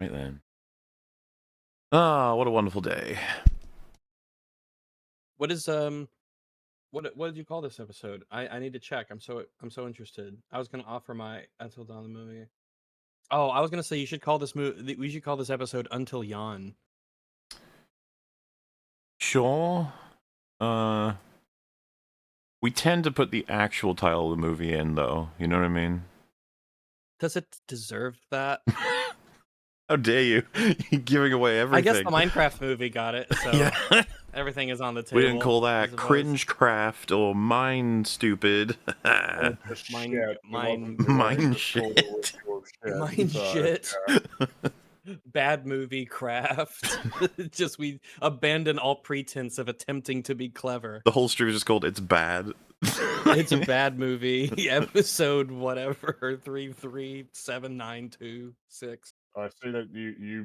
Right then. Ah, what a wonderful day. What is what did you call this episode? I need to check. I'm so interested. I was gonna offer my Until Dawn the movie. Oh, I was gonna say you should call this we should call this episode Until Yawn. Sure. Uh, we tend to put the actual title of the movie in, though. You know what I mean? Does it deserve that? How dare you? You're giving away I guess the everything. Minecraft movie got it, so Yeah. everything is on the We didn't table. call I that suppose. cringe craft or mind stupid. Or just shit. Mine, It wasn't Mind just total shit. shit. shit. Bad movie craft. Just we abandon all pretense of attempting to be clever. The whole stream is just called "It's Bad." It's a bad movie. Episode whatever 337926. I see that you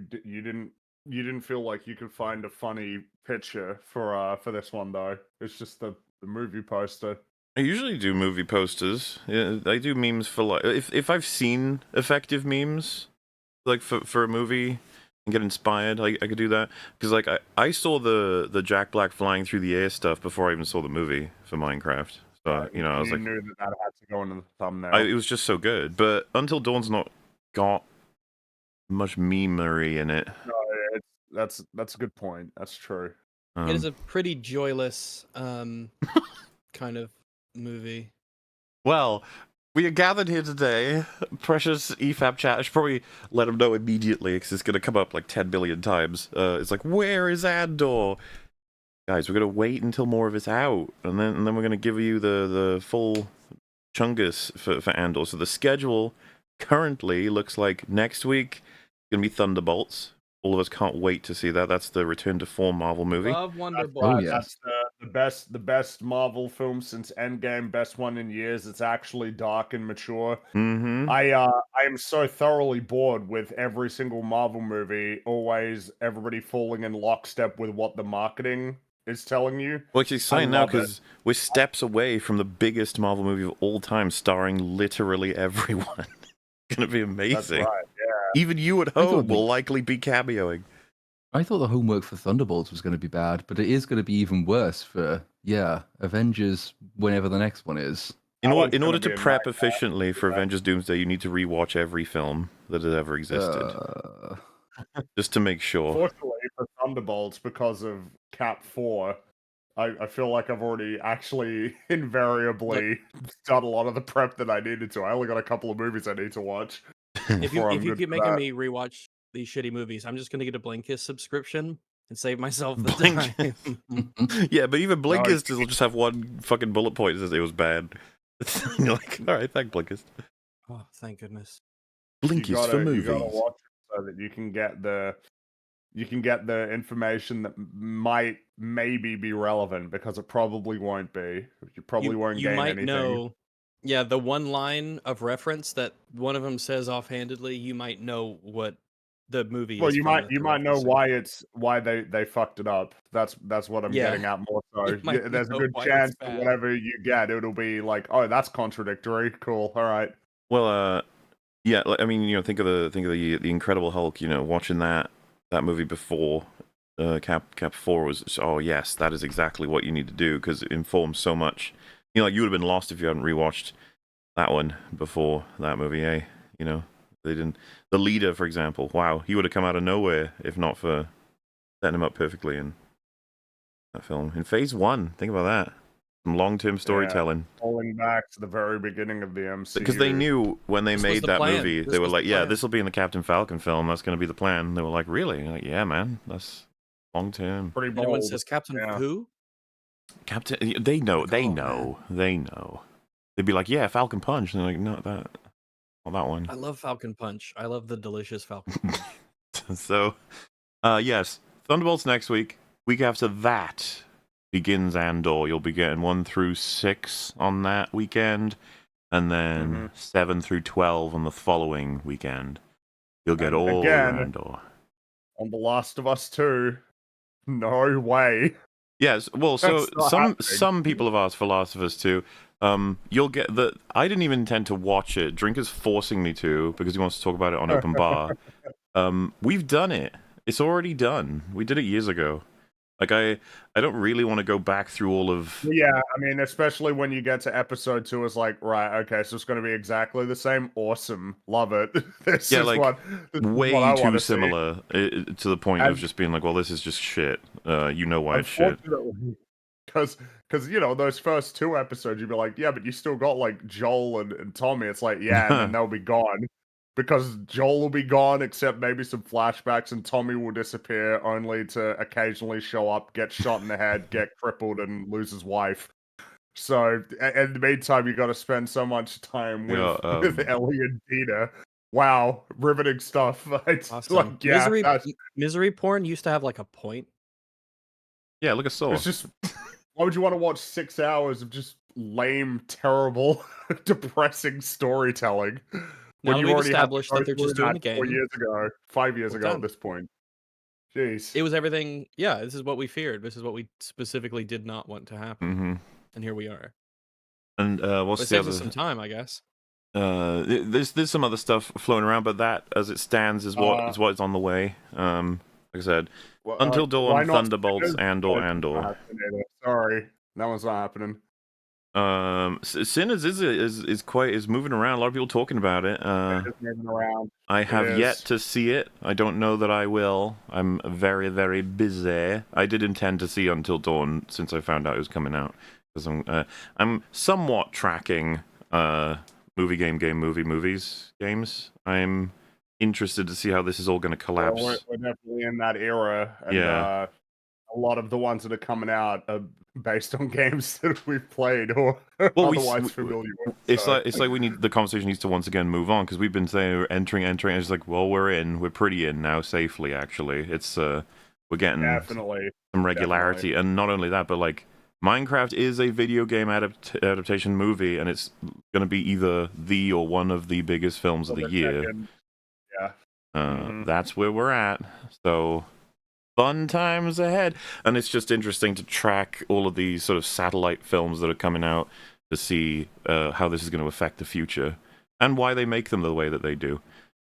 didn't feel like you could find a funny picture for this one though. It's just the movie poster. I usually do movie posters. Yeah, I do memes for like if I've seen effective memes like for a movie and get inspired, I could do that because like I saw the Jack Black flying through the air stuff before I even saw the movie for Minecraft. So you know I was You like, knew that had to go into the thumbnail. it was just so good. But Until Dawn's not got much memery in it. No, that's a good point. That's true. It is a pretty joyless kind of movie. Well, we are gathered here today. Precious EFAP chat. I should probably let him know immediately because it's going to come up like 10 billion times. It's like, where is Andor? Guys, we're going to wait until more of it's out. And then we're going to give you the full chungus for Andor. So the schedule currently looks like next week is going to be Thunderbolts. All of us can't wait to see that. That's the return to form Marvel movie. Love Wonder That's, Boy. Oh, yeah. That's the best Marvel film since Endgame, best one in years. It's actually dark and mature. Mm-hmm. I am so thoroughly bored with every single Marvel movie, always everybody falling in lockstep with what the marketing is telling you. Well, it's exciting now love it. because we're steps away from the biggest Marvel movie of all time, starring literally everyone. It's gonna be amazing. That's right, yeah. Even you at thought home the- will likely be cameoing. I thought the homework for Thunderbolts was going to be bad, but it is going to be even worse for Avengers whenever the next one is. In That order one's gonna to be a prep nightmare. efficiently for Avengers Doomsday, you need to rewatch every film that has ever existed, just to make sure. Fortunately for Thunderbolts, because of Cap 4, I feel like I've already actually invariably done a lot of the prep that I needed to. I only got a couple of movies I need to watch. If before I'm you good keep for making that. me rewatch these shitty movies, I'm just gonna get a Blinkist subscription and save myself the Blink- time. Yeah, but even No, Blinkist will just have one fucking bullet point that says it was bad. You're like, all right, thank Blinkist. Oh, thank goodness. Blinkist for movies. You gotta watch it so that you can get the information that might maybe be relevant, because it probably won't be. You probably won't You gain might anything. know. Yeah, the one line of reference that one of them says offhandedly, you might know what the movie Well, is. you from might that you they're might know referencing. why they fucked it up. That's what I'm Yeah. getting at more so. You might There's a know good why it's chance that bad. whatever you get, it'll be like, oh, that's contradictory. Cool. All right. Well, yeah. I mean, you know, think of the Incredible Hulk. You know, watching that movie before Cap 4 was. Oh yes, that is exactly what you need to do because it informs so much. You know, like you would have been lost if you hadn't rewatched that one before that movie. Eh? You know, they didn't. The leader, for example. Wow, he would have come out of nowhere if not for setting him up perfectly in that film. In Phase 1, think about that. Some long-term storytelling. Falling back to the very beginning of the MCU. Because they knew when they This was made the that plan. movie, This they were was the like, yeah, plan. this will be in the Captain Falcon film. That's going to be the plan. They were like, really? Like, yeah, man. That's long-term. pretty Anyone bold. says Captain Yeah. who? Captain, they know. Like, They oh, know. They know. They'd be like, yeah, Falcon Punch. And they're like, no, not that one. I love Falcon Punch. I love the delicious Falcon Punch. So, yes, Thunderbolts next week. Week after that begins Andor. You'll be getting 1 through 6 on that weekend, and then 7 through 12 on the following weekend. You'll get And all again- Andor. On The Last of Us 2. No way. Yes, well, so That's not some happening. some people have asked for Last of Us 2. You'll get the. I didn't even intend to watch it. Drinker's forcing me to because he wants to talk about it on Open Bar. We've done it. It's already done. We did it years ago. Like I don't really want to go back through all of. Yeah, I mean, especially when you get to episode 2, it's like, right, okay, so it's going to be exactly the same. Awesome, love it. This Yeah, is like what this is what way I too want to see. similar to the point of And just being like, well, this is just shit. You know why it's shit. unfortunately, because those first 2 episodes, you'd be like, yeah, but you still got like Joel and Tommy. It's like, yeah, and then they'll be gone. Because Joel will be gone, except maybe some flashbacks, and Tommy will disappear, only to occasionally show up, get shot in the head, get crippled, and lose his wife. So, in the meantime, you got to spend so much time with, Yeah, with Ellie and Dina. Wow, riveting stuff. It's Awesome. like, yeah, Misery porn used to have like a point. yeah. Look at Saw. it's just, why would you want to watch 6 hours of just lame, terrible, depressing storytelling? Now When that you we've already had to established go that they're through just doing that the 4 game, years ago, 5 years we're ago done. at this point. Jeez. It was everything. Yeah, this is what we feared. This is what we specifically did not want to happen, Mm-hmm. and here we are. And But what's it the saves us other? some time, I guess. There's some other stuff floating around, but that, as it stands, is what's on the way. Like I said, Until Why Dawn, not Thunderbolts, Sinners? Andor. Sorry, that one's not happening. Sinners is moving around. A lot of people talking about it. It's moving around. I have yet is. to see it. I don't know that I will. I'm very, very busy. I did intend to see Until Dawn since I found out it was coming out, because I'm somewhat tracking movies games. I'm interested to see how this is all going to collapse. Well, we're definitely in that era, and Yeah. a lot of the ones that are coming out are based on games that we've played or Well, otherwise familiar with. It's so. like the conversation needs to once again move on, because we've been saying we're entering, and it's like, well, we're pretty in now, safely. Actually, it's we're getting Definitely some regularity, and not only that, but like Minecraft is a video game adaptation movie, and it's going to be either the or one of the biggest films of the year. Yeah. That's where we're at. So fun times ahead, and it's just interesting to track all of these sort of satellite films that are coming out to see how this is going to affect the future and why they make them the way that they do.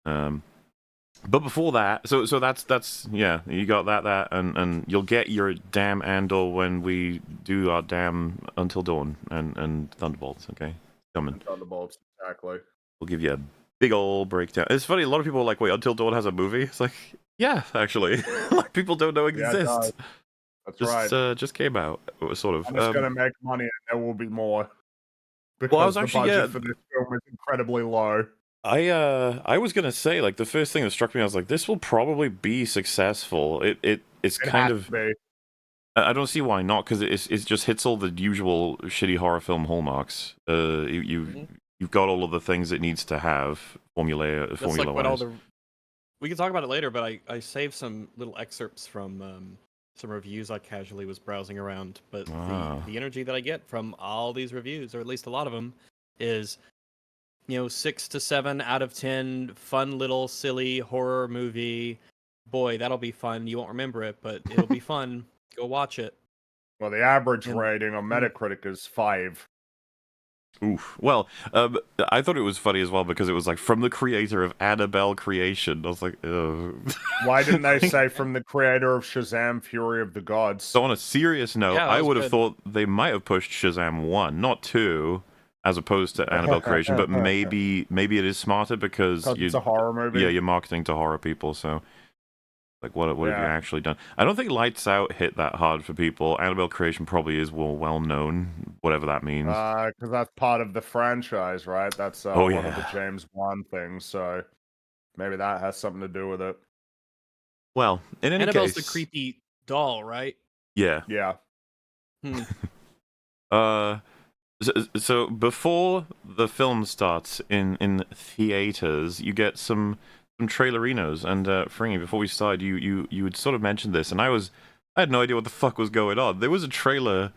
But before that, so that's yeah, you got that and you'll get your damn Andor when we do our damn Until Dawn and Thunderbolts. Okay, coming. Thunderbolts, exactly. We'll give you a big old breakdown. It's funny, a lot of people are like, wait, Until Dawn has a movie? It's like, yeah, actually. Like, people don't know it exists. That's right. Just came out, sort of. And it's going to make money, and there will be more. Because Well, I was the actually, budget for this film is incredibly low. I was gonna say, like, the first thing that struck me, I was like, this will probably be successs's It kind has of. to be. I don't see why not, because it just hits all the usual shitty horror film hallmarks. You've got all of the things it needs to have formula That's like what all wise. the. We can talk about it later, but I saved some little excerpts from some reviews I casually was browsing around. But the energy that I get from all these reviews, or at least a lot of them, is 6 to 7 out of 10, fun little silly horror movie. Boy, that'll be fun. You won't remember it, but it'll be fun. Go watch it. Well, the average rating on Metacritic is 5. Oof. Well, I thought it was funny as well because it was like from the creator of Annabelle Creation. I was like, ugh. Why didn't they say from the creator of Shazam: Fury of the Gods? So on a serious note, Yeah, that I was would have good. thought they might have pushed Shazam 1, not 2, as opposed to Annabelle Creation, but maybe it is smarter because it's a horror movie. Yeah, you're marketing to horror people, so like what have you actually done? I don't think Lights Out hit that hard for people. Annabelle Creation probably is well known, whatever that means. Because that's part of the franchise, right? That's one of the James Wan things, so maybe that has something to do with it. Well, in any Annabelle's case, the creepy doll, right? Yeah. Yeah. So before the film starts in theaters, you get some trailerinos. And Fringy, before we started, you had sort of mentioned this, and I had no idea what the fuck was going on. There was a trailer.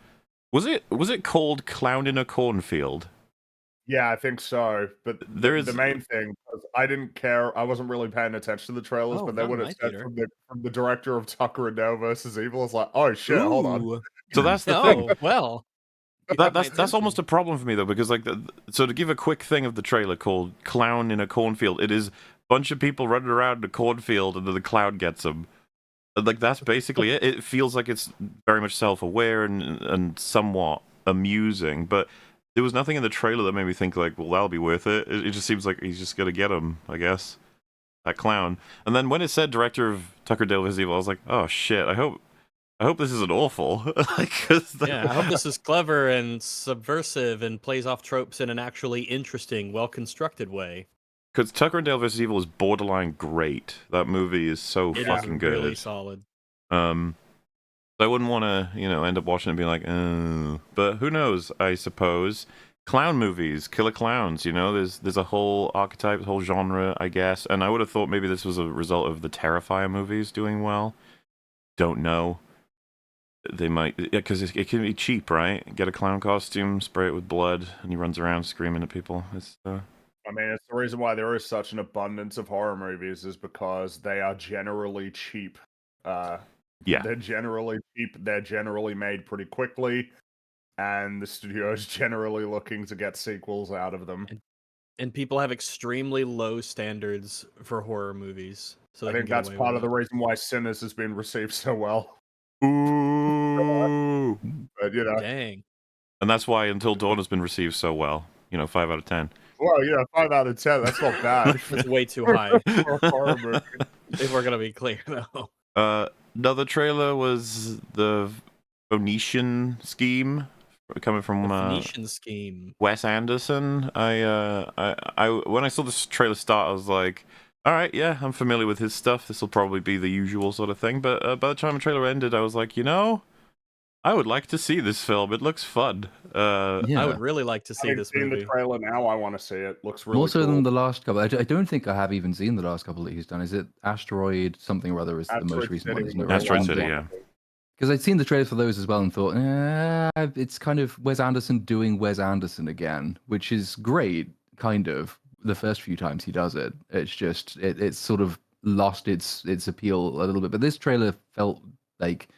Was it called Clown in a Cornfield? Yeah, I think so. But there is the main thing, I didn't care. I wasn't really paying attention to the trailers, but they would have said from the director of Tucker and Dale versus Evil. It's like, oh shit, hold on. So that's the thing. Well. That's almost a problem for me though, because like so to give a quick thing of the trailer called Clown in a Cornfield, it is bunch of people running around in a cornfield, and then the clown gets them. Like, that's basically it. It feels like it's very much self-aware and somewhat amusing, but there was nothing in the trailer that made me think, like, well, that'll be worth it. It just seems like he's just gonna get him, I guess. That clown. And then when it said director of Tucker Dale vs. Evil, I was like, oh shit, I hope this isn't awful. Like, Yeah, I hope this is clever and subversive and plays off tropes in an actually interesting, well-constructed way. Because Tucker and Dale vs. Evil is borderline great. That movie is so It is fucking good. really solid. I wouldn't want to, end up watching it and being like, oh. But who knows, I suppose. Clown movies, killer clowns, there's a whole archetype, whole genre, I guess. And I would have thought maybe this was a result of the Terrifier movies doing well. Don't know. They might, because it can be cheap, right? Get a clown costume, spray it with blood, and he runs around screaming at people. It's I mean, it's the reason why there is such an abundance of horror movies is because they are generally cheap. Yeah. They're generally cheap. They're generally made pretty quickly, and the studio is generally looking to get sequels out of them. And people have extremely low standards for horror movies, so I think that's part of the reason why Sinners has been received so well. Ooh. But dang. And that's why Until Dawn has been received so well. 5 out of 10. Well, 5 out of 10. That's not bad. It's way too high. For a horror movie. If we're gonna be clear, though. Another trailer was the Phoenician Scheme coming from The Phoenician Scheme. Wes Anderson. I when I saw this trailer start, I was like, all right, yeah, I'm familiar with his stuff. This will probably be the usual sort of thing. But by the time the trailer ended, I was like, I would like to see this film. It looks fun. I would really like to see this movie. The trailer now. I want to see it. Looks really More so cool. than the last couple. I don't think I have even seen the last couple that he's done. Is it Asteroid something or other? Is the most recent one, isn't it? Asteroid City, yeah. Because I'd seen the trailers for those as well and thought, it's kind of Wes Anderson doing Wes Anderson again, which is great, kind of, the first few times he does it. It's just, it's sort of lost its appeal a little bit. But this trailer felt like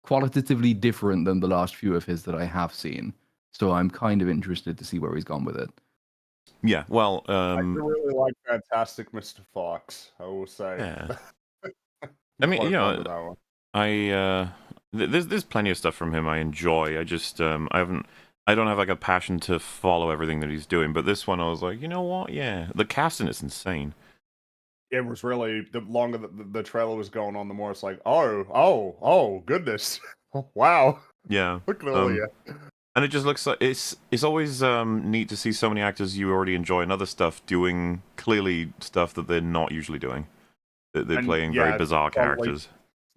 qualitatively different than the last few of his that I have seen. So I'm kind of interested to see where he's gone with it. Yeah, well, I really like Fantastic Mr. Fox, I will say. Yeah. I mean, there's plenty of stuff from him I enjoy. I just I don't have like a passion to follow everything that he's doing. But this one, I was like, you know what? Yeah, the casting is insane. It was really, the longer the trailer was going on, the more it's like, oh goodness, wow. Yeah. Look at all you. And it just looks like it's always neat to see so many actors you already enjoy and other stuff doing clearly stuff that they're not usually doing. They're playing very bizarre characters.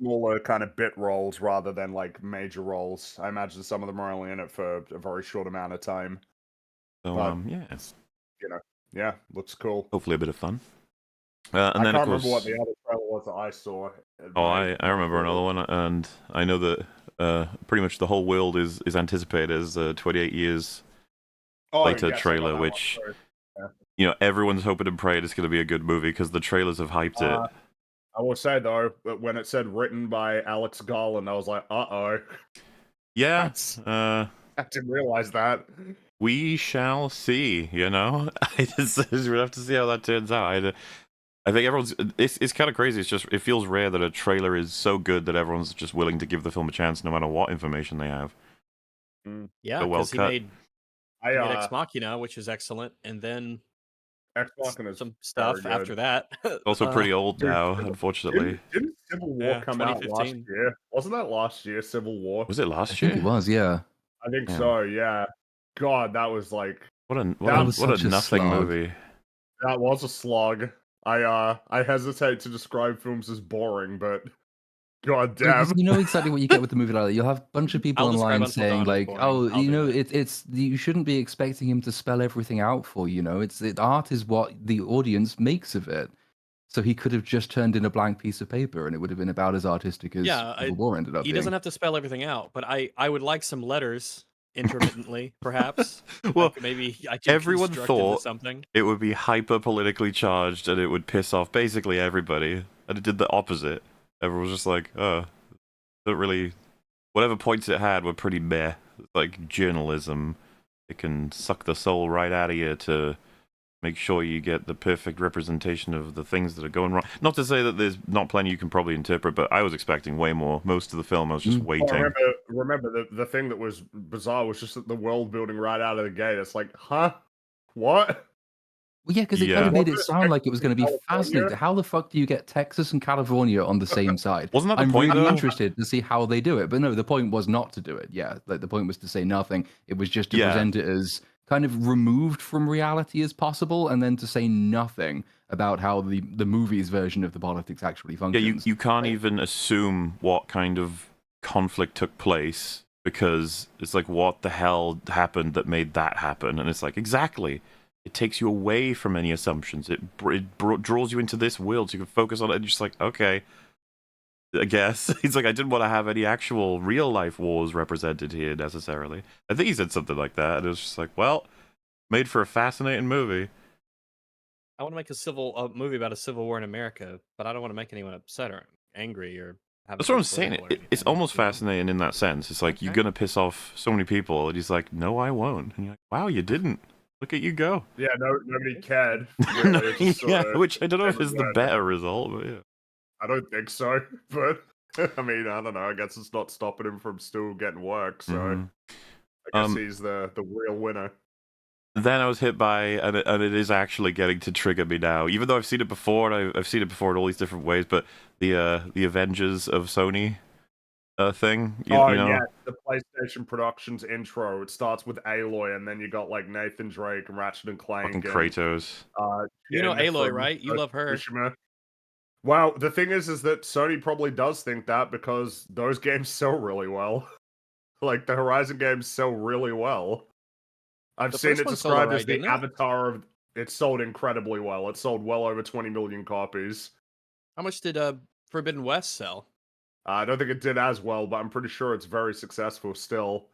Smaller kind of bit roles rather than like major roles. I imagine some of them are only in it for a very short amount of time. So but, yeah, looks cool. Hopefully a bit of fun. And I then, can't of course, remember what the other trailer was that I saw. I remember another one, and I know that pretty much the whole world is anticipated as 28 years later trailer, which everyone's hoping and praying it's going to be a good movie because the trailers have hyped it. I will say though, when it said written by Alex Garland, I was like, uh-oh. Yeah. I didn't realize that. We shall see, I just we'll have to see how that turns out. I think it's kind of crazy. It's just, it feels rare that a trailer is so good that everyone's just willing to give the film a chance no matter what information they have. Yeah, because he made Ex Machina, which is excellent, and then Ex Machina is some stuff after that. Also pretty old now, unfortunately. Didn't Civil War come out last year? Wasn't that last year, Civil War? Was it last year? I think it was, yeah. I think so, yeah. God, that was like... What a nothing movie. That was a slog. I hesitate to describe films as boring, but god damn. You know exactly what you get with the movie like that. You'll have a bunch of people online saying like, it's you shouldn't be expecting him to spell everything out for you. Art is what the audience makes of it. So he could have just turned in a blank piece of paper and it would have been about as artistic as Civil War ended up being. He doesn't have to spell everything out, but I would like some letters intermittently, perhaps. Well, maybe I could everyone thought something. It would be hyper politically charged and it would piss off basically everybody, and it did the opposite. Everyone was just like, don't really, whatever points it had were pretty meh. Like journalism, it can suck the soul right out of you to make sure you get the perfect representation of the things that are going wrong. Not to say that there's not plenty you can probably interpret, but I was expecting way more. Most of the film, I was just waiting. Well, remember the thing that was bizarre was just that the world building right out of the gate. It's like, huh? What? Well, yeah, because it kind of made it sound like it was going to be fascinating. How the fuck do you get Texas and California on the same side? Wasn't that the I'm point, really though? interested to see how they do it. But no, the point was not to do it. Yeah, like the point was to say nothing. It was just to present it as kind of removed from reality as possible, and then to say nothing about how the movie's version of the politics actually functions. Yeah, you can't even assume what kind of conflict took place because it's like, what the hell happened that made that happen? And it's like, exactly. It takes you away from any assumptions. It draws you into this world so you can focus on it. And you're just like, okay, I guess. He's like, I didn't want to have any actual real life wars represented here necessarily. I think he said something like that. And it was just like, well, made for a fascinating movie. I want to make a movie about a civil war in America, but I don't want to make anyone upset or angry or have. That's what I'm saying. It's almost fascinating in that sense. It's like, you're going to piss off so many people. And he's like, no, I won't. And you're like, wow, you didn't. Look at you go. Yeah, nobody cared. Really. Yeah, which I don't know if is the better result, but yeah. I don't think so, but I mean, I don't know. I guess it's not stopping him from still getting work, so I guess he's the real winner. Then I was hit by, and it is actually getting to trigger me now, even though I've seen it before, and I've seen it before in all these different ways, but the Avengers of Sony thing. You know? Yeah, the PlayStation Productions intro. It starts with Aloy, and then you got like Nathan Drake and Ratchet and Clank. Fucking Kratos. You know Aloy, right? You love her. Well, the thing is that Sony probably does think that because those games sell really well. Like, the Horizon games sell really well. I've seen it described as the avatar of... It sold incredibly well. It sold well over 20 million copies. How much did Forbidden West sell? I don't think it did as well, but I'm pretty sure it's very successful still.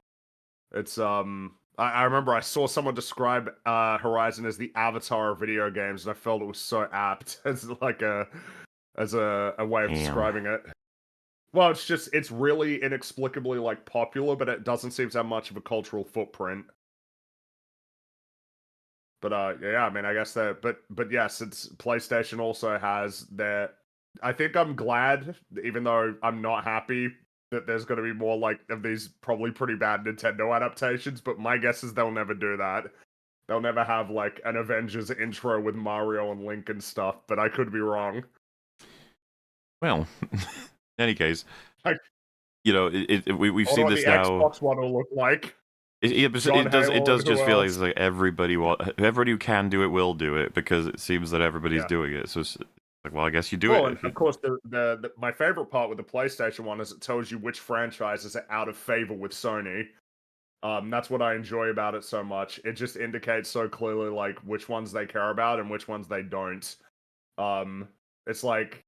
It's I remember I saw someone describe Horizon as the avatar of video games, and I felt it was so apt as like a way of describing it. Well, it's really inexplicably like popular, but it doesn't seem to have much of a cultural footprint. But yeah, I mean, I guess that, but yes, it's PlayStation also has their. I think I'm glad, even though I'm not happy that there's going to be more like of these probably pretty bad Nintendo adaptations. But my guess is they'll never do that. They'll never have like an Avengers intro with Mario and Link and stuff. But I could be wrong. Well, in any case, you know, we've seen this now. Xbox One will look like. It does just feel like everybody who can do it will do it because it seems that everybody's doing it. So it's like, well, I guess you do it. And of course, my favorite part with the PlayStation one is it tells you which franchises are out of favor with Sony. That's what I enjoy about it so much. It just indicates so clearly like which ones they care about and which ones they don't. It's like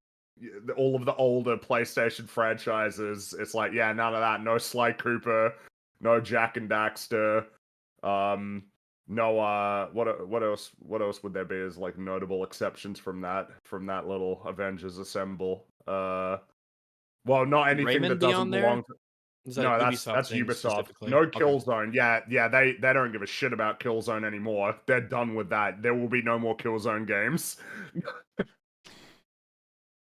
all of the older PlayStation franchises. It's like, yeah, none of that. No Sly Cooper. No Jack and Daxter. No, what else would there be as like notable exceptions from that little Avengers assemble? Well, not anything Raymond that doesn't belong to... No, that's Ubisoft. No Killzone. Okay. Yeah, they don't give a shit about Killzone anymore. They're done with that. There will be no more Killzone games.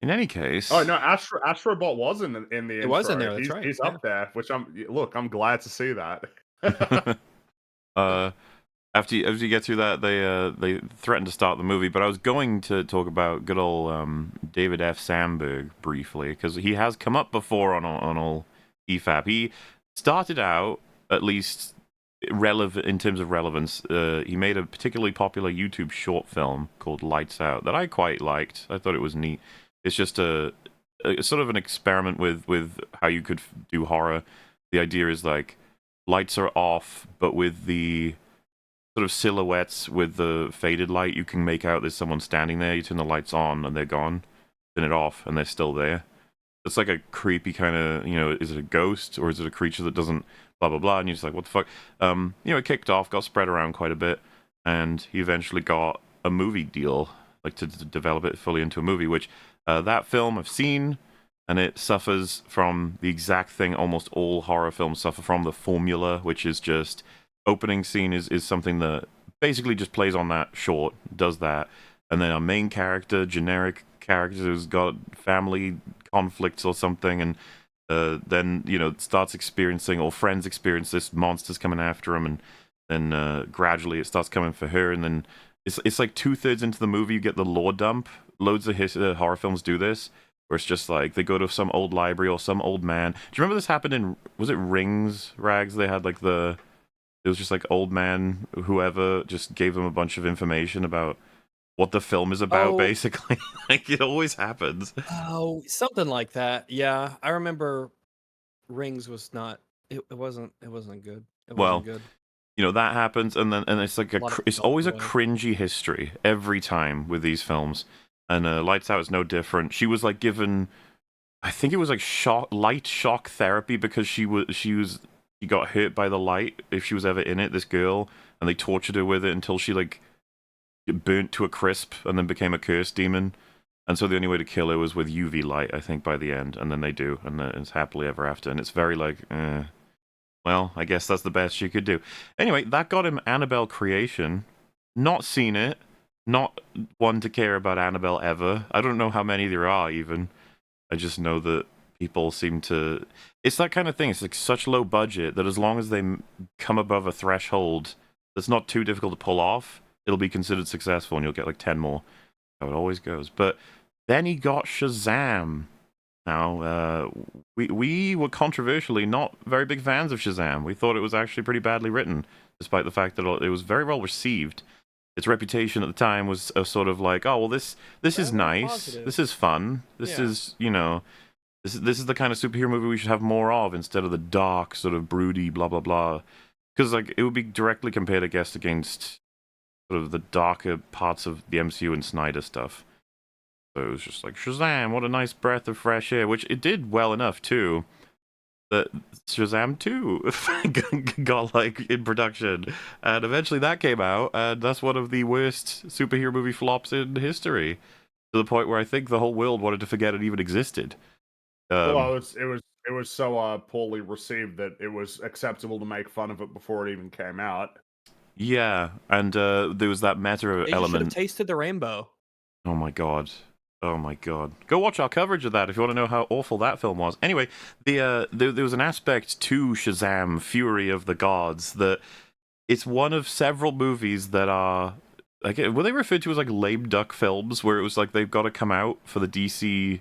In any case, oh no, Astrobot was in the intro. It was in there. That's right. He's up there, which I'm glad to see that. After you get through that, they threatened to start the movie. But I was going to talk about good old David F. Sandberg briefly because he has come up before on all EFAP. He started out at least relevant in terms of relevance. He made a particularly popular YouTube short film called Lights Out that I quite liked. I thought it was neat. It's just a sort of an experiment with how you could do horror. The idea is like lights are off, but with the sort of silhouettes with the faded light, you can make out there's someone standing there. You turn the lights on and they're gone. Turn it off and they're still there. It's like a creepy kind of, is it a ghost or is it a creature that doesn't blah, blah, blah? And you're just like, what the fuck? It kicked off, got spread around quite a bit, and he eventually got a movie deal, like to develop it fully into a movie, which that film I've seen, and it suffers from the exact thing almost all horror films suffer from, the formula, which is just opening scene is something that basically just plays on that short, does that, and then our main character, generic character who's got family conflicts or something, and then starts experiencing, or friends experience this monsters coming after him, and then gradually it starts coming for her, and then it's like 2/3 into the movie you get the lore dump. Loads of horror films do this, where it's just like they go to some old library or some old man. Do you remember this happened in, was it Rings, Rags? They had like it was just like old man whoever just gave them a bunch of information about what the film is about, basically. Like, it always happens. Oh, something like that. Yeah, I remember Rings was not. It wasn't good. It Well, wasn't good. That happens, and it's like it's always a away. cringy history every time with these films. And Lights Out is no different. She was like given, I think it was like light shock therapy because she got hurt by the light if she was ever in it. This girl, and they tortured her with it until she like burnt to a crisp and then became a curse demon. And so the only way to kill her was with UV light, I think, by the end. And then they do, and then it's happily ever after. And it's very like, well, I guess that's the best she could do. Anyway, that got him Annabelle Creation. Not seen it. Not one to care about Annabelle ever. I don't know how many there are, even. I just know that people seem to... It's that kind of thing. It's like such low budget that as long as they come above a threshold that's not too difficult to pull off, it'll be considered successful, and you'll get like 10 more. How it always goes. But then he got Shazam. Now, we were controversially not very big fans of Shazam. We thought it was actually pretty badly written, despite the fact that it was very well received. Its reputation at the time was a sort of like, oh, well, this is nice. Positive. This is fun. This is, this is the kind of superhero movie we should have more of instead of the dark, sort of broody, blah, blah, blah. Because, like, it would be directly compared, I guess, against sort of the darker parts of the MCU and Snyder stuff. So it was just like, Shazam, what a nice breath of fresh air, which it did well enough, too. That Shazam 2 got, like, in production. And eventually that came out, and that's one of the worst superhero movie flops in history. To the point where I think the whole world wanted to forget it even existed. Well, it was so poorly received that it was acceptable to make fun of it before it even came out. Yeah, and there was that meta They should element. have tasted the rainbow. Oh my god. Oh my god. Go watch our coverage of that if you want to know how awful that film was. Anyway, there was an aspect to Shazam, Fury of the Gods, that it's one of several movies that are, like, were they referred to as like lame duck films, where it was like they've got to come out for the DC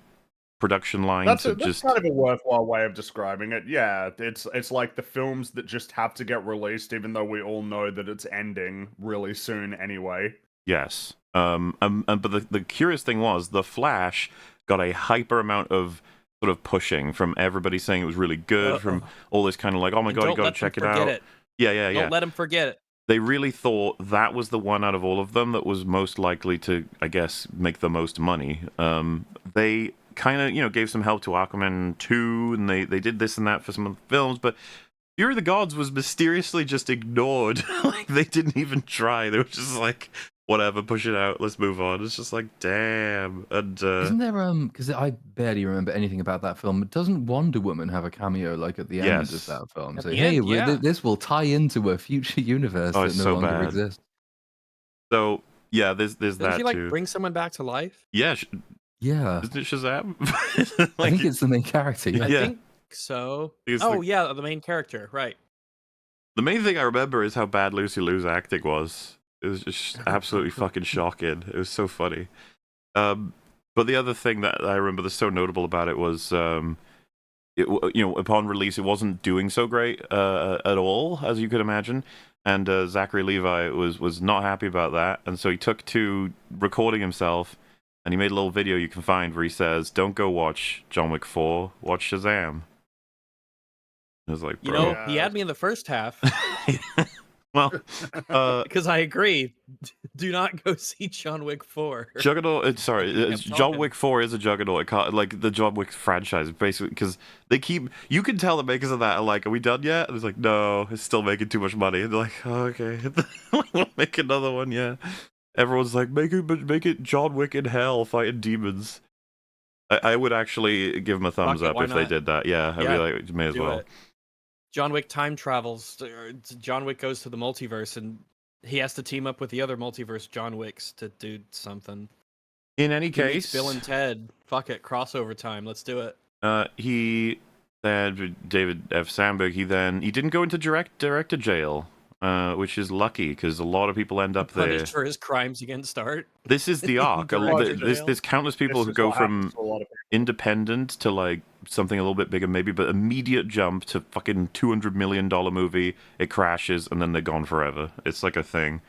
production line That's just... kind of a worthwhile way of describing it. Yeah, it's like the films that just have to get released, even though we all know that it's ending really soon anyway. Yes. But the curious thing was, The Flash got a hyper amount of sort of pushing from everybody saying it was really good, from all this kind of like, oh my god, you gotta check it out. Yeah. Don't let him forget it. They really thought that was the one out of all of them that was most likely to, I guess, make the most money. They kind of, gave some help to Aquaman 2, and they did this and that for some of the films, but Fury of the Gods was mysteriously just ignored. Like, they didn't even try. They were just like, whatever, push it out, let's move on. It's just like, damn. And isn't there because I barely remember anything about that film. Doesn't Wonder Woman have a cameo like at the end of that film? At So the hey, end, yeah. this will tie into a future universe that it's no so longer bad. exists. So yeah, there's Doesn't that she like too. bring someone back to life? Yeah, Yeah, isn't it Shazam? I think it's the main character. I Yeah. think so. It's Yeah, the main character, right? The main thing I remember is how bad Lucy Liu's acting was. It was just absolutely fucking shocking. It was so funny. But the other thing that I remember that's so notable about it was, upon release, it wasn't doing so great at all, as you could imagine. And Zachary Levi was not happy about that, and so he took to recording himself, and he made a little video you can find where he says, "Don't go watch John Wick 4, watch Shazam." I was like, bro. He had me in the first half Well, because I agree. Do not go see John Wick 4. Juggernaut. Kept John talking. Wick 4 is a Juggernaut. It can't, like the John Wick franchise, basically, because they keep. You can tell the makers of that are like, "Are we done yet?" And it's like, "No, it's still making too much money." And they're like, "Oh, okay, we'll make another one." Yeah, everyone's like, "Make it John Wick in hell fighting demons." I would actually give them a thumbs Fuck it, up why if they not? did that. Yeah, I'd be Yeah, like, may as Do well. it. John Wick time travels. John Wick goes to the multiverse and he has to team up with the other multiverse John Wicks to do something. In any He meets case, Bill and Ted. Fuck it, crossover time. Let's do it. he then David F. Sandberg. He didn't go into director jail, which is lucky because a lot of people end up there. Punished for his crimes against art. This is the arc. Director jail. There's countless people This who is go what happens from to a lot of people. independent to like something a little bit bigger, maybe, but immediate jump to fucking $200 million movie. It crashes and then they're gone forever. It's like a thing.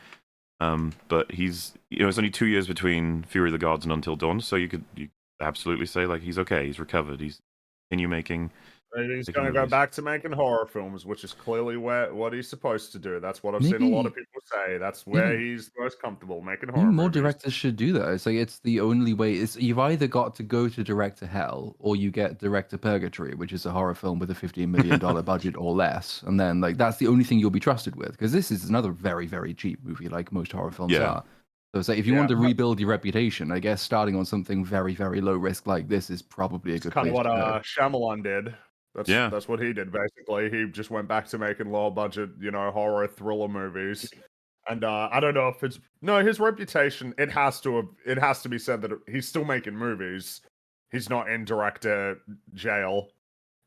But he's, it's only 2 years between Fury of the Gods and Until Dawn, so you could absolutely say like he's okay, he's recovered, he's continue making. And he's making going to go movies. back to making horror films, which is clearly what he's supposed to do. That's what I've seen a lot of people say. That's where he's most comfortable, making horror More movies. directors should do that. It's like it's the only way. It's you've either got to go to director hell or you get director purgatory, which is a horror film with a $15 million budget or less, and then like that's the only thing you'll be trusted with because this is another very very cheap movie, like most horror films Yeah. are. So it's like if you want to rebuild your reputation, I guess starting on something very very low risk like this is probably a good Kind place of what to go. Shyamalan did. That's what he did basically. He just went back to making low budget, horror thriller movies. And I don't know if his reputation. It has to be said that he's still making movies. He's not in director jail.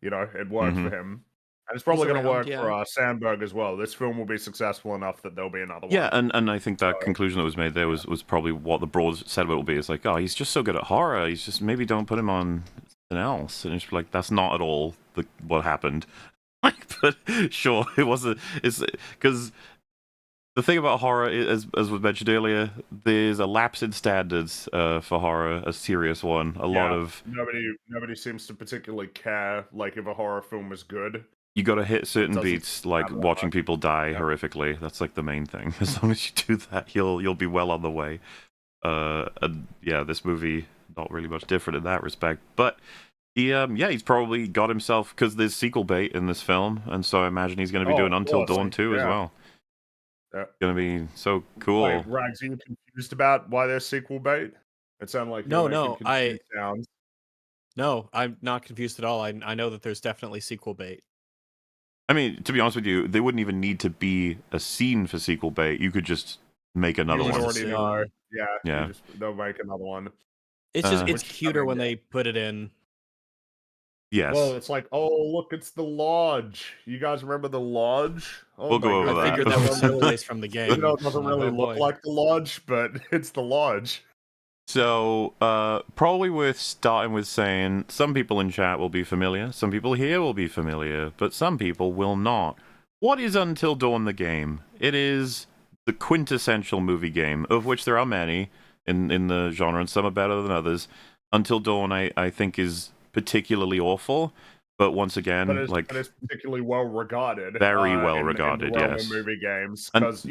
It worked for him, and it's probably going to work for Sandberg as well. This film will be successful enough that there'll be another one. Yeah, and I think that conclusion that was made there was probably what the broad said it will be. It's like, oh, he's just so good at horror. He's just maybe don't put him on something else. And it's like that's not at all what happened. But sure, it wasn't. It's because the thing about horror, as was mentioned earlier, there's a lapse in standards for horror, a serious one. A lot of nobody seems to particularly care like if a horror film is good. You got to hit certain beats, like watching people die horrifically. That's like the main thing. As long as you do that, you'll be well on the way. And yeah, this movie not really much different in that respect, but he's probably got himself because there's sequel bait in this film, and so I imagine he's going to be doing Until Dawn 2 as well. Yeah. Going to be so cool. Wait, Rags, are you confused about why there's sequel bait? It sounded like No, I'm not confused at all. I know that there's definitely sequel bait. I mean, to be honest with you, there wouldn't even need to be a scene for sequel bait. You could just make another one. Already know. Yeah. They'll make another one. It's just it's cuter when they put it in. Yes. Well, it's like, oh look, it's the Lodge. You guys remember the Lodge? Oh, we'll go over that. I figured that was replaced from the game. It doesn't really look like the Lodge, but it's the Lodge. So, probably worth starting with saying some people in chat will be familiar, some people here will be familiar, but some people will not. What is Until Dawn the game? It is the quintessential movie game, of which there are many in the genre, and some are better than others. Until Dawn, I think, is particularly awful, but once again, but it's particularly well regarded. Very well regarded, yes. Movie games, because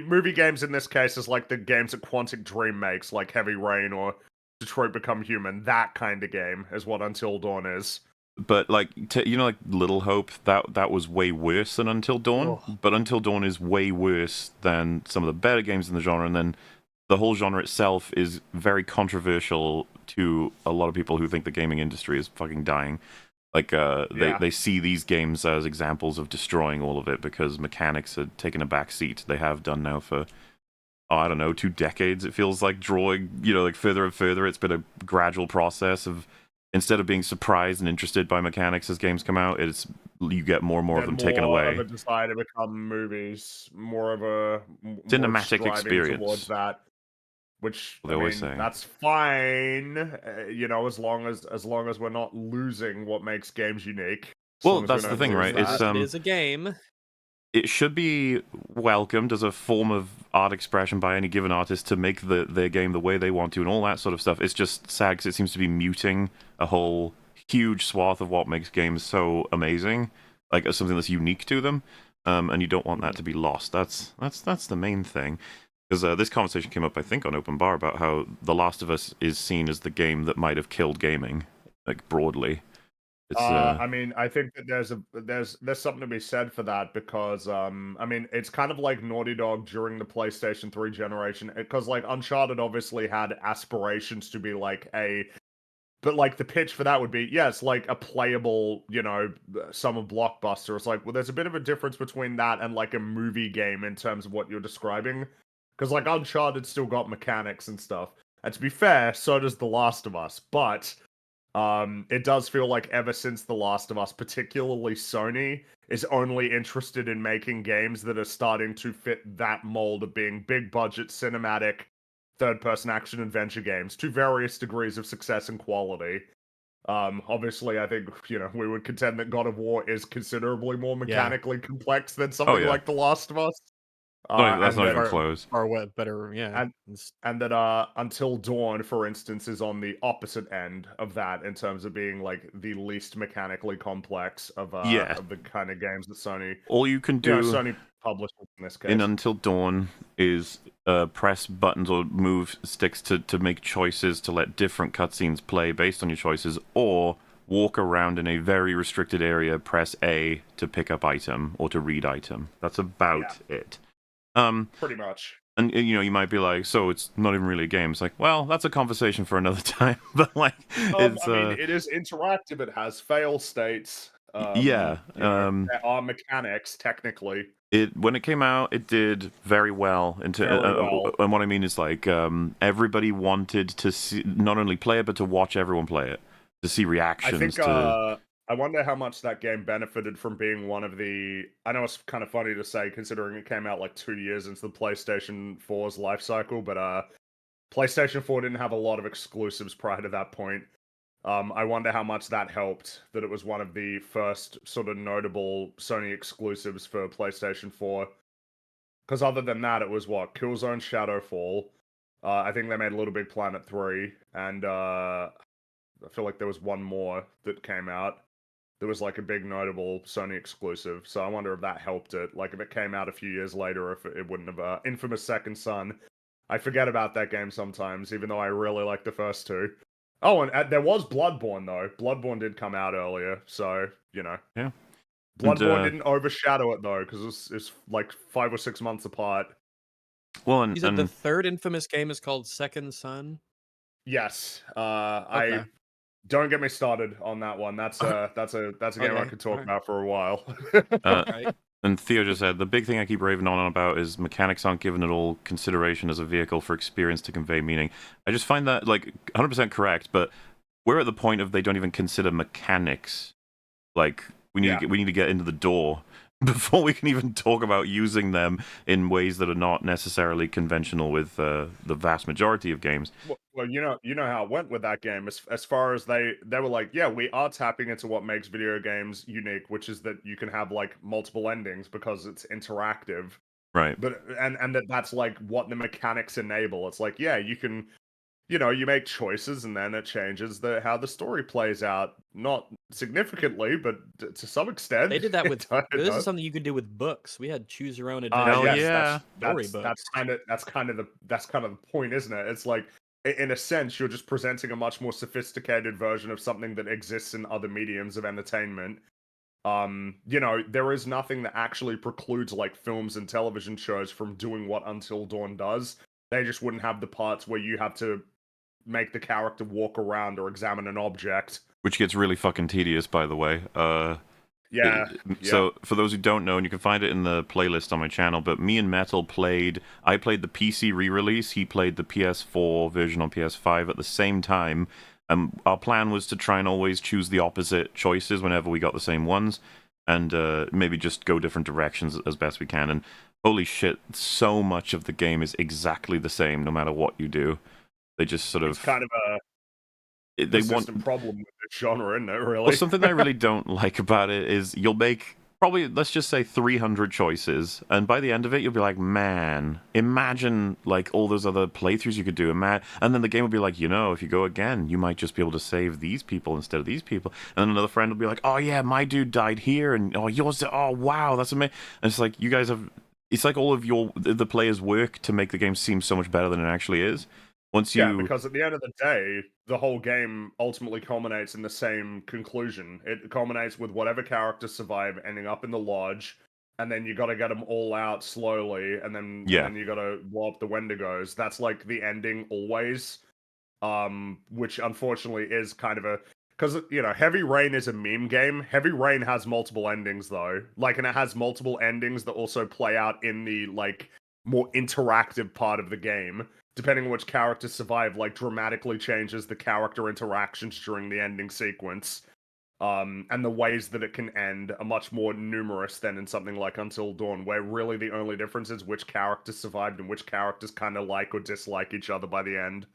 movie games in this case is like the games that Quantic Dream makes, like Heavy Rain or Detroit Become Human. That kind of game is what Until Dawn is. But like Little Hope, that was way worse than Until Dawn. Oh. But Until Dawn is way worse than some of the better games in the genre, and then the whole genre itself is very controversial to a lot of people who think the gaming industry is fucking dying. Like, they see these games as examples of destroying all of it because mechanics had taken a back seat. They have done now for, I don't know, 2 decades. It feels like drawing, like further and further. It's been a gradual process of, instead of being surprised and interested by mechanics as games come out, you get more and more of them taken away. More of a desire to become movies, more of a cinematic experience towards that. Which they always say that's fine, as long as we're not losing what makes games unique. Well, that's the thing, right? It is a game. It should be welcomed as a form of art expression by any given artist to make their game the way they want to and all that sort of stuff. It's just sad because it seems to be muting a whole huge swath of what makes games so amazing, like as something that's unique to them, and you don't want that to be lost. That's the main thing. Because this conversation came up, I think, on Open Bar about how The Last of Us is seen as the game that might have killed gaming, like broadly. It's, I mean, I think that there's something to be said for that because I mean, it's kind of like Naughty Dog during the PlayStation 3 generation, because like Uncharted obviously had aspirations to be like a But like the pitch for that would be, yeah, it's like a playable, summer blockbuster. It's like, well, there's a bit of a difference between that and like a movie game in terms of what you're describing. Because like Uncharted still got mechanics and stuff. And to be fair, so does The Last of Us. But it does feel like ever since The Last of Us, particularly Sony, is only interested in making games that are starting to fit that mold of being big budget, cinematic, third-person action adventure games to various degrees of success and quality. Obviously, I think, we would contend that God of War is considerably more mechanically complex than something yeah. like The Last of Us. That's and not that, even close. Or what better, yeah. and that Until Dawn, for instance, is on the opposite end of that in terms of being like the least mechanically complex of Yeah. of the kind of games that Sony All you can do Sony publishes in this case. in Until Dawn is press buttons or move sticks to make choices to let different cutscenes play based on your choices, or walk around in a very restricted area, press A to pick up item or to read item. That's about it. Pretty much. And you might be like, so it's not even really a game. It's like, well, that's a conversation for another time. But like, it's I mean, it is interactive. It has fail states. yeah. There are mechanics technically. When it came out, it did very well. Very well. And what I mean is like, everybody wanted to see not only play it, but to watch everyone play it, to see reactions. I think I wonder how much that game benefited from being one of the. I know it's kind of funny to say considering it came out like 2 years into the PlayStation 4's life cycle, but PlayStation 4 didn't have a lot of exclusives prior to that point. I wonder how much that helped that it was one of the first sort of notable Sony exclusives for PlayStation 4. Because other than that, it was what? Killzone Shadowfall. I think they made Little Big Planet 3, and I feel like there was one more that came out. There was like a big notable Sony exclusive, so I wonder if that helped it. Like if it came out a few years later, if it wouldn't have. Infamous Second Son. I forget about that game sometimes, even though I really like the first two. Oh, and there was Bloodborne though. Bloodborne did come out earlier, so Yeah. Bloodborne didn't overshadow it though, because it's like 5 or 6 months apart. Well, You said the third Infamous game is called Second Son? Yes. Okay. I don't get me started on that one. That's a game I could talk about for a while. Right. And Theo just said, the big thing I keep raving on about is mechanics aren't given at all consideration as a vehicle for experience to convey meaning. I just find that, like, 100% correct, but we're at the point of they don't even consider mechanics. Like, we need to get into the door before we can even talk about using them in ways that are not necessarily conventional with the vast majority of games. Well, you know how it went with that game. As far as they were like, yeah, we are tapping into what makes video games unique, which is that you can have like multiple endings because it's interactive. Right. But and that's like what the mechanics enable. It's like, yeah, you can, you make choices and then it changes how the story plays out. Not significantly, but to some extent. They did that with. it This does. is something you could do with books. We had choose your own adventure. Hell Yes, yeah. that's kind of the point, isn't it? It's like in a sense you're just presenting a much more sophisticated version of something that exists in other mediums of entertainment. There is nothing that actually precludes like films and television shows from doing what Until Dawn does. They just wouldn't have the parts where you have to make the character walk around or examine an object. Which gets really fucking tedious, by the way. So for those who don't know, and you can find it in the playlist on my channel, but me and Metal I played the PC re-release, he played the PS4 version on PS5 at the same time. Our plan was to try and always choose the opposite choices whenever we got the same ones, and maybe just go different directions as best we can. And holy shit, so much of the game is exactly the same no matter what you do. They just sort of... It's kind of a persistent problem with this genre, isn't it, really? Well, something I really don't like about it is you'll make probably, let's just say 300 choices, and by the end of it, you'll be like, man, imagine like all those other playthroughs you could do, and then the game will be like, if you go again, you might just be able to save these people instead of these people, and then another friend will be like, oh yeah, my dude died here, and yours, oh wow, that's amazing, and it's like, you guys have, it's like all of the players' work to make the game seem so much better than it actually is. Yeah, because at the end of the day, the whole game ultimately culminates in the same conclusion. It culminates with whatever characters survive ending up in the lodge, and then you got to get them all out slowly, and then you got to blow up the Wendigos. That's like the ending always. which unfortunately is kind of a because Heavy Rain is a meme game. Heavy Rain has multiple endings though, like, and it has multiple endings that also play out in the like more interactive part of the game. Depending on which characters survive, like dramatically changes the character interactions during the ending sequence. And the ways that it can end are much more numerous than in something like Until Dawn, where really the only difference is which characters survived and which characters kind of like or dislike each other by the end.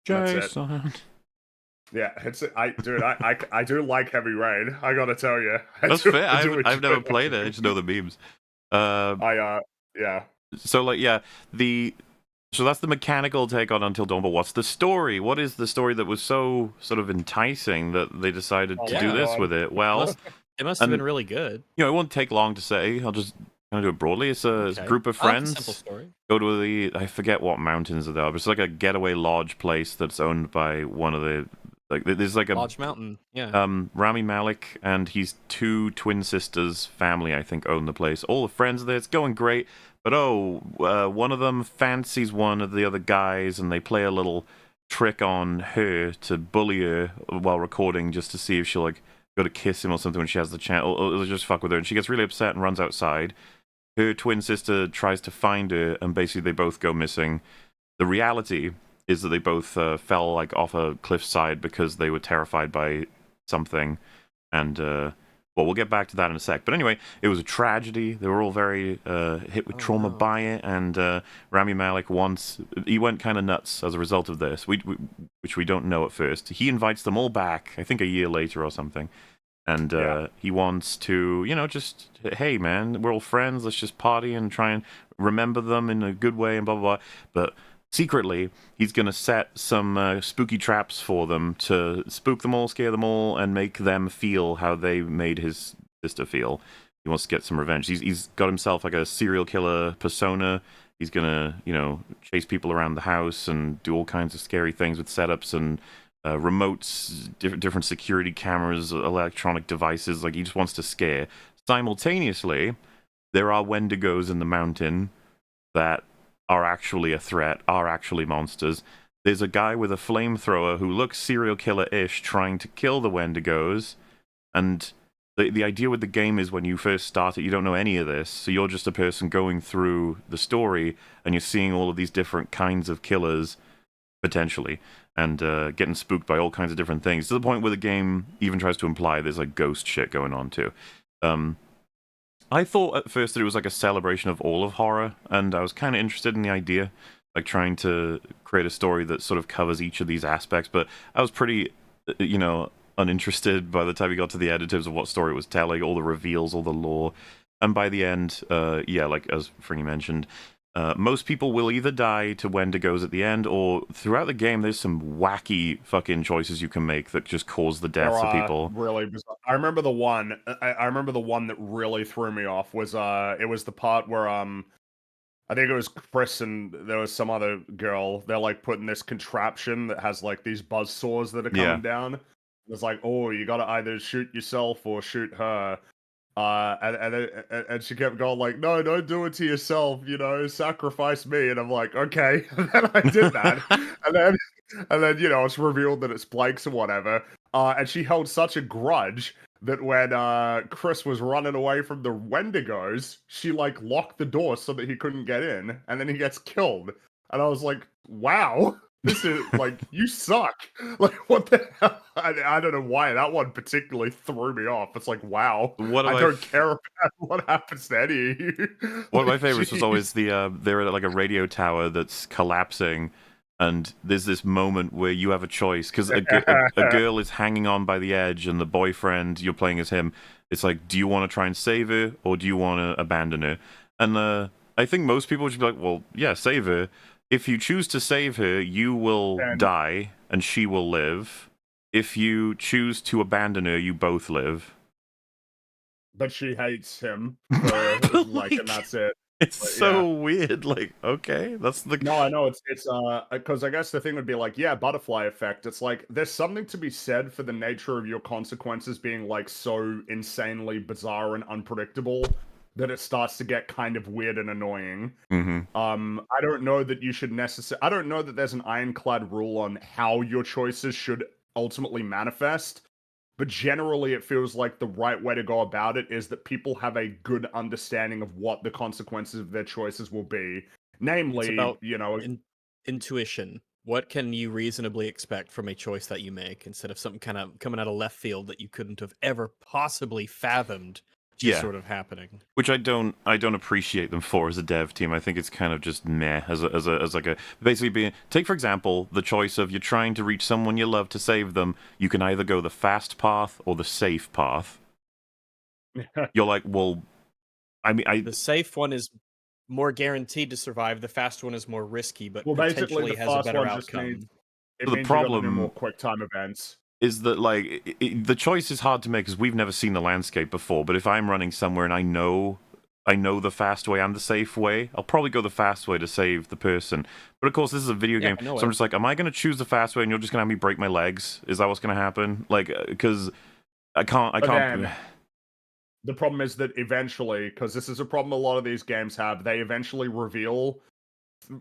That's it. Jason. Yeah, I do like Heavy Rain. I gotta tell you, That's fair. I've never enjoy played it. I just know the memes. Yeah. So like yeah, so that's the mechanical take on Until Dawn. But what's the story? What is the story that was so sort of enticing that they decided to Oh do my this God. with it? Well, It must have and- been really good. it won't take long to say. I'll just kind of do it broadly. It's a Okay. group of I like the simple friends story. go to I forget what mountains they are, but it's like a getaway lodge place that's owned by one of the there's like a Lodge Mountain. Yeah. Rami Malek and his two twin sisters' family, I think, own the place. All the friends are there. It's going great. But one of them fancies one of the other guys, and they play a little trick on her to bully her while recording, just to see if she'll like go to kiss him or something when she has the chance, or just fuck with her. And she gets really upset and runs outside. Her twin sister tries to find her, and basically they both go missing. The reality is that they both fell like off a cliffside because they were terrified by something, and we'll get back to that in a sec. But anyway, it was a tragedy. They were all very hit with trauma by it, and Rami Malek he went kind of nuts as a result of this, which we don't know at first. He invites them all back, I think a year later or something, and he wants to, just, hey man, we're all friends, let's just party and try and remember them in a good way and blah blah blah. But secretly, he's going to set some spooky traps for them to spook them all, scare them all, and make them feel how they made his sister feel. He wants to get some revenge. He's got himself like a serial killer persona. He's going to, chase people around the house and do all kinds of scary things with setups and remotes, different security cameras, electronic devices. Like, he just wants to scare. Simultaneously, there are Wendigos in the mountain that are actually a threat, are actually monsters. There's a guy with a flamethrower who looks serial killer-ish trying to kill the Wendigos, and the idea with the game is when you first start it, you don't know any of this, so you're just a person going through the story, and you're seeing all of these different kinds of killers, potentially, and getting spooked by all kinds of different things, to the point where the game even tries to imply there's like ghost shit going on too. I thought at first that it was like a celebration of all of horror, and I was kind of interested in the idea, like trying to create a story that sort of covers each of these aspects, but I was pretty, uninterested by the time we got to the end in terms of what story it was telling, all the reveals, all the lore, and by the end, like as Fringy mentioned, most people will either die to Wendigos at the end, or throughout the game, there's some wacky fucking choices you can make that just cause the deaths of people. Really bizarre. I remember the one. I remember the one that really threw me off was it was the part where I think it was Chris and there was some other girl. They're like putting this contraption that has like these buzz saws that are coming down. It's like, oh, you gotta either shoot yourself or shoot her. And she kept going like, no, don't do it to yourself, sacrifice me. And I'm like, okay. And then I did that. and then, it's revealed that it's Blake's or whatever. And she held such a grudge that when Chris was running away from the Wendigos, she like locked the door so that he couldn't get in, and then he gets killed. And I was like, wow. This is like, you suck. Like, what the hell? I don't know why that one particularly threw me off. It's like, wow, I don't care about what happens to any of you. One of my favorites was always they're at like a radio tower that's collapsing, and there's this moment where you have a choice because a girl is hanging on by the edge, and the boyfriend you're playing as him. It's like, do you want to try and save her or do you want to abandon her? And I think most people would just be like, well, yeah, save her. If you choose to save her, you will die and she will live. If you choose to abandon her, you both live. But she hates him for like, and that's it. It's weird. Like, okay, that's the. No, I know it's because I guess the thing would be like, yeah, butterfly effect. It's like there's something to be said for the nature of your consequences being like so insanely bizarre and unpredictable that it starts to get kind of weird and annoying. Hmm. I don't know that you should necessarily. I don't know that there's an ironclad rule on how your choices should ultimately manifest. But generally, it feels like the right way to go about it is that people have a good understanding of what the consequences of their choices will be. It's Namely, about you know, intuition. What can you reasonably expect from a choice that you make instead of something kind of coming out of left field that you couldn't have ever possibly fathomed just Yeah. sort of happening? Which I don't appreciate them for as a dev team. I think it's kind of just meh as like a basically being take for example the choice of you're trying to reach someone you love to save them. You can either go the fast path or the safe path. You're like, well, I mean, The safe one is more guaranteed to survive. The fast one is more risky, but well, basically, potentially the has a fast better one just outcome. means it So the means you got to do problem- more quick time events. is that like the choice is hard to make because we've never seen the landscape before. But if I'm running somewhere and I know the fast way and the safe way, I'll probably go the fast way to save the person. But of course, this is a video Yeah, game, I know so I'm it. just like, am I going to choose the fast way and you're just going to have me break my legs? Is that what's going to happen? Like, because I can't. But then, the problem is that eventually, because this is a problem a lot of these games have, they eventually reveal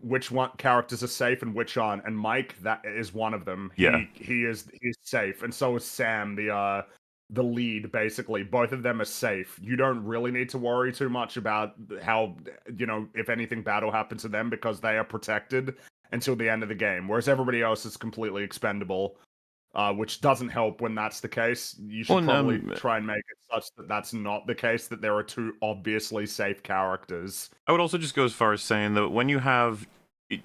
which one characters are safe and which aren't. And Mike, that is one of them. Yeah. He's safe, and so is Sam, the lead. Basically, both of them are safe. You don't really need to worry too much about how, you know, if anything bad will happen to them because they are protected until the end of the game. Whereas everybody else is completely expendable. Which doesn't help when that's the case. You should Well, probably try and make it such that that's not the case, that there are two obviously safe characters. I would also just go as far as saying that when you have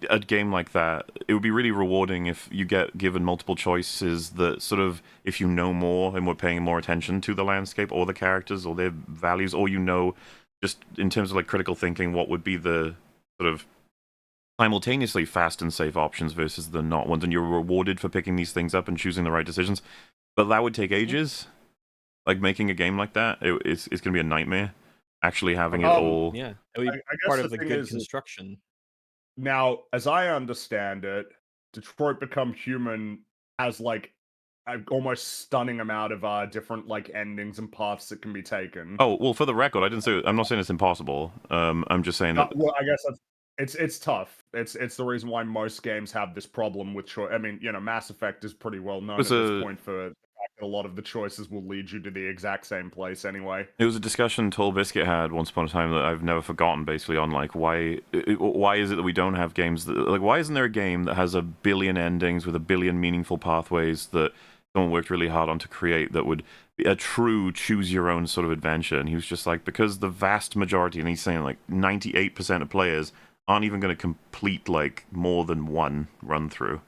a game like that, it would be really rewarding if you get given multiple choices that sort of, if you know more and we're paying more attention to the landscape or the characters or their values, or you know, just in terms of like critical thinking, what would be the sort of simultaneously fast and safe options versus the not ones, and you're rewarded for picking these things up and choosing the right decisions. But that would take ages. Like making a game like that, it's going to be a nightmare. Actually having it all. Yeah, it would be I guess part the of the thing good is that construction. now, as I understand it, Detroit Become Human has like an almost stunning amount of different like endings and paths that can be taken. Oh well, for the record, I didn't say. I'm not saying it's impossible. I'm just saying that. Well, I guess it's tough. It's the reason why most games have this problem with choice. I mean, you know, Mass Effect is pretty well known at this point for the fact that a lot of the choices will lead you to the exact same place anyway. It was a discussion Tall Biscuit had once upon a time that I've never forgotten. Basically, on like why is it that we don't have games that like why isn't there a game that has a billion endings with a billion meaningful pathways that someone worked really hard on to create that would be a true choose your own sort of adventure? And he was just like, because the vast majority, and he's saying like 98% of players aren't even going to complete like more than one run through.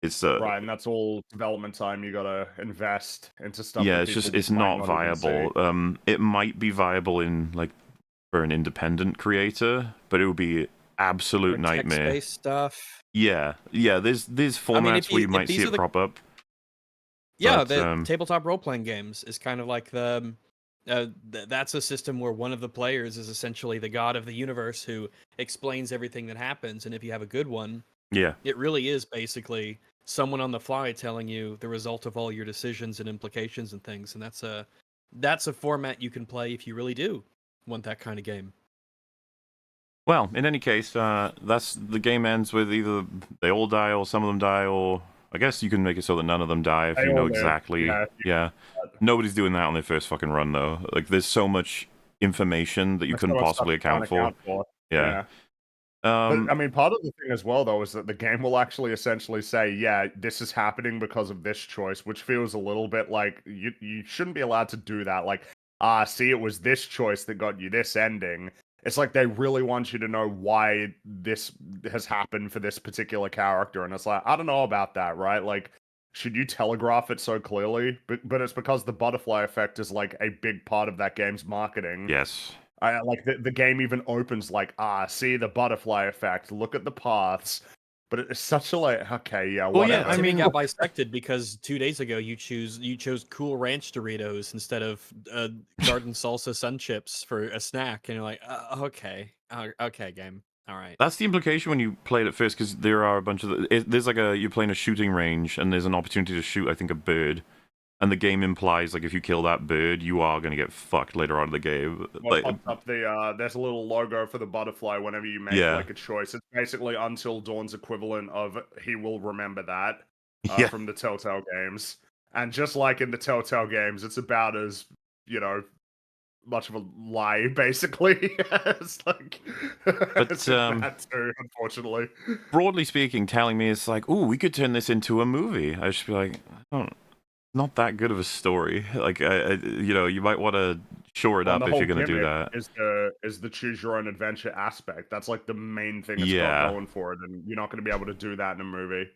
It's Right, and that's all development time you gotta invest into stuff. yeah, that it's just people it's might not even see. viable. It might be viable in like for an independent creator, but it would be absolute Or nightmare. text-based stuff. Yeah, there's formats where you might see it crop up. Yeah, but, the tabletop role-playing games is kind of like the that's a system where one of the players is essentially the god of the universe who explains everything that happens, and if you have a good one, yeah, it really is basically someone on the fly telling you the result of all your decisions and implications and things, and that's a format you can play if you really do want that kind of game. well, in any case, that's the game ends with either they all die or some of them die, or I guess you can make it so that none of them die if They you know all live. exactly. Yeah. Nobody's doing that on their first fucking run though. Like there's so much information that you There's couldn't so much stuff possibly you can't account for. Yeah. But I mean, part of the thing as well, though, is that the game will actually essentially say, "Yeah, this is happening because of this choice," which feels a little bit like you shouldn't be allowed to do that. Like, see, it was this choice that got you this ending. It's like they really want you to know why this has happened for this particular character, and it's like, I don't know about that, right? Like, should you telegraph it so clearly? But it's because the butterfly effect is like a big part of that game's marketing. Yes. I like the game even opens like, see the butterfly effect, look at the paths. But it's such a like, okay, yeah, Well, yeah, whatever. I Timmy mean- got bisected because 2 days ago you chose Cool Ranch Doritos instead of garden salsa sun chips for a snack, and you're like, okay, game, all right. That's the implication when you play it at first, because there are a bunch of there's like you're playing a shooting range and there's an opportunity to shoot, I think, a bird. and the game implies like if you kill that bird, you are gonna get fucked later on in the game. What Like, pops up there's a little logo for the butterfly whenever you make Yeah. like a choice. It's basically Until Dawn's equivalent of he will remember that Yeah. from the Telltale games. And just like in the Telltale games, it's about as, much of a lie, basically. It's like it's in that too, unfortunately. broadly speaking, telling me it's like, "Ooh, we could turn this into a movie." I should be like, "I don't, not that good of a story." Like, you might want to shore it Well, and up the if whole you're gonna do gimmick that. is the choose your own adventure aspect. That's like the main thing it's got Yeah. going for it, and you're not going to be able to do that in a movie.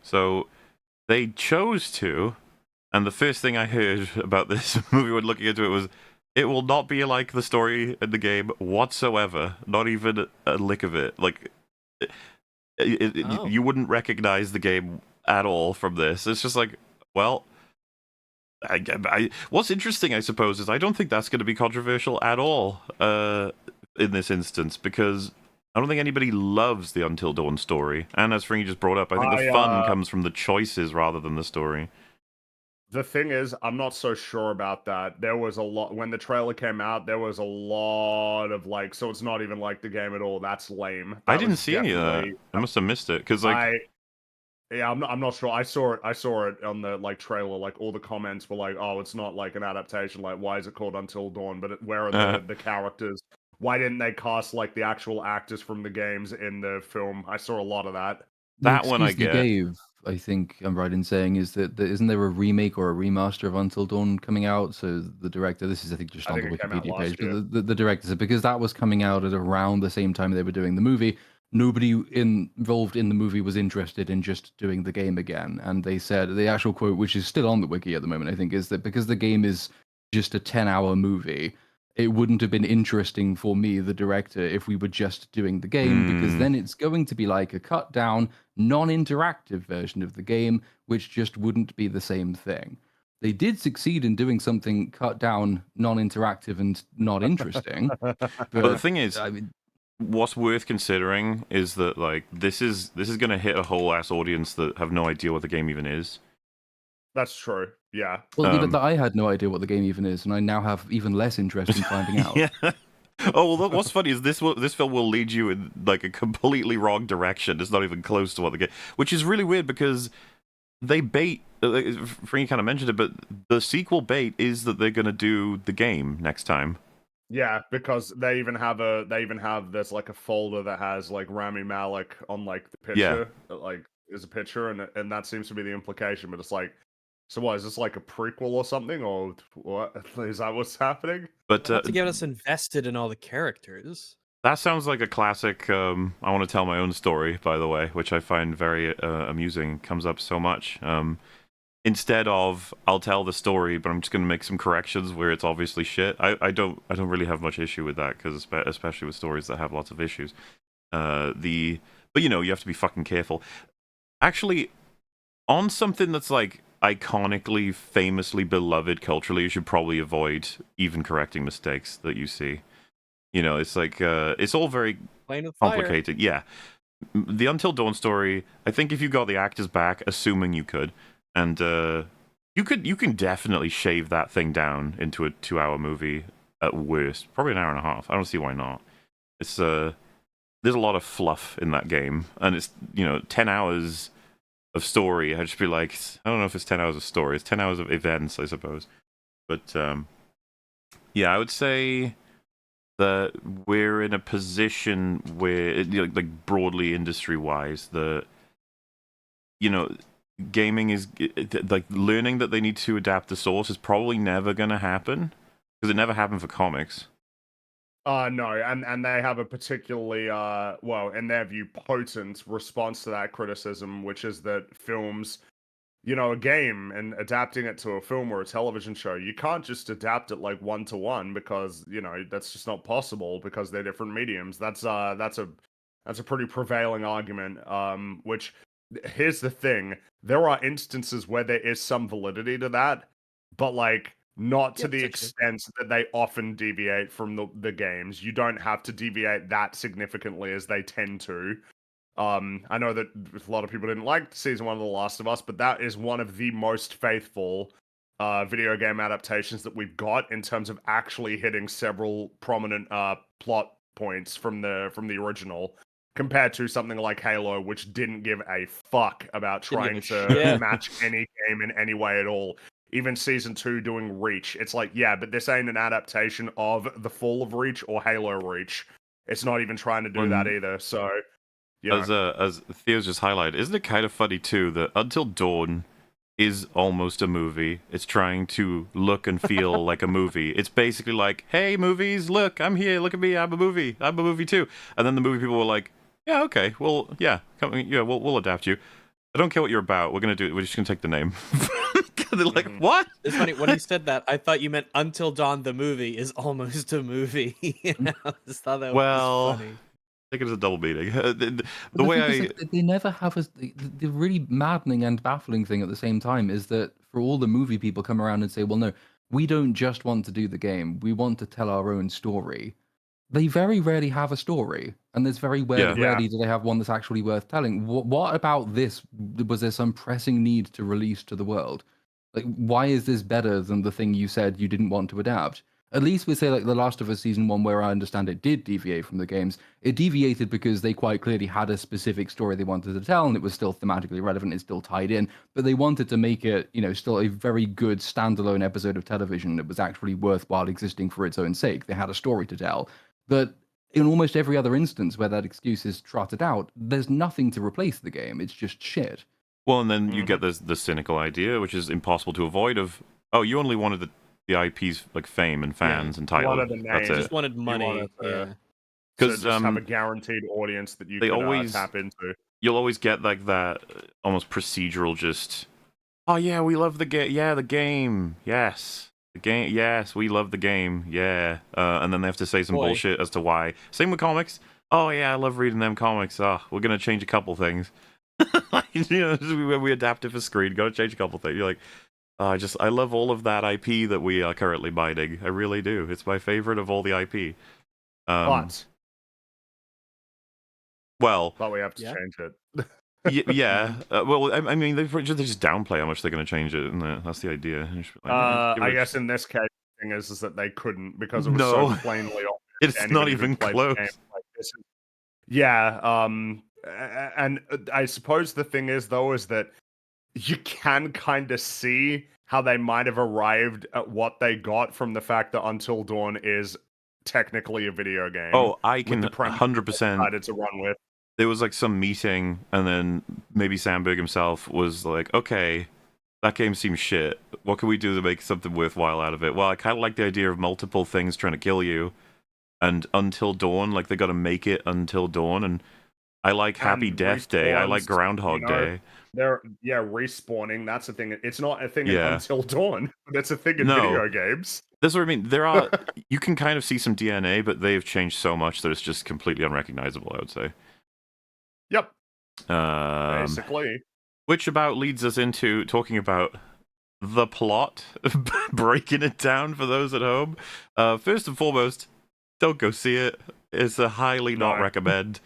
So they chose to, and the first thing I heard about this movie when looking into it was, it will not be like the story in the game whatsoever. Not even a lick of it. Like, Oh. you wouldn't recognize the game at all from this. It's just like, well, what's interesting, I suppose, is I don't think that's going to be controversial at all in this instance, because I don't think anybody loves the Until Dawn story. And as Fringy just brought up, I think the fun comes from the choices rather than the story. The thing is, I'm not so sure about that. There was a lot when the trailer came out. There was a lot of like, so it's not even like the game at all. That's lame. I That didn't was see any of that. definitely- I must have missed it because, like, Yeah, I'm not sure. I saw it on the like trailer. Like all the comments were like, "Oh, it's not like an adaptation. Like, why is it called Until Dawn? But where are the characters? Why didn't they cast like the actual actors from the games in the film?" I saw a lot of that. that The one I excuse get. they gave, I think I'm right in saying, is that isn't there a remake or a remaster of Until Dawn coming out? So the director, this is I think just I on think the it came out Wikipedia last page, but year. the director said because that was coming out at around the same time they were doing the movie, nobody involved in the movie was interested in just doing the game again. And they said the actual quote, which is still on the wiki at the moment, I think, is that because the game is just a 10-hour movie, it wouldn't have been interesting for me, the director, if we were just doing the game, because then it's going to be like a cut down, non-interactive version of the game, which just wouldn't be the same thing. They did succeed in doing something cut down, non-interactive, and not interesting. But the thing is, I mean, what's worth considering is that, like, this is going to hit a whole ass audience that have no idea what the game even is. That's true. Yeah. well, I had no idea what the game even is, and I now have even less interest in finding out. Yeah. Oh, well, what's funny is this film will lead you in like a completely wrong direction. It's not even close to what the game, which is really weird because they bait. Frankie kind of mentioned it, but the sequel bait is that they're going to do the game next time. Yeah, because they even have there's like a folder that has like Rami Malek on like the picture, like is a picture, and that seems to be the implication. But it's like, so what is this like a prequel or something, or what is that what's happening? But To get us invested in all the characters. that sounds like a classic. I want to tell my own story, by the way, which I find very amusing. Comes up so much. Instead of I'll tell the story, but I'm just going to make some corrections where it's obviously shit. I don't really have much issue with that because especially with stories that have lots of issues. But you have to be fucking careful. Actually, on something that's like iconically, famously beloved culturally, you should probably avoid even correcting mistakes that you see. It's like it's all very Playing with fire. complicated. Yeah, the Until Dawn story. I think if you got the actors back, assuming you could. And you can definitely shave that thing down into a 2-hour movie at worst, probably an hour and a half. I don't see why not. It's there's a lot of fluff in that game, and it's 10 hours of story. I'd just be like, I don't know if it's 10 hours of story. It's 10 hours of events, I suppose. But yeah, I would say that we're in a position where, like broadly industry wise, gaming is like learning that they need to adapt the source is probably never going to happen because it never happened for comics. No, and they have a particularly well, in their view, potent response to that criticism, which is that films, a game and adapting it to a film or a television show, you can't just adapt it like one to one because that's just not possible because they're different mediums. That's a pretty prevailing argument. Which here's the thing: there are instances where there is some validity to that, but like not to Yeah, the potentially. extent that they often deviate from the games. You don't have to deviate that significantly as they tend to. I know that a lot of people didn't like season 1 of The Last of Us, but that is one of the most faithful video game adaptations that we've got in terms of actually hitting several prominent plot points from the original, compared to something like Halo, which didn't give a fuck about trying to shit. match any game in any way at all. Even Season 2 doing Reach, it's like, yeah, but this ain't an adaptation of The Fall of Reach or Halo Reach. It's not even trying to do that either, so... As Theo's just highlighted, isn't it kind of funny too that Until Dawn is almost a movie? It's trying to look and feel like a movie. It's basically like, hey, movies, look, I'm here, look at me, I'm a movie too. And then the movie people were like, yeah, okay, well, yeah, we'll adapt you. I don't care what you're about. We're just gonna take the name. They're like, what? It's funny when he said that. I thought you meant Until Dawn the movie is almost a movie. I just thought that was funny. I think it is a double meaning. The way thing is they never have the really maddening and baffling thing at the same time is that for all the movie people come around and say, well, no, we don't just want to do the game. We want to tell our own story. They very rarely have a story, and there's very rarely do they have one that's actually worth telling. What about this? Was there some pressing need to release to the world? Like, why is this better than the thing you said you didn't want to adapt? At least with, say, like The Last of Us Season 1, where I understand it did deviate from the games, it deviated because they quite clearly had a specific story they wanted to tell, and it was still thematically relevant, it's still tied in, but they wanted to make it, still a very good standalone episode of television that was actually worthwhile existing for its own sake. They had a story to tell. But in almost every other instance where that excuse is trotted out, there's nothing to replace the game. It's just shit. Well, and then you get the cynical idea, which is impossible to avoid, of, oh, you only wanted the IP's like fame and fans and titles. That's it. Just wanted money. Because just have a guaranteed audience that you can tap into. You'll always get like that almost procedural, just, oh yeah, we love the game. Yeah, the game. Yes. The game, yes, we love the game, yeah. And then they have to say some bullshit as to why. Same with comics. Oh yeah, I love reading them comics. Oh, we're gonna change a couple things. We adapt it for screen. Gotta change a couple things. You're like, I love all of that IP that we are currently mining. I really do. It's my favorite of all the IP. But we have to change it. Yeah. Well, I mean, they just downplay how much they're going to change it, and that's the idea. I guess in this case, the thing is that they couldn't, because it was so plainly obvious. It's not even close. Yeah. And I suppose the thing is, though, is that you can kind of see how they might have arrived at what they got from the fact that Until Dawn is technically a video game. Oh, I can 100% decided to run with. There was like some meeting, and then maybe Sandberg himself was like, okay, that game seems shit. What can we do to make something worthwhile out of it? Well, I kind of like the idea of multiple things trying to kill you, and Until Dawn, like they got to make it Until Dawn, and I like Happy Death Day. I like Groundhog Day. They're respawning. That's the thing. It's not a thing in Until Dawn. That's a thing in video games. That's what I mean. There are you can kind of see some DNA, but they've changed so much that it's just completely unrecognizable, I would say. Yep. Basically. Which about leads us into talking about the plot, breaking it down for those at home. First and foremost, don't go see it. It's a highly not recommend.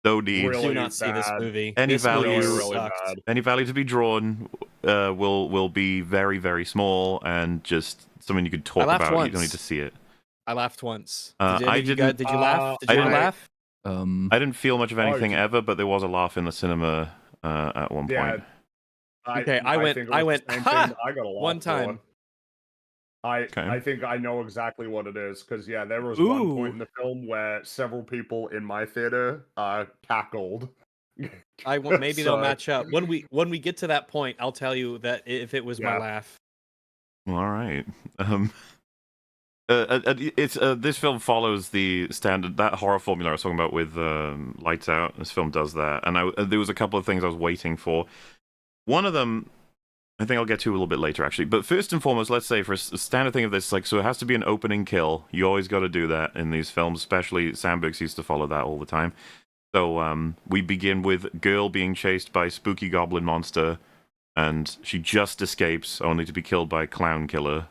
No need. Really do not see this movie. Any value, really any value to be drawn will be very, very small, and just something you could talk about. Once. You don't need to see it. I laughed once. Did you laugh? Did you laugh? I didn't feel much of anything ever, but there was a laugh in the cinema at one point. I went. I got a laugh one time. I think I know exactly what it is, because there was one point in the film where several people in my theater cackled. Maybe they'll match up when we get to that point. I'll tell you that if it was my laugh. All right. This film follows the standard, that horror formula I was talking about with Lights Out. This film does that, and there was a couple of things I was waiting for. One of them, I think I'll get to a little bit later, actually. But first and foremost, let's say for a standard thing of this, like, so it has to be an opening kill. You always got to do that in these films, especially Sandberg used to follow that all the time. So we begin with girl being chased by spooky goblin monster, and she just escapes, only to be killed by clown killer.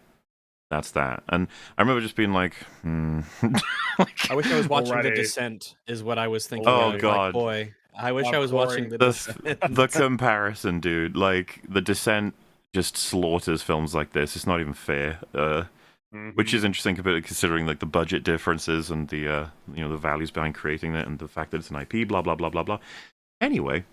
That's that. And I remember just being like, I wish I was watching The Descent, is what I was thinking. Oh, of. God. Like, boy, I wish I was watching The Descent. The comparison, dude. Like, The Descent just slaughters films like this. It's not even fair. Which is interesting considering like the budget differences and the the values behind creating it and the fact that it's an IP, blah blah blah blah blah. Anyway,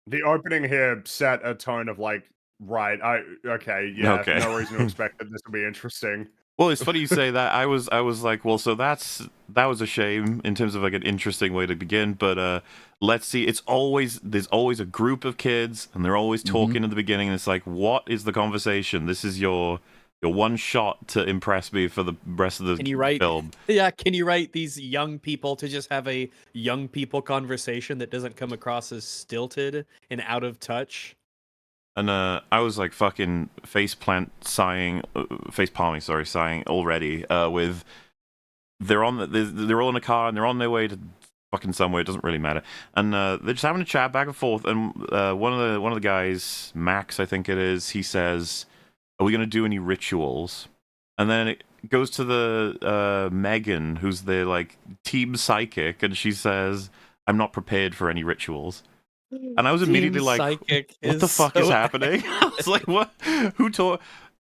the opening here set a tone of like, right, okay, no reason to expect that this will be interesting. Well, it's funny you say that. I was like, well, so that was a shame in terms of like an interesting way to begin. But let's see. There's always a group of kids, and they're always talking at the beginning. And it's like, what is the conversation? This is your one shot to impress me for the rest of the film. Yeah, can you write these young people to just have a young people conversation that doesn't come across as stilted and out of touch? And I was like fucking face palming already. With they're all in a car and they're on their way to fucking somewhere. It doesn't really matter. And they're just having a chat back and forth. And one of the guys, Max, I think it is, he says, "Are we gonna do any rituals?" And then it goes to the Megan, who's the like team psychic, and she says, "I'm not prepared for any rituals." And I was immediately like, "What the fuck is happening?" I was like, "What? Who taught?"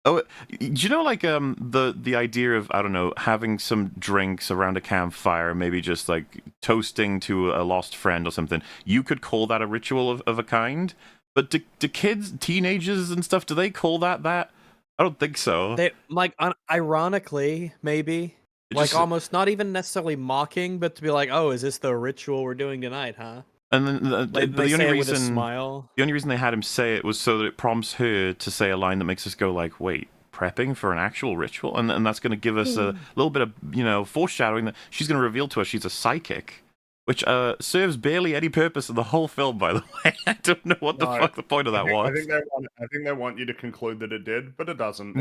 Oh, do you know like the idea of, I don't know, having some drinks around a campfire, maybe just like toasting to a lost friend or something? You could call that a ritual of a kind. But do kids, teenagers and stuff, do they call that? I don't think so. They like ironically, maybe. Like almost not even necessarily mocking, but to be like, "Oh, is this the ritual we're doing tonight, huh?" And then the only reason, with a smile. The only reason they had him say it was so that it prompts her to say a line that makes us go like, "Wait, prepping for an actual ritual?" And that's going to give us a little bit of foreshadowing that she's going to reveal to us she's a psychic, which serves barely any purpose in the whole film. By the way, I don't know what the fuck the point of that was. I think they want you to conclude that it did, but it doesn't.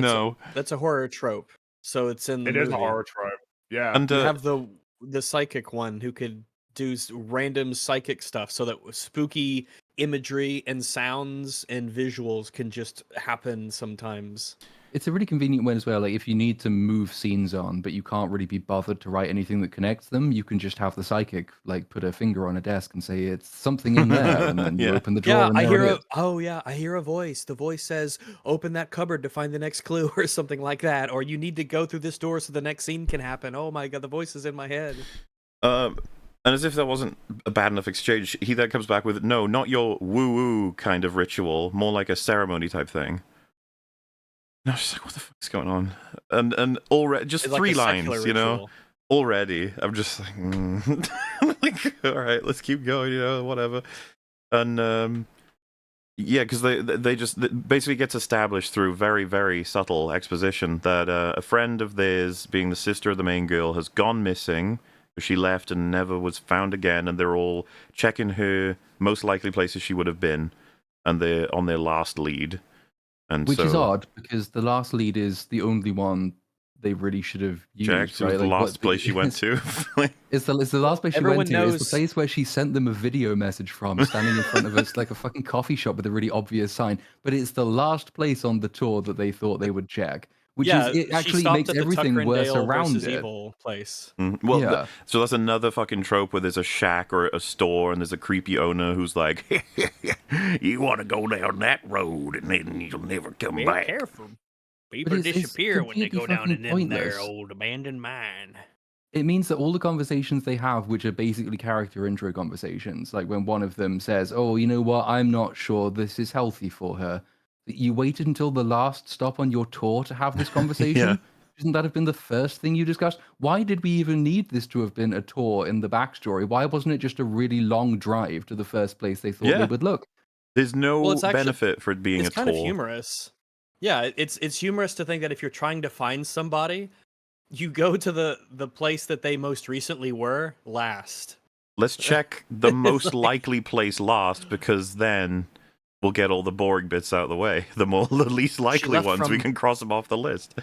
That's a horror trope, so it's in the movie. It is a horror trope. Yeah, and you have the psychic one who could do random psychic stuff so that spooky imagery and sounds and visuals can just happen sometimes. It's a really convenient way as well. Like if you need to move scenes on, but you can't really be bothered to write anything that connects them, you can just have the psychic like put a finger on a desk and say it's something in there, and then you open the drawer. Yeah, and I hear a voice. The voice says, "Open that cupboard to find the next clue," or something like that. Or you need to go through this door so the next scene can happen. Oh my god, the voice is in my head. And as if that wasn't a bad enough exchange, he then comes back with, "No, not your woo-woo kind of ritual, more like a ceremony type thing." And I was just like, what the fuck is going on? And already, just it's 3 like lines, ritual. Already, I'm just like, like, all right, let's keep going, whatever. And yeah, because they just basically gets established through very, very subtle exposition that a friend of theirs, being the sister of the main girl, has gone missing. She left and never was found again, and they're all checking her most likely places she would have been, and they're on their last lead. And which is odd, because the last lead is the only one they really should have used. Checked. Right? It was the last place she went to. It's the last place she went to. It's the place where she sent them a video message from, standing in front of us like a fucking coffee shop with a really obvious sign. But it's the last place on the tour that they thought they would check. Which it actually makes everything worse around it. Evil place. Well, yeah. So that's another fucking trope where there's a shack or a store and there's a creepy owner who's like, "You want to go down that road and then you'll never come back." Be careful. People disappear when they go down in them their old abandoned mine. It means that all the conversations they have, which are basically character intro conversations, like when one of them says, "Oh, you know what? I'm not sure this is healthy for her." You waited until the last stop on your tour to have this conversation? Yeah. Shouldn't that have been the first thing you discussed? Why did we even need this to have been a tour in the backstory? Why wasn't it just a really long drive to the first place they thought they would look? There's no benefit for it being a tour. It's kind of humorous. Yeah, it's humorous to think that if you're trying to find somebody, you go to the place that they most recently were last. Let's check the most likely place last, because then we'll get all the boring bits out of the way. The least likely ones, we can cross them off the list.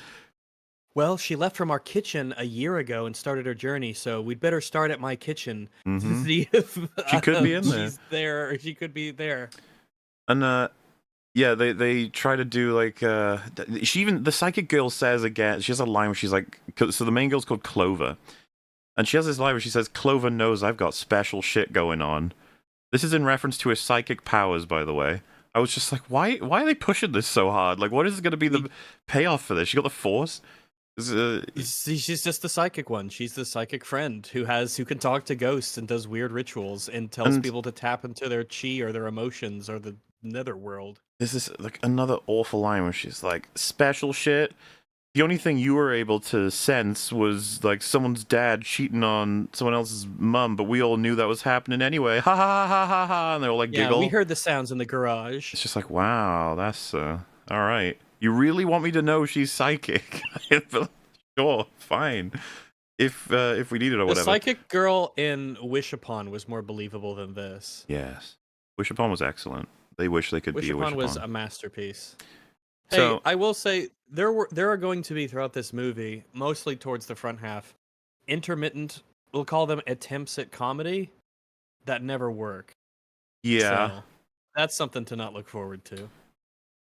Well, she left from our kitchen a year ago and started her journey, so we'd better start at my kitchen to see if she could be in there. She's there, or she could be there. And yeah, they try to do like the psychic girl says again. She has a line where she's like, so the main girl's called Clover, and she has this line where she says, "Clover knows I've got special shit going on." This is in reference to her psychic powers, by the way. I was just like, why are they pushing this so hard? Like, what is going to be the payoff for this? She got the Force. She's just the psychic one. She's the psychic friend who can talk to ghosts and does weird rituals and tells people to tap into their chi or their emotions or the netherworld. This is like another awful line where she's like, special shit. The only thing you were able to sense was like someone's dad cheating on someone else's mum, but we all knew that was happening anyway. Ha ha ha ha ha! And they're all like giggle. Yeah, we heard the sounds in the garage. It's just like, wow, that's all right. You really want me to know she's psychic? Sure, fine. If we need it or whatever. The psychic girl in Wish Upon was more believable than this. Yes, Wish Upon was excellent. They wish they could be a Wish Upon. Was a masterpiece. Hey, So, I will say there are going to be throughout this movie, mostly towards the front half, intermittent, we'll call them attempts at comedy that never work. yeah. So, that's something to not look forward to.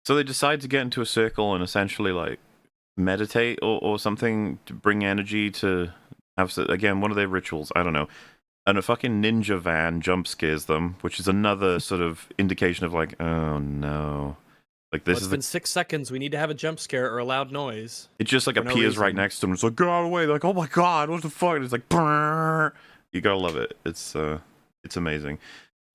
So they decide to get into a circle and essentially like meditate or something to bring energy to have, again, one of their rituals. I don't know. And a fucking ninja van jump scares them, which is another sort of indication of like, oh no. Like this It's been 6 seconds. We need to have a jump scare or a loud noise. It just like appears right next to them. It's like, get out of the way. They're like, oh my god, what the fuck? And it's like, brrr. You gotta love it. It's amazing.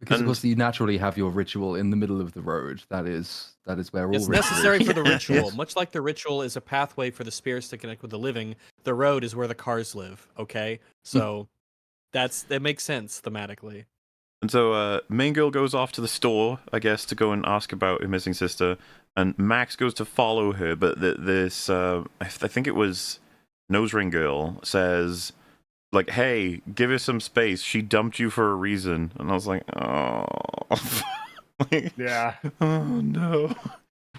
Because of course you naturally have your ritual in the middle of the road. That is where all it's necessary for the ritual. Yes. Much like the ritual is a pathway for the spirits to connect with the living, the road is where the cars live. Okay, so that makes sense thematically. And so main girl goes off to the store, I guess, to go and ask about her missing sister, and Max goes to follow her, but this I think it was Nose Ring Girl says, like, hey, give her some space. She dumped you for a reason. And I was like, oh. Like, yeah. Oh, no.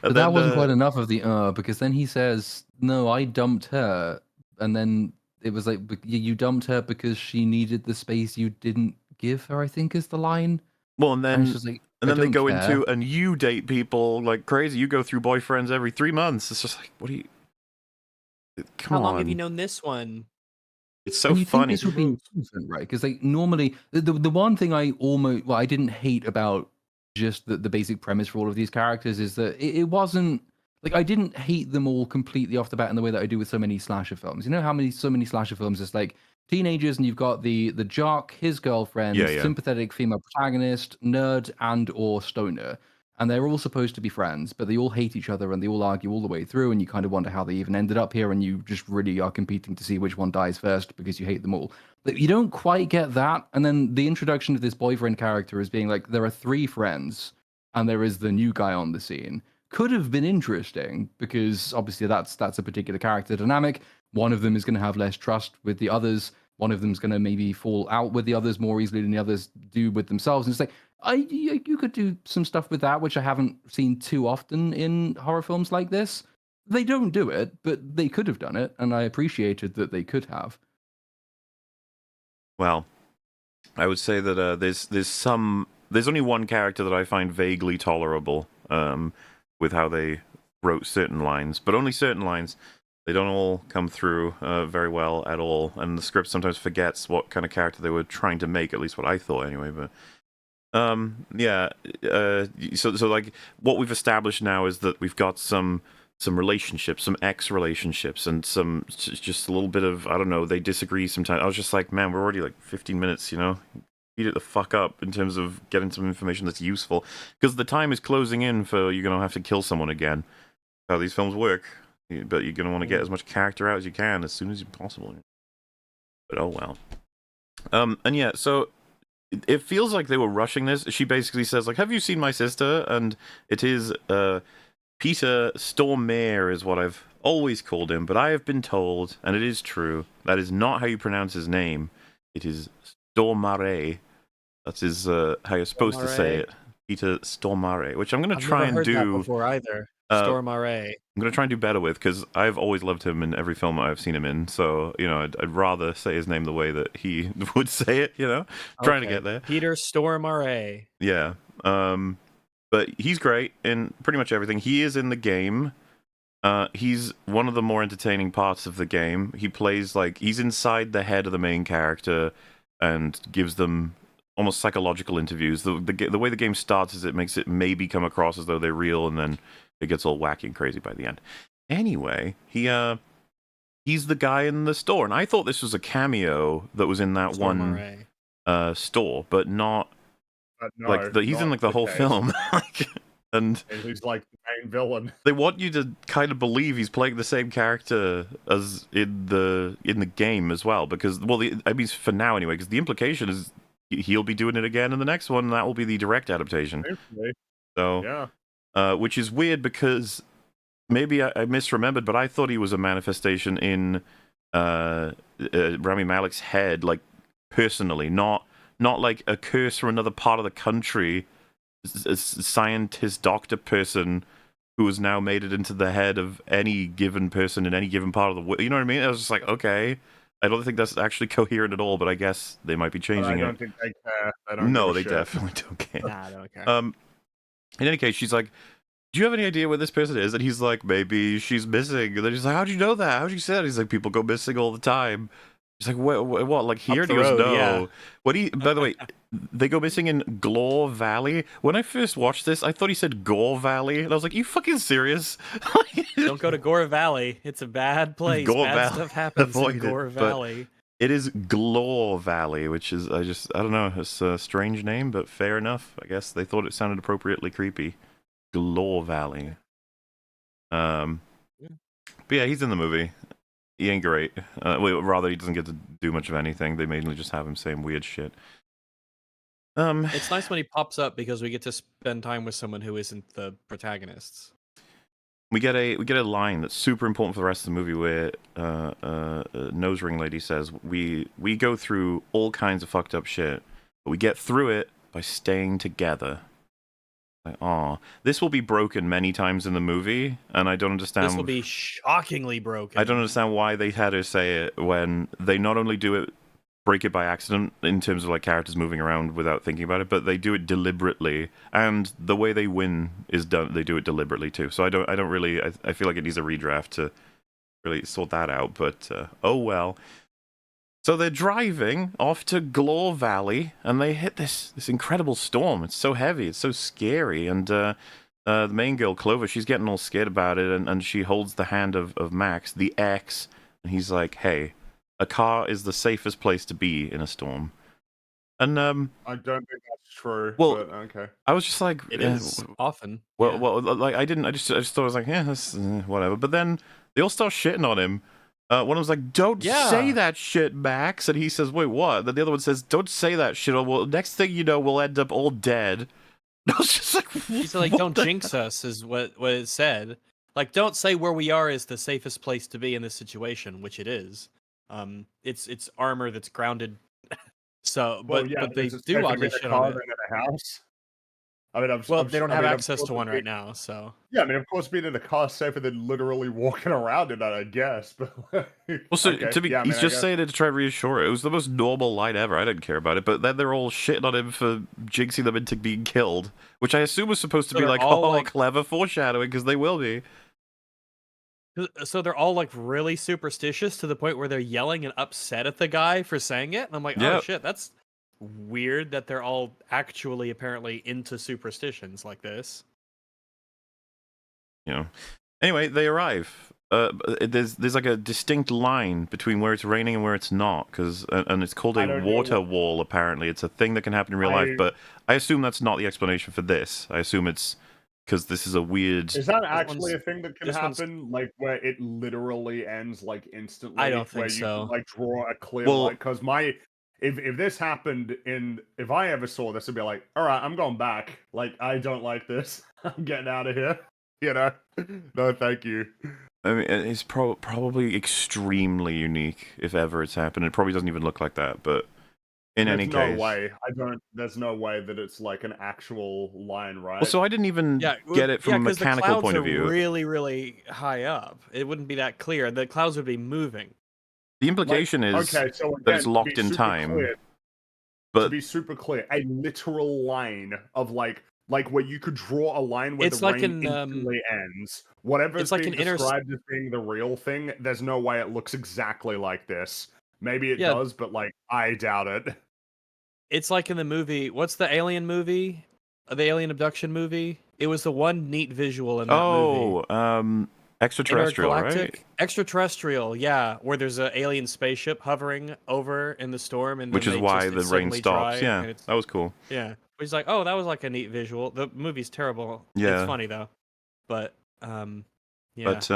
But that wasn't quite enough of the because then he says, no, I dumped her. And then it was like, you dumped her because she needed the space you didn't give her, I think is the line. Well, and then, like, and then they go into, and you date people like crazy. You go through boyfriends every 3 months. It's just like, what do you... Come on. How long have you known this one? It's so funny. This would be different, right? Because like normally, the one thing I didn't hate about just the basic premise for all of these characters is that it wasn't like I didn't hate them all completely off the bat in the way that I do with so many slasher films. You know how so many slasher films is like teenagers and you've got the jock, his girlfriend, sympathetic female protagonist, nerd and or stoner. And they're all supposed to be friends, but they all hate each other and they all argue all the way through. And you kind of wonder how they even ended up here. And you just really are competing to see which one dies first because you hate them all. But you don't quite get that. And then the introduction of this boyfriend character is being like, there are 3 friends and there is the new guy on the scene. Could have been interesting because obviously that's a particular character dynamic. One of them is going to have less trust with the others. One of them is going to maybe fall out with the others more easily than the others do with themselves. And it's like, you could do some stuff with that, which I haven't seen too often in horror films like this. They don't do it, but they could have done it, and I appreciated that they could have. Well, I would say that there's only one character that I find vaguely tolerable with how they wrote certain lines, but only certain lines. They don't all come through very well at all, and the script sometimes forgets what kind of character they were trying to make, at least what I thought anyway, but... so like what we've established now is that we've got some relationships, some ex relationships, and some just a little bit of, I don't know, they disagree sometimes. I was just like, man, we're already like 15 minutes, you know, beat it the fuck up in terms of getting some information that's useful, because the time is closing in for you're gonna have to kill someone again. How these films work, but you're gonna want to get as much character out as you can as soon as possible. But oh well. And yeah, so it feels like they were rushing this. She basically says, like, have you seen my sister? And it is Peter Stormare is what I've always called him, but I have been told, and it is true, that is not how you pronounce his name. It is Stormare. That is how you're supposed to say it. Peter Stormare, which I'm going to try and do... I've never heard that before either. Stormare. I'm going to try and do better with, because I've always loved him in every film I've seen him in, so, you know, I'd rather say his name the way that he would say it, you know? Trying to get there. Peter Stormare. Yeah. But he's great in pretty much everything. He is in the game. He's one of the more entertaining parts of the game. He plays, like, he's inside the head of the main character and gives them almost psychological interviews. The way the game starts is it makes it maybe come across as though they're real, and then it gets all wacky and crazy by the end. Anyway, he's the guy in the store, and I thought this was a cameo that was in that one store, but not no, he's in not like the whole case. film. And he's like the main villain. They want you to kind of believe he's playing the same character as in the game as well, because I mean for now anyway, because the implication is he'll be doing it again in the next one, and that will be the direct adaptation. Hopefully. So yeah, which is weird because maybe I misremembered, but I thought he was a manifestation in Rami Malek's head, like personally, not like a curse from another part of the country. A scientist doctor person who has now made it into the head of any given person in any given part of the world. You know what I mean? I was just like, okay, I don't think that's actually coherent at all, but I guess they might be changing it. I don't think they care. No, they definitely don't care. Nah, I don't care. In any case, she's like, do you have any idea where this person is? And he's like, maybe she's missing. And then he's like, how'd you know that? How'd you say that? He's like, people go missing all the time. He's like, what? Like here? And he goes, no. Yeah. What by the way, they go missing in Glore Valley. When I first watched this, I thought he said Gore Valley, and I was like, you fucking serious? Don't go to Gore Valley. It's a bad place. Bad stuff happens in Gore Valley. It is Glore Valley, which is I don't know. It's a strange name, but fair enough. I guess they thought it sounded appropriately creepy. Glore Valley. But yeah, he's in the movie. He ain't great. Rather, he doesn't get to do much of anything. They mainly just have him saying weird shit. It's nice when he pops up because we get to spend time with someone who isn't the protagonists. We get a line that's super important for the rest of the movie where Nose Ring Lady says, we go through all kinds of fucked up shit, but we get through it by staying together. Like, aw, this will be broken many times in the movie, and I don't understand. This will be shockingly broken. I don't understand why they had her say it when they not only break it by accident in terms of like characters moving around without thinking about it, but they do it deliberately, and the way they win is done. They do it deliberately too. So I don't really. I feel like it needs a redraft to really sort that out. But oh well. So they're driving off to Glore Valley, and they hit this incredible storm. It's so heavy, it's so scary, and the main girl, Clover, she's getting all scared about it, and she holds the hand of Max, the ex, and he's like, hey, a car is the safest place to be in a storm. And I don't think that's true. Well, but okay. I was just like, it is often. Well, like I just thought I was like, yeah, that's whatever. But then they all start shitting on him. One of them was like, don't say that shit, Max. And he says, wait, what? Then the other one says, don't say that shit, or well, next thing you know, we'll end up all dead. And I was just like, he's like, don't jinx us, is what it said. Like, don't say where we are is the safest place to be in this situation, which it is. It's armor that's grounded. So, but they do all this shit on it. In a house. I mean, they don't have access to one right now, so. Yeah, I mean, of course, being in a car is safer than literally walking around in it, I guess. But well, so he's just saying it to try to reassure her. It was the most normal line ever. I didn't care about it, but then they're all shitting on him for jinxing them into being killed, which I assume was supposed to be like, clever foreshadowing, because they will be. So they're all like really superstitious to the point where they're yelling and upset at the guy for saying it, and I'm like, oh shit, that's weird that they're all actually apparently into superstitions like this. You know. Anyway, they arrive. There's like a distinct line between where it's raining and where it's not, and it's called a water wall. Apparently, it's a thing that can happen in real life. But I assume that's not the explanation for this. I assume it's because this is a weird. Is that actually a thing that can happen? Like where it literally ends like instantly? I don't think where so. You can, like draw a clear line. Because if this happened if I ever saw this, I'd be like, all right, I'm going back. Like I don't like this. I'm getting out of here. You know? No, thank you. I mean, it's probably extremely unique if ever it's happened. It probably doesn't even look like that, but in any case, there's no way. There's no way that it's like an actual line, right? Well, so I didn't even get it from a mechanical point of view. Really, really high up. It wouldn't be that clear. The clouds would be moving. The implication is that it's locked in time. But to be super clear, a literal line of like where you could draw a line where the rain instantly ends. Whatever is being described as being the real thing, there's no way it looks exactly like this. Maybe it does, but like I doubt it. It's like in the movie. What's the alien movie? The alien abduction movie. It was the one neat visual in that movie. Extraterrestrial, right? Intergalactic? Extraterrestrial, yeah, where there's an alien spaceship hovering over in the storm, and Which then is they why just the it's rain suddenly stops. dry, Yeah, and it's that was cool. yeah. He's like, oh, that was like a neat visual. The movie's terrible. It's Yeah. funny though, but yeah. But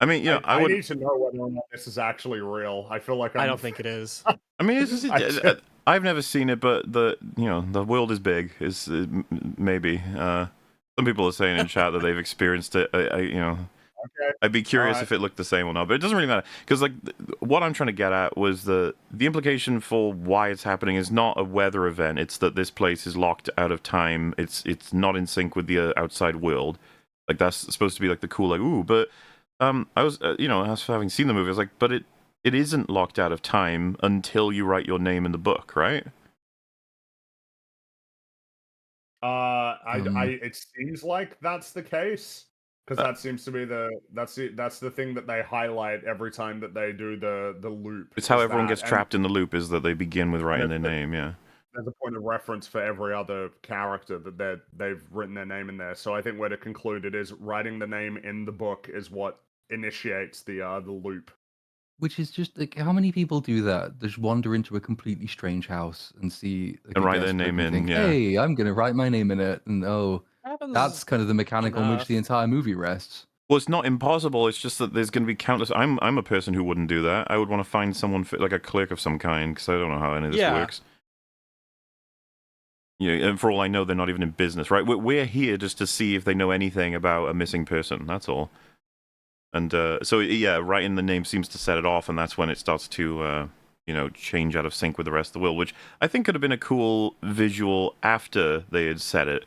I mean, you know, I would. need to know whether or not this is actually real. I feel like I don't think it is. I mean, it's I- I've never seen it, but the world is big. Is maybe. Some people are saying in chat that they've experienced it. Okay. I'd be curious Alright. if it looked the same or not, but it doesn't really matter because like what I'm trying to get at was the implication for why it's happening is not a weather event. It's that this place is locked out of time. It's not in sync with the outside world. Like that's supposed to be like the cool like ooh, but I was after having seen the movie, I was like, but it isn't locked out of time until you write your name in the book, right? It seems like that's the case because that seems to be that's the thing that they highlight every time that they do the loop. It's how is everyone that, gets and trapped in the loop is that they begin with writing their name. Yeah. there's a point of reference for every other character that they've written their name in there. So I think where to conclude it is writing the name in the book is what initiates the loop. Which is just like, how many people do that? Just wander into a completely strange house and see like, And a write their guest book name and in, think, yeah. hey, I'm going to write my name in it. And Happens that's kind of the mechanic on which the enough. entire movie rests. Well, it's not impossible. It's just that there's going to be countless. I'm a person who wouldn't do that. I would want to find someone like a clerk of some kind because I don't know how any of this Yeah. works. Yeah, and for all I know, they're not even in business, right? We're here just to see if they know anything about a missing person. That's all. And so yeah, writing the name seems to set it off, and that's when it starts to change out of sync with the rest of the world, which I think could have been a cool visual after they had said it.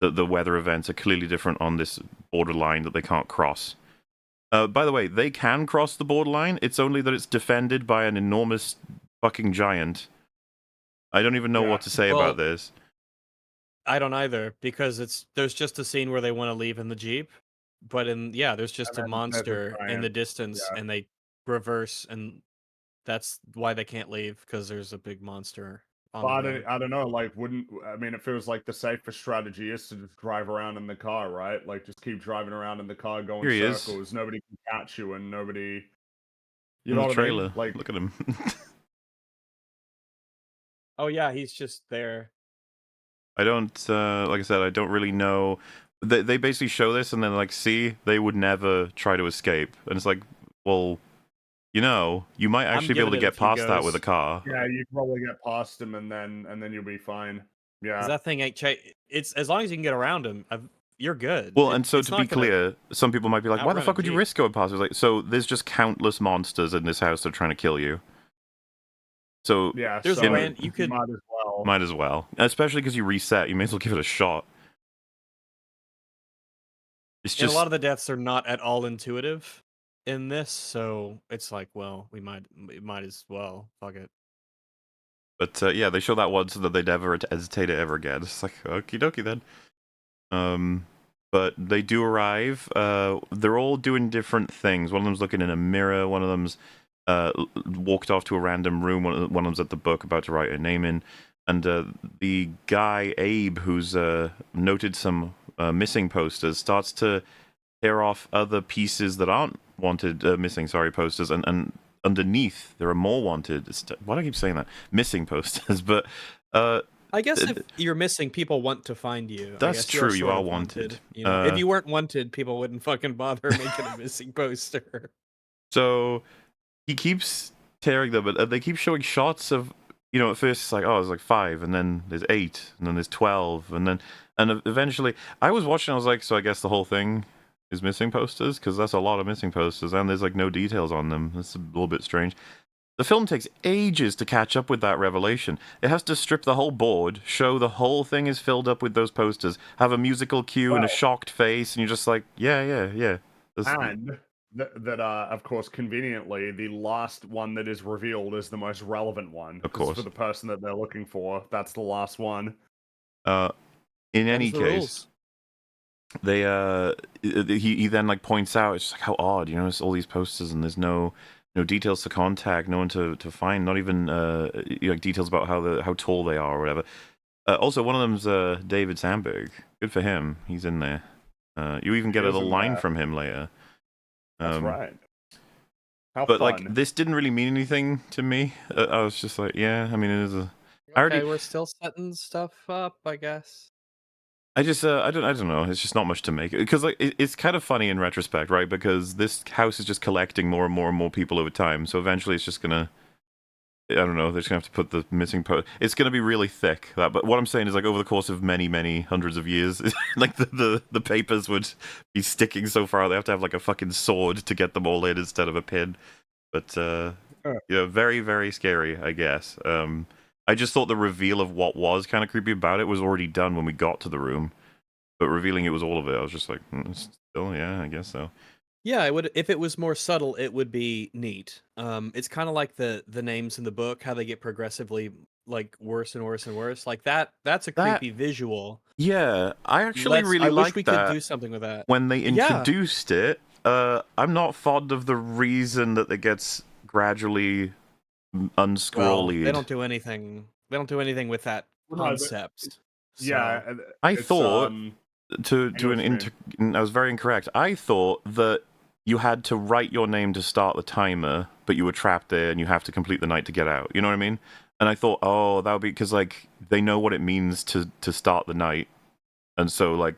That the weather events are clearly different on this borderline that they can't cross. By the way, they can cross the borderline. It's only that it's defended by an enormous fucking giant. I don't even know what to say about this. I don't either because there's just a scene where they want to leave in the Jeep, but there's just a monster in the distance and they reverse and that's why they can't leave because there's a big monster on But the road. I don't know. Like, it feels like the safest strategy is to just drive around in the car, right? Like, just keep driving around in the car, going Here he is. circles. Nobody can catch you, and nobody. You In know the what trailer. I mean? Like, Look at him. Oh yeah, he's just there. I don't, like I said, I don't really know. They basically show this and then like, see, they would never try to escape, and it's like, well, you might actually be able to giving it a get few past that with a goes. car. yeah, you probably get past him, and then you'll be fine. Yeah. 'Cause that thing ain't it's as long as you can get around him, you're good. Well, and so it's to be not gonna clear, some people might be like, why the outrun a fuck would you Jeep. risk going past? It's like, so there's just countless monsters in this house that are trying to kill you. So Yeah, There's so you could might as well. might as well, especially because you reset. You may as well give it a shot. It's and just a lot of the deaths are not at all intuitive in this, so it's like, well, we might as well. Fuck it. But yeah, they show that one so that they'd never hesitate it ever again. It's like, okie dokie then. But they do arrive. They're all doing different things. One of them's looking in a mirror. One of them's walked off to a random room. One of them's at the book about to write her name in. And the guy, Abe, who's noted some missing posters, starts to tear off other pieces that aren't wanted, missing, posters. And underneath, there are more wanted. Why do I keep saying that? Missing posters. But I guess if you're missing, people want to find you. That's true. You are wanted. If you weren't wanted, people wouldn't fucking bother making a missing poster. So he keeps tearing them, but they keep showing shots of, at first it's like, oh, there's like 5, and then there's 8, and then there's 12, and eventually, I was watching, I was like, so I guess the whole thing is missing posters, because that's a lot of missing posters, and there's like no details on them. That's a little bit strange. The film takes ages to catch up with that revelation. It has to strip the whole board, show the whole thing is filled up with those posters, have a musical cue and a shocked face, and you're just like, yeah. And that of course, conveniently, the last one that is revealed is the most relevant one. Of course. For the person that they're looking for, that's the last one. In any case, they he then like points out, it's just like how odd, it's all these posters and there's no details to contact, no one to find, not even details about how tall they are or whatever. Also, one of them's David Sandberg. Good for him. He's in there. You even get a little line from him later. That's right. How but fun. like, this didn't really mean anything to me. I was just like, yeah, I mean, it is a. Okay, we're still setting stuff up, I guess. I don't know. It's just not much to make because like it's kind of funny in retrospect, right? Because this house is just collecting more and more and more people over time. So eventually, it's just gonna. I don't know. They're just gonna have to put the missing post. It's gonna be really thick. But what I'm saying is, like, over the course of many hundreds of years, like the papers would be sticking so far they have to have like a fucking sword to get them all in instead of a pin. But very very scary, I guess. I just thought the reveal of what was kind of creepy about it was already done when we got to the room, but revealing it was all of it, I was just like, still, yeah, I guess so. Yeah, it would. If it was more subtle, it would be neat. It's kind of like the names in the book, how they get progressively like worse and worse and worse. Like that. That's a creepy visual. Yeah, I actually really I liked wish we that could do something with that. when they introduced it. I'm not fond of the reason that it gets gradually unscrolly. Well, they don't do anything. They don't do anything with that concept. Yeah, I thought I was very incorrect. I thought that you had to write your name to start the timer, but you were trapped there and you have to complete the night to get out. You know what I mean? And I thought, oh, that would be because like they know what it means to start the night, and so like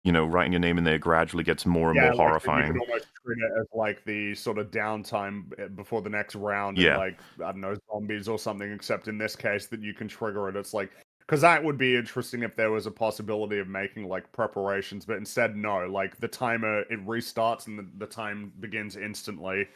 writing your name in there gradually gets more and more horrifying. You could almost treat it as like the sort of downtime before the next round, yeah. and like I don't know, zombies or something. Except in this case, that you can trigger it. It's like because that would be interesting if there was a possibility of making like preparations, but instead, no. Like the timer, it restarts and the time begins instantly.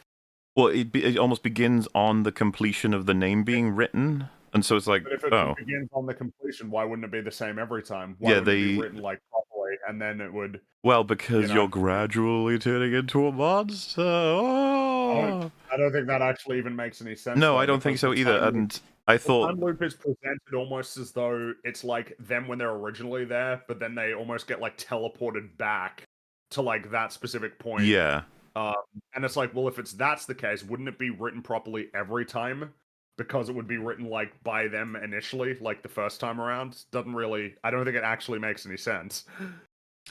Well, it almost begins on the completion of the name being written. And so it's like, but if it begins on the completion, why wouldn't it be the same every time? Why would it be written like properly, and then it would? Well, because you're gradually turning into a monster. Oh. I don't think that actually even makes any sense. No, I don't think so either. And I thought the time loop is presented almost as though it's like them when they're originally there, but then they almost get like teleported back to like that specific point. Yeah. And it's like, well, if that's the case, wouldn't it be written properly every time? Because it would be written like by them initially, like the first time around. Doesn't really. I don't think it actually makes any sense.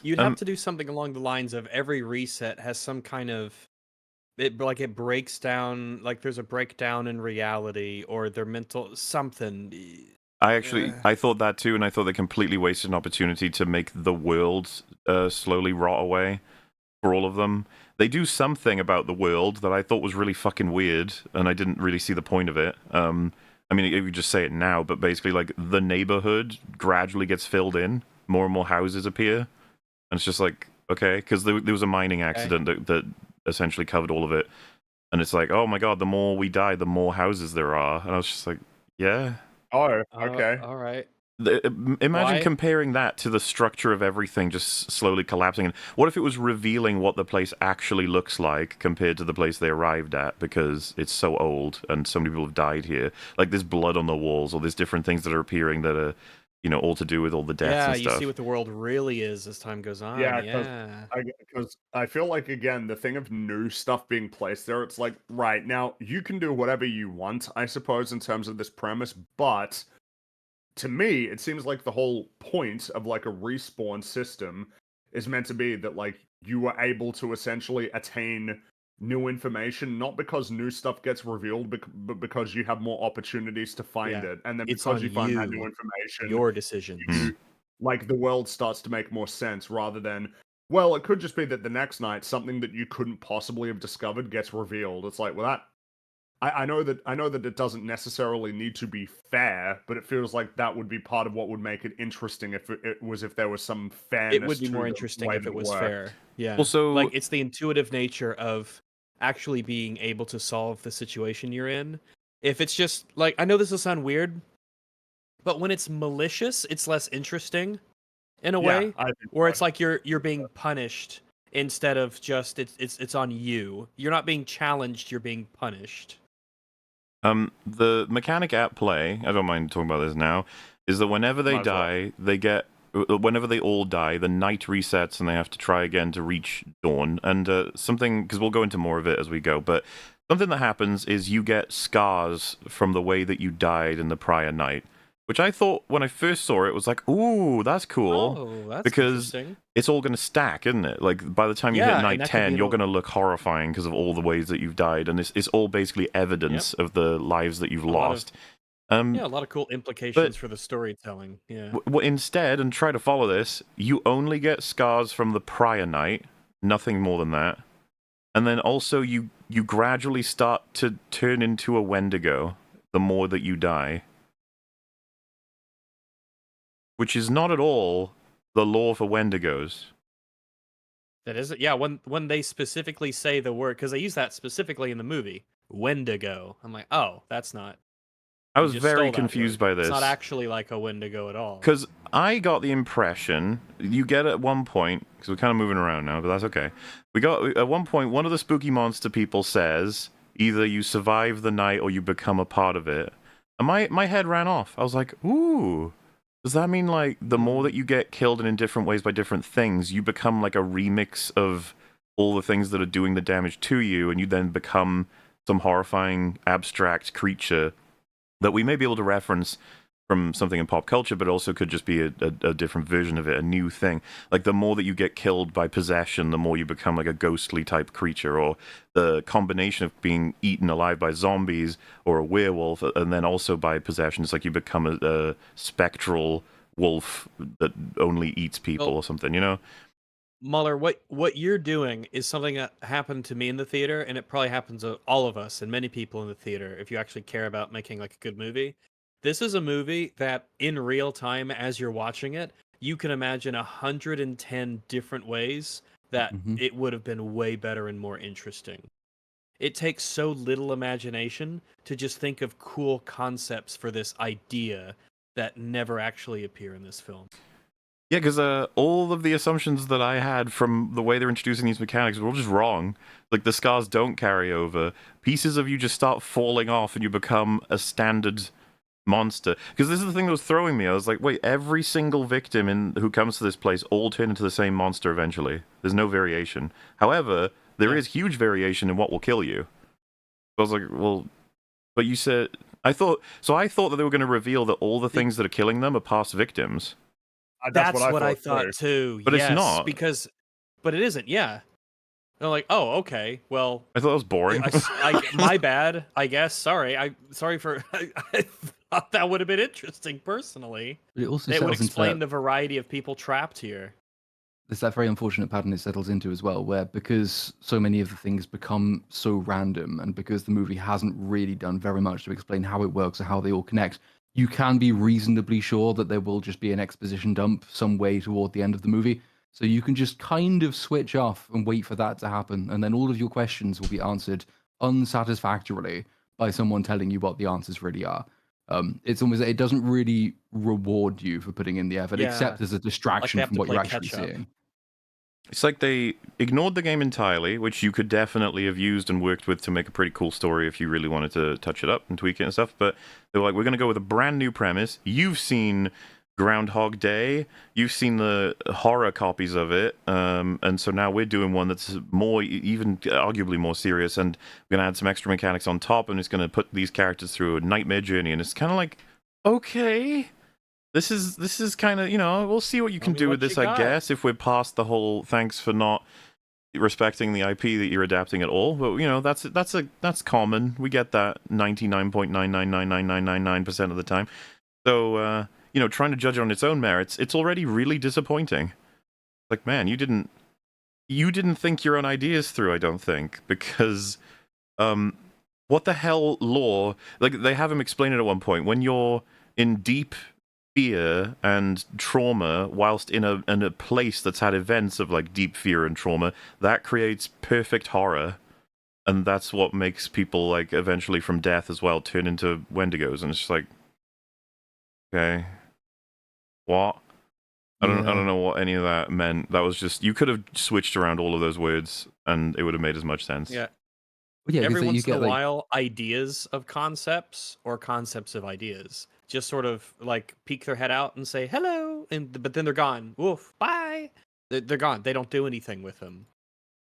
You'd have to do something along the lines of every reset has some kind of it breaks down, like there's a breakdown in reality or their mental something. I thought that too, and I thought they completely wasted an opportunity to make the world slowly rot away for all of them. They do something about the world that I thought was really fucking weird, and I didn't really see the point of it. I mean, you just say it now, but basically, like, the neighborhood gradually gets filled in, more and more houses appear, and it's just like, okay, because there was a mining accident that essentially covered all of it, and it's like, oh my god, the more we die, the more houses there are, and I was just like, yeah. Oh, okay. All right. Imagine comparing that to the structure of everything just slowly collapsing. And what if it was revealing what the place actually looks like compared to the place they arrived at, because it's so old and so many people have died here? Like there's blood on the walls, or there's different things that are appearing that are, all to do with all the deaths and stuff. Yeah, you see what the world really is as time goes on. Yeah. Because I feel like, again, the thing of new stuff being placed there, it's like, right, now, you can do whatever you want, I suppose, in terms of this premise, but to me, it seems like the whole point of like a respawn system is meant to be that like you were able to essentially attain new information, not because new stuff gets revealed, but because you have more opportunities to find it, and then because you find that new information, your decisions, like the world starts to make more sense rather than, well, it could just be that the next night something that you couldn't possibly have discovered gets revealed. It's like, well, that. I know that it doesn't necessarily need to be fair, but it feels like that would be part of what would make it interesting if there was some fairness. It would be more interesting if it was fair. Yeah. Also, like it's the intuitive nature of actually being able to solve the situation you're in. If it's just like, I know this will sound weird, but when it's malicious, it's less interesting in a way, where it's like you're being punished instead of just it's on you. You're not being challenged, you're being punished. The mechanic at play, I don't mind talking about this now, is that whenever they die, whenever they all die, the night resets and they have to try again to reach dawn. And something, because we'll go into more of it as we go, but something that happens is you get scars from the way that you died in the prior night, which I thought when I first saw it was like, ooh, that's cool. Oh, that's because interesting. it's all going to stack, isn't it? Like by the time you hit Yeah, and night that could be 10, an you're al- going to look horrifying because of all the ways that you've died, and it's all basically evidence of the lives that you've A lot of- lost. Yeah, a lot of cool implications for the storytelling. Yeah. Instead, and try to follow this, you only get scars from the prior night, nothing more than that. And then also you gradually start to turn into a Wendigo the more that you die. Which is not at all the law for Wendigos. That is it. Yeah, when they specifically say the word, because they use that specifically in the movie, Wendigo. I'm like, oh, that's not. I you was just very stole that confused word. by this. It's not actually like a Wendigo at all. Because I got the impression, you get at one point, because we're kind of moving around now, but that's okay. We got, at one point, one of the spooky monster people says, either you survive the night or you become a part of it. And my head ran off. I was like, ooh, does that mean, like, the more that you get killed and in different ways by different things, you become, like, a remix of all the things that are doing the damage to you, and you then become some horrifying, abstract creature that we may be able to reference from something in pop culture, but also could just be a different version of it, a new thing. Like, the more that you get killed by possession, the more you become like a ghostly type creature, or the combination of being eaten alive by zombies or a werewolf, and then also by possession. It's like you become a spectral wolf that only eats people or something, you know? Muller, what you're doing is something that happened to me in the theater, and it probably happens to all of us and many people in the theater if you actually care about making like a good movie. This is a movie that in real time as you're watching it, you can imagine 110 different ways that it would have been way better and more interesting. It takes so little imagination to just think of cool concepts for this idea that never actually appear in this film. Yeah, because all of the assumptions that I had from the way they're introducing these mechanics were all just wrong. Like, the scars don't carry over. Pieces of you just start falling off and you become a standard monster. Because this is the thing that was throwing me. I was like, wait, every single victim who comes to this place all turn into the same monster eventually. There's no variation. However, there is huge variation in what will kill you. So I was like, well, but you said... I thought that they were going to reveal that all the things that are killing them are past victims. That's what I thought too. But yes, it's not. But it isn't. Yeah. They're like, oh, okay. Well, I thought it was boring. my bad. I guess. Sorry. Sorry for. I thought that would have been interesting personally. But it also It would settles into explain that, the variety of people trapped here. there's that very unfortunate pattern it settles into as well, where because so many of the things become so random, and because the movie hasn't really done very much to explain how it works or how they all connect, you can be reasonably sure that there will just be an exposition dump some way toward the end of the movie. So you can just kind of switch off and wait for that to happen, and then all of your questions will be answered unsatisfactorily by someone telling you what the answers really are. It's almost, it doesn't really reward you for putting in the effort, Yeah, except as a distraction have from to what you're play actually catch-up. seeing. It's like they ignored the game entirely, which you could definitely have used and worked with to make a pretty cool story if you really wanted to touch it up and tweak it and stuff. But they were like, we're going to go with a brand new premise. You've seen Groundhog Day. You've seen the horror copies of it. And so now we're doing one that's more, even arguably more serious. And we're going to add some extra mechanics on top. And it's going to put these characters through a nightmare journey. And it's kind of like, okay. This is kind of, you know, we'll see what you can do with this, I guess, if we're past the whole thanks for not respecting the IP that you're adapting at all. But, you know, that's common. We get that 99.9999999% of the time. So, you know, trying to judge it on its own merits, it's already really disappointing. Like, man, you didn't think your own ideas through, I don't think, because what the hell lore? Like, they have him explain it at one point. When you're in deep fear and trauma whilst in a place that's had events of like deep fear and trauma, that creates perfect horror, and that's what makes people like eventually from death as well turn into Wendigos. And it's just like, okay, what? I don't know what any of that meant. That was just, you could have switched around all of those words and it would have made as much sense. Yeah. Well, yeah, Every you once in get, a like, while, ideas of concepts or concepts of ideas just sort of like peek their head out and say hello, but then they're gone. Woof, bye. They're gone. They don't do anything with them.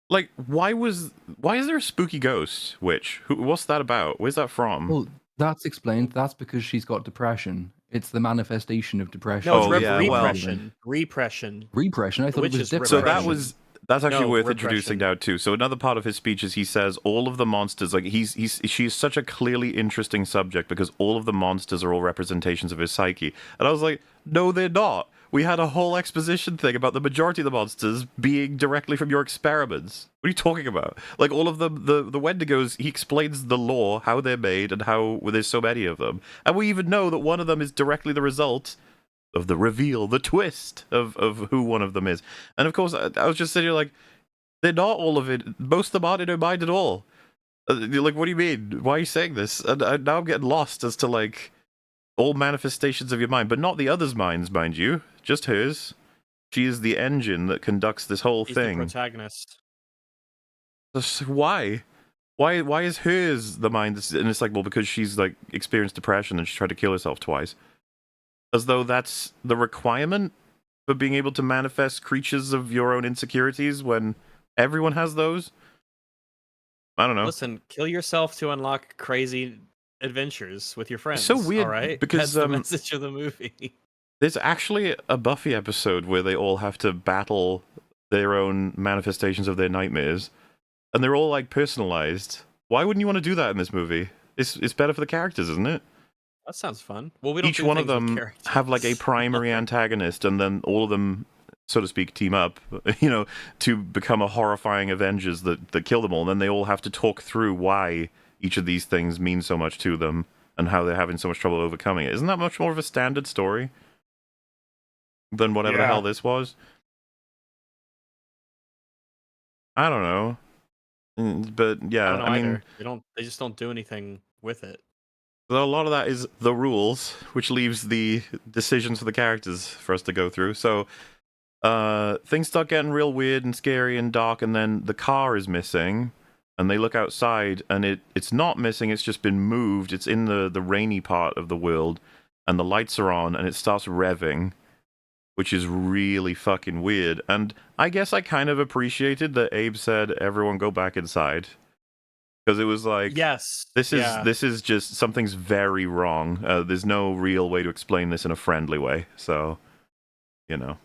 Like, why is there a spooky ghost witch? What's that about? Where's that from? Well, that's explained. That's because she's got depression. It's the manifestation of depression. No, it's Oh, yeah, well- repression. Repression. Repression. I thought it witch was is depression. So repression. that's actually No, worth repression. introducing now too. So another part of his speech is he says all of the monsters, like she's such a clearly interesting subject because all of the monsters are all representations of his psyche. And I was like, no, they're not. We had a whole exposition thing about the majority of the monsters being directly from your experiments. What are you talking about? Like all of them, the Wendigos, he explains the lore, how they're made, and how there's so many of them. And we even know that one of them is directly the result of the reveal, the twist of who one of them is. And of course, I was just sitting here like, they're not all of it. Most of them aren't in her mind at all. You're like, what do you mean? Why are you saying this? And now I'm getting lost as to like all manifestations of your mind, but not the others' minds, mind you. Just hers. She is the engine that conducts this whole He's the thing. protagonist. Why? Why is hers the mind? And it's like, well, because she's like experienced depression and she tried to kill herself twice. As though that's the requirement for being able to manifest creatures of your own insecurities when everyone has those. I don't know. Listen, kill yourself to unlock crazy adventures with your friends. so weird all right? because, That's the message of the movie. There's actually a Buffy episode where they all have to battle their own manifestations of their nightmares, and they're all like personalized. Why wouldn't you want to do that in this movie? It's better for the characters, isn't it? That sounds fun. Well, we don't Each do one of things with them characters. have like a primary antagonist, and then all of them, so to speak, team up, to become a horrifying Avengers that kill them all. And then they all have to talk through why each of these things mean so much to them and how they're having so much trouble overcoming it. Isn't that much more of a standard story than whatever the Yeah. hell this was? I don't know. But yeah, I don't know I mean, either. They just don't do anything with it. a lot of that is the rules, which leaves the decisions for the characters for us to go through. So things start getting real weird and scary and dark, and then the car is missing, and they look outside, and it's not missing, it's just been moved. It's in the rainy part of the world, and the lights are on, and it starts revving, which is really fucking weird. And I guess I kind of appreciated that Abe said, everyone go back inside. Because it was like, Yes. this yeah. is just, something's very wrong. There's no real way to explain this in a friendly way. So, gonna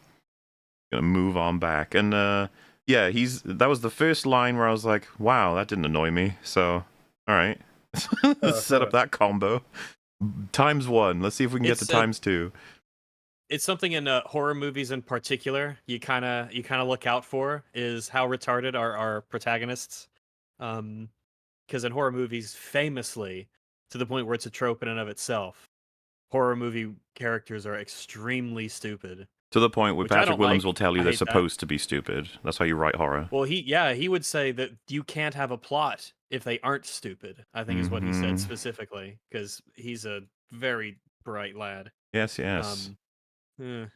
move on back. And yeah, that was the first line where I was like, wow, that didn't annoy me. So, all right. Let's set up that combo. Times 1. Let's see if we can get to times 2. It's something in horror movies in particular you kind of look out for is how retarded are our protagonists. Because in horror movies, famously, to the point where it's a trope in and of itself, horror movie characters are extremely stupid. To the point where Which I Patrick don't Williams like. will tell you I they're hate that. supposed to be stupid. That's how you write horror. Well, he would say that you can't have a plot if they aren't stupid, I think is what he said Mhm. specifically, because he's a very bright lad. Yes, yes. Eh.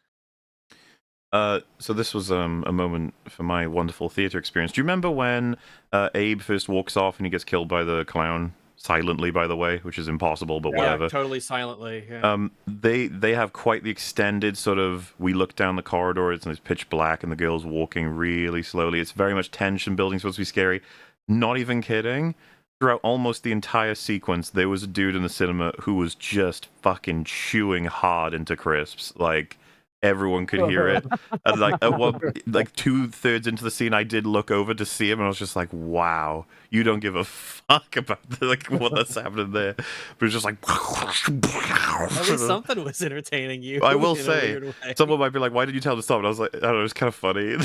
So this was a moment for my wonderful theater experience. Do you remember when Abe first walks off and he gets killed by the clown silently, by the way, which is impossible, but Yeah, whatever. Yeah, totally silently. Yeah. They have quite the extended sort of, we look down the corridor, it's pitch black and the girl's walking really slowly. It's very much tension building, supposed to be scary. Not even kidding. Throughout almost the entire sequence, there was a dude in the cinema who was just fucking chewing hard into crisps. Like, everyone could hear it. And like at one, like 2/3 into the scene, I did look over to see him, and I was just like, "Wow, you don't give a fuck about like what that's happening there." But it's just like, At least something was entertaining you. I will in a say, weird way. someone might be like, "Why did you tell him to stop?" And I was like, "I don't know, it's kind of funny."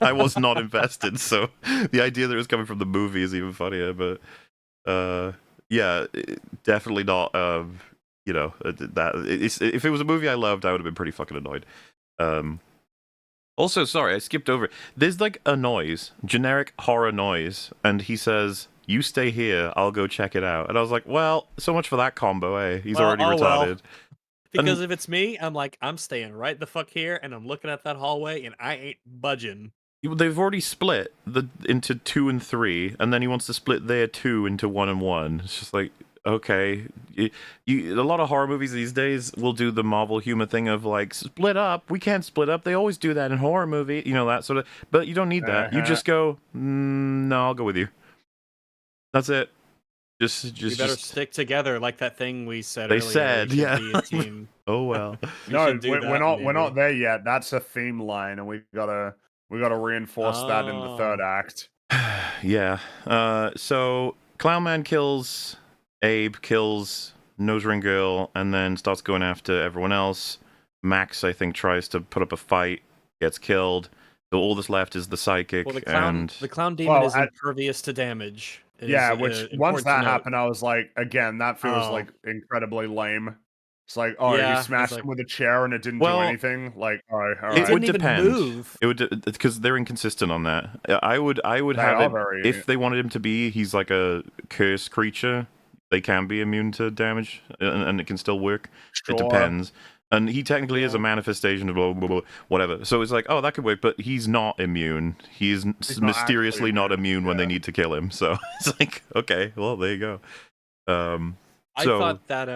I was not invested, so the idea that it was coming from the movie is even funnier. But yeah, definitely not. If it was a movie I loved, I would have been pretty fucking annoyed. Also, sorry, I skipped over. There's like a noise, generic horror noise, and he says, "You stay here, I'll go check it out." And I was like, well, so much for that combo, eh? He's Well, already oh well. retarded. Because if it's me, I'm like, I'm staying right the fuck here, and I'm looking at that hallway, and I ain't budging. They've already split into 2 and 3, and then he wants to split their 2 into 1 and 1. It's just like, okay, a lot of horror movies these days will do the Marvel humor thing of like split up. We can't split up. They always do that in horror movie, that sort of. But you don't need that. You just go, no, I'll go with you. That's it. We better stick together, like that thing we said they earlier. said, We should yeah. be a team. Oh well. No, do we're that, not. maybe. We're not there yet. That's a theme line, and we gotta reinforce that in the third act. Yeah. So Clown Man kills Abe, kills Nose Ring Girl, and then starts going after everyone else. Max, I think, tries to put up a fight, gets killed. So all that's left is the psychic. Well, and the clown demon is impervious to damage. Yeah, which once that happened, I was like, again, that feels like incredibly lame. It's like, he smashed him with a chair and it didn't do anything. Like, all right. It would depend. Move. It would, because they're inconsistent on that. I would have it if they wanted him to be. He's like a cursed creature. They can be immune to damage, and it can still work. Sure. It depends. And he technically is a manifestation of blah, blah, blah, whatever. So it's like, that could work, but he's not immune. He's mysteriously not immune when they need to kill him. So it's like, okay, well, there you go. I thought that,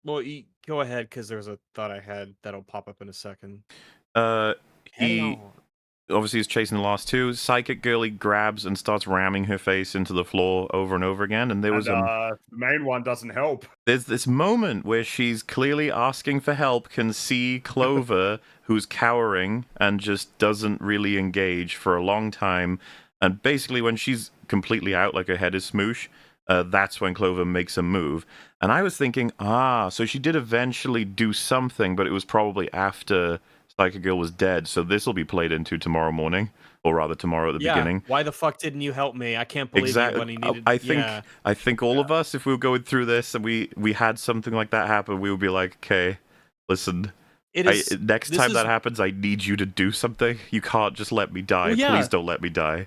well, go ahead, because there's a thought I had that'll pop up in a second. He obviously is chasing the last two. Psychic girlie grabs and starts ramming her face into the floor over and over again. And there was the main one doesn't help. There's this moment where she's clearly asking for help, can see Clover, who's cowering and just doesn't really engage for a long time. And basically when she's completely out, like her head is smoosh, that's when Clover makes a move. And I was thinking, so she did eventually do something, but it was probably after Psychic Girl was dead, so this will be played into tomorrow morning, or rather tomorrow at the beginning. Why the fuck didn't you help me? I can't believe it when he needed. I think all of us, if we were going through this and we had something like that happen, we would be like, okay, listen. Next time that happens, I need you to do something. You can't just let me die. Please don't let me die.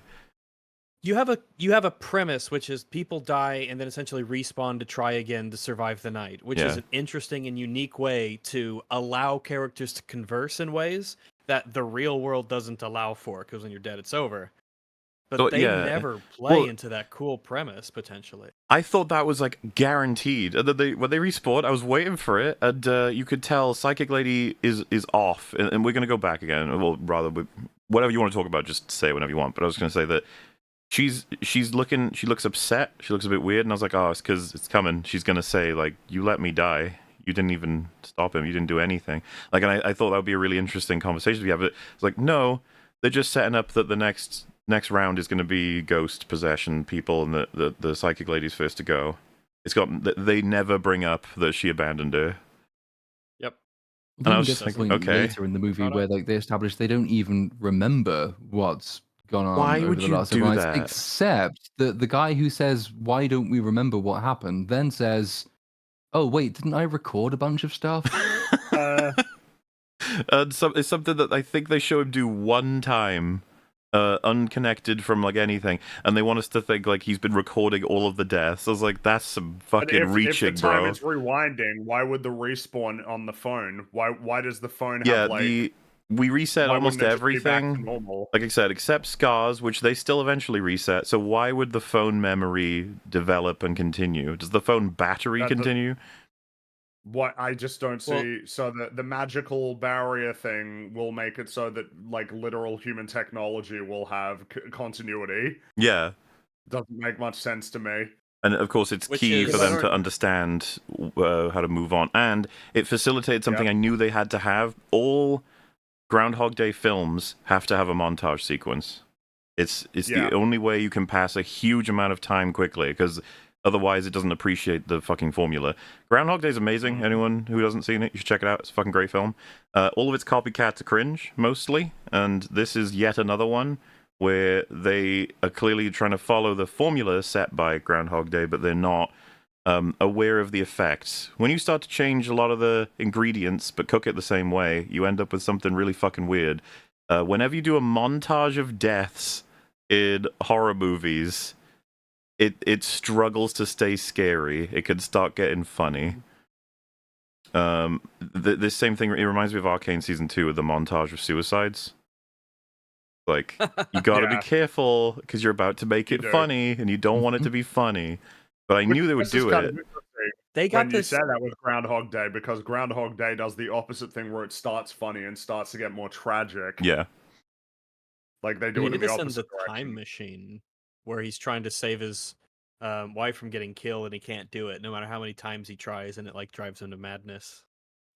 You have a premise, which is people die and then essentially respawn to try again to survive the night, which is an interesting and unique way to allow characters to converse in ways that the real world doesn't allow for, because when you're dead, it's over. But they never play into that cool premise, potentially. I thought that was, like, guaranteed. When they respawned, I was waiting for it, and you could tell Psychic Lady is off, and we're going to go back again. Well, rather, whatever you want to talk about, just say it whenever you want. But I was going to say that she looks upset, she looks a bit weird, and I was like, it's because it's coming. She's going to say, like, you let me die. You didn't even stop him. You didn't do anything. Like, and I thought that would be a really interesting conversation to have. But it's like, no, they're just setting up that the next round is going to be ghost possession people, and the Psychic Lady's first to go. They never bring up that she abandoned her. Yep. And I was just like, okay. Later in the movie where they establish they don't even remember what's gone on. Why would you do that? Except the guy who says, "Why don't we remember what happened?" then says, "Oh wait, didn't I record a bunch of stuff?" And it's something that I think they show him do one time. Unconnected from like anything, and they want us to think like he's been recording all of the deaths. I was like, that's some fucking reaching, if the time bro. It's rewinding. Why would the respawn on the phone? Why does the phone have like? We reset almost everything. Like I said, except scars, which they still eventually reset. So why would the phone memory develop and continue? Does the phone battery continue? What I just don't see. So the magical barrier thing will make it so that like literal human technology will have continuity. Yeah, doesn't make much sense to me. And of course, it's key for them to understand how to move on, and it facilitated something I knew they had to have. All Groundhog Day films have to have a montage sequence. It's the only way you can pass a huge amount of time quickly, because otherwise it doesn't appreciate the fucking formula. Groundhog Day is amazing. Anyone who hasn't seen it, you should check it out. It's a fucking great film. All of its copycats are cringe, mostly, and this is yet another one where they are clearly trying to follow the formula set by Groundhog Day, but they're not aware of the effects. When you start to change a lot of the ingredients but cook it the same way, you end up with something really fucking weird. Whenever you do a montage of deaths in horror movies, it struggles to stay scary. It can start getting funny. This same thing, it reminds me of Arcane Season 2 with the montage of suicides. Like, you gotta be careful, because you're about to make it funny, and you don't want it to be funny. But I knew they would do it. They got when you this. said that with Groundhog Day, because Groundhog Day does the opposite thing where it starts funny and starts to get more tragic. Yeah. Like they They do it did in the this in opposite the Time direction. Machine, where he's trying to save his wife from getting killed, and he can't do it, no matter how many times he tries, and it like drives him to madness,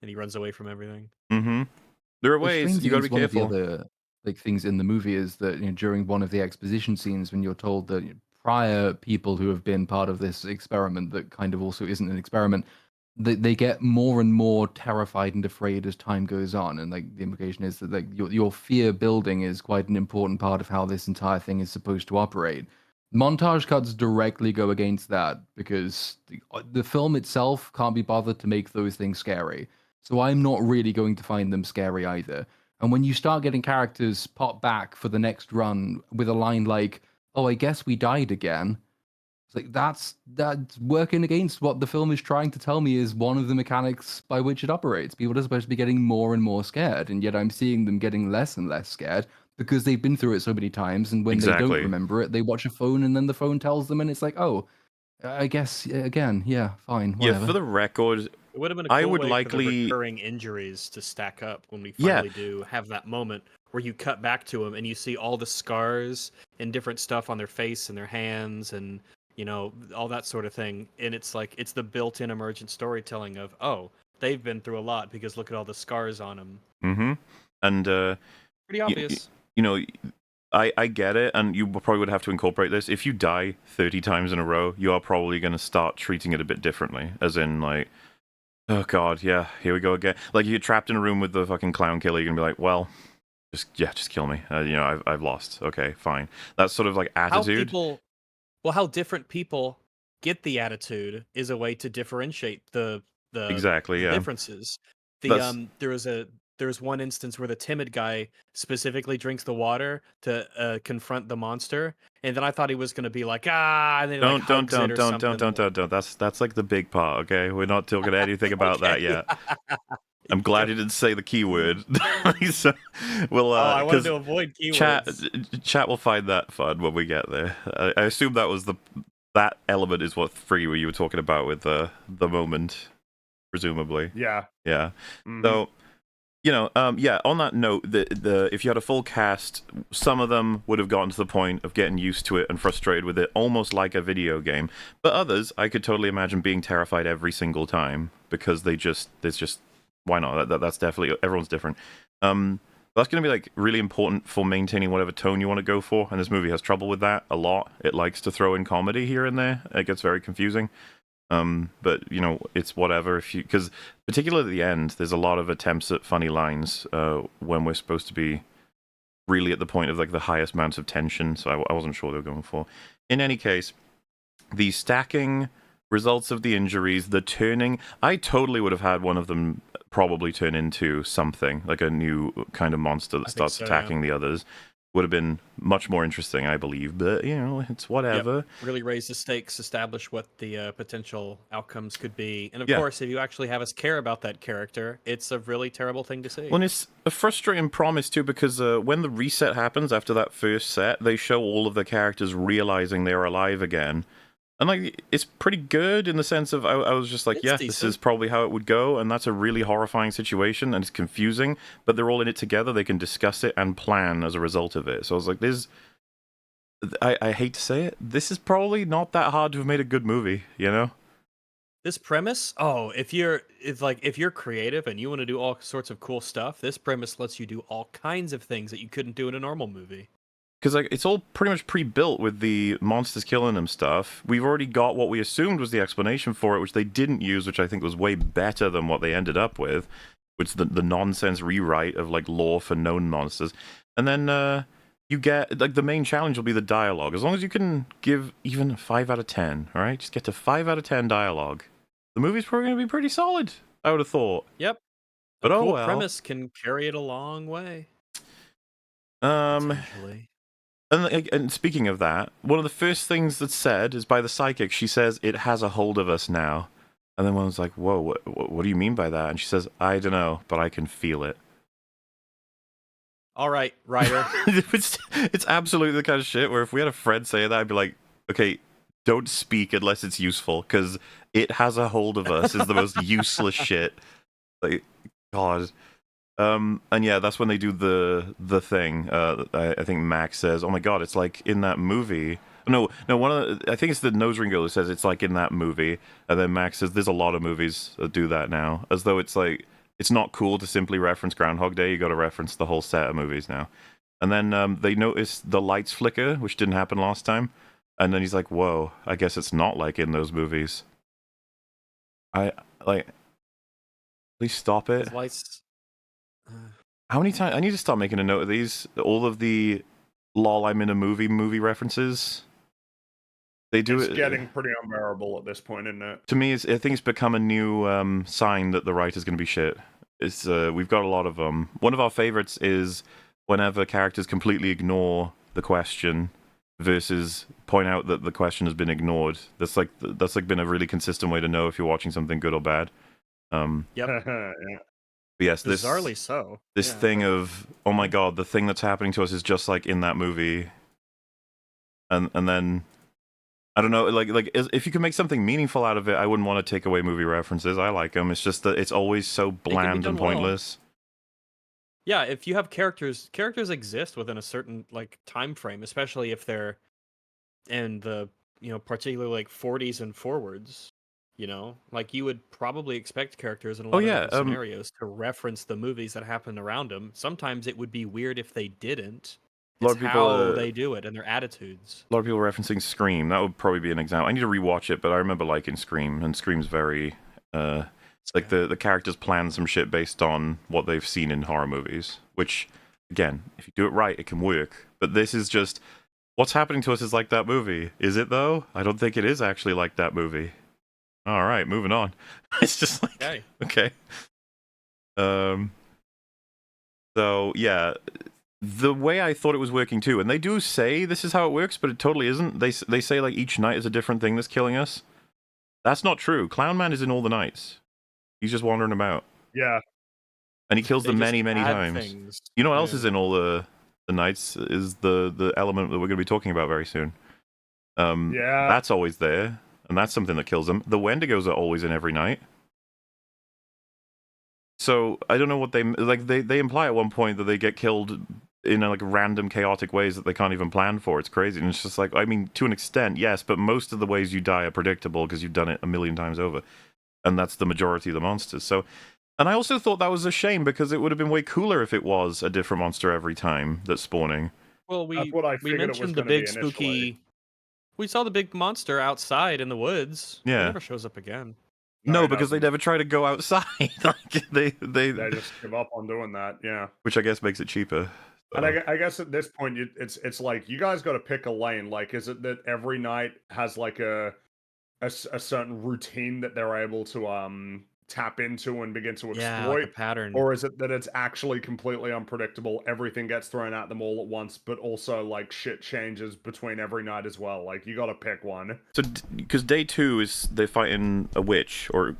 and he runs away from everything. Mm-hmm. There are Which ways. You got to be one of the careful. other things in the movie is that during one of the exposition scenes, when you're told that prior people who have been part of this experiment that kind of also isn't an experiment, they get more and more terrified and afraid as time goes on, and like the implication is that like your fear building is quite an important part of how this entire thing is supposed to operate. Montage cuts directly go against that because the film itself can't be bothered to make those things scary. So I'm not really going to find them scary either. And when you start getting characters pop back for the next run with a line like, "Oh, I guess we died again," it's like that's working against what the film is trying to tell me is one of the mechanics by which it operates. People are supposed to be getting more and more scared, and yet I'm seeing them getting less and less scared because they've been through it so many times. And when they don't Exactly. remember it, they watch a phone, and then the phone tells them, and it's like, "Oh, I guess again, yeah, fine, Yeah, whatever." for the record, It would have been a I cool would way for the likely. recurring injuries to stack up when we Yeah. finally do have that moment where you cut back to them and you see all the scars and different stuff on their face and their hands and all that sort of thing. And it's like it's the built-in emergent storytelling of, oh, they've been through a lot because look at all the scars on them. Mm-hmm. And Pretty obvious. you know, I get it, and you probably would have to incorporate this. If you die 30 times in a row, you are probably going to start treating it a bit differently. As in, like, oh god, yeah, here we go again. Like, you're trapped in a room with the fucking clown killer, you're going to be like, well, just kill me. I've lost. Okay, fine. That's sort of like attitude. How different people get the attitude is a way to differentiate the Exactly, yeah. differences. That's There was one instance where the timid guy specifically drinks the water to confront the monster, and then I thought he was going to be like, and then he, like, hugs it or something. don't. That's like the big part, okay? We're not talking anything about that Okay. yet. I'm glad you didn't say the keyword. So, we'll, I wanted 'cause to avoid keywords. chat will find that fun when we get there. I assume that was that element is what Free where you were talking about with the moment, presumably. Yeah. Yeah. Mhm. So, yeah. On that note, the if you had a full cast, some of them would have gotten to the point of getting used to it and frustrated with it, almost like a video game. But others, I could totally imagine being terrified every single time because there's just why not? That's definitely everyone's different. That's going to be like really important for maintaining whatever tone you want to go for, and this movie has trouble with that a lot. It likes to throw in comedy here and there. It gets very confusing. But it's whatever because particularly at the end, there's a lot of attempts at funny lines when we're supposed to be really at the point of like the highest amounts of tension. So I wasn't sure they were going for. In any case, the stacking results of the injuries, the turning, I totally would have had one of them probably turn into something like a new kind of monster that starts attacking the others. Would have been much more interesting, I believe, but it's whatever. Yep. Really raise the stakes, establish what the potential outcomes could be, and of Yeah. course, if you actually have us care about that character, it's a really terrible thing to see. Well, and it's a frustrating promise too, because when the reset happens after that first set, they show all of the characters realizing they're alive again. And like, it's pretty good in the sense of I was just like, It's yeah, decent. this is probably how it would go, and that's a really horrifying situation, and it's confusing. But they're all in it together; they can discuss it and plan as a result of it. So I was like, "This." I hate to say it, this is probably not that hard to have made a good movie. This premise, if you're creative and you want to do all sorts of cool stuff, this premise lets you do all kinds of things that you couldn't do in a normal movie. Because like it's all pretty much pre-built with the monsters killing them stuff. We've already got what we assumed was the explanation for it, which they didn't use, which I think was way better than what they ended up with, which is the nonsense rewrite of like lore for known monsters. And then you get like the main challenge will be the dialogue. As long as you can give even a 5 out of 10, all right, just get to 5 out of 10 dialogue. The movie's probably going to be pretty solid, I would have thought. Yep. But a oh cool well. premise can carry it a long way. Potentially. And speaking of that, one of the first things that's said is by the psychic. She says, "It has a hold of us now." And then one's like, "Whoa, what do you mean by that?" And she says, "I don't know, but I can feel it." All right, writer. It's absolutely the kind of shit where if we had a friend say that, I'd be like, "Okay, don't speak unless it's useful, because it has a hold of us. Is the most useless shit. Like, God. And yeah, that's when they do the thing. I think Max says, "Oh my God, it's like in that movie." No, I think it's the nose ring girl who says it's like in that movie, and then Max says, "There's a lot of movies that do that now," as though it's like it's not cool to simply reference Groundhog Day. You got to reference the whole set of movies now. And then they notice the lights flicker, which didn't happen last time. And then he's like, "Whoa, I guess it's not like in those movies." I like, please stop it. His lights. How many times? I need to start making a note of these. All of the "lol, I'm in a movie" references. They do It's it. getting pretty unbearable at this point, isn't it? To me, I think it's become a new sign that the writer's going to be shit. It's we've got a lot of them. One of our favorites is whenever characters completely ignore the question versus point out that the question has been ignored. That's like been a really consistent way to know if you're watching something good or bad. Yep. Yeah. But yes, Bizarrely so. this Yeah. thing of, oh my God, the thing that's happening to us is just like in that movie. And then I don't know, like if you can make something meaningful out of it, I wouldn't want to take away movie references. I like them. It's just that it's always so bland and done well. pointless. Yeah, if you have characters exist within a certain like time frame, especially if they're in the particularly like 40s and forwards. Like you would probably expect characters in a lot of different scenarios to reference the movies that happened around them. Sometimes it would be weird if they didn't. A lot It's of people, how they do it and their attitudes. A lot of people referencing Scream. That would probably be an example. I need to rewatch it, but I remember liking Scream, and Scream's very like the characters plan some shit based on what they've seen in horror movies. Which, again, if you do it right, it can work. But this is just what's happening to us is like that movie. Is it though? I don't think it is actually like that movie. All right, moving on. It's just like okay. So yeah, the way I thought it was working too, and they do say this is how it works, but it totally isn't. They say like each night is a different thing that's killing us. That's not true. Clown Man is in all the nights. He's just wandering about. Yeah. And he kills They them just many add times. things. You know what else is in all the nights is the element that we're going to be talking about very soon. Yeah. That's always there, and that's something that kills them. The Wendigos are always in every night. So I don't know what they like. They imply at one point that they get killed in like random chaotic ways that they can't even plan for. It's crazy, and it's just like, I mean, to an extent, yes, but most of the ways you die are predictable because you've done it a million times over, and that's the majority of the monsters. So, and I also thought that was a shame because it would have been way cooler if it was a different monster every time that's spawning. Well, That's what I figured it was mentioned the gonna be big initially. spooky. We saw the big monster outside in the woods. Yeah. It never shows up again. No, because they never try to go outside. Like they just give up on doing that. Yeah. Which I guess makes it cheaper. So. And I guess at this point, it's like you guys got to pick a lane. Like, is it that every night has like a certain routine that they're able to tap into and begin to exploit, Yeah, like a pattern. or is it that it's actually completely unpredictable? Everything gets thrown at them all at once, but also like shit changes between every night as well. Like you got to pick one. So because day 2 is they're fighting a witch or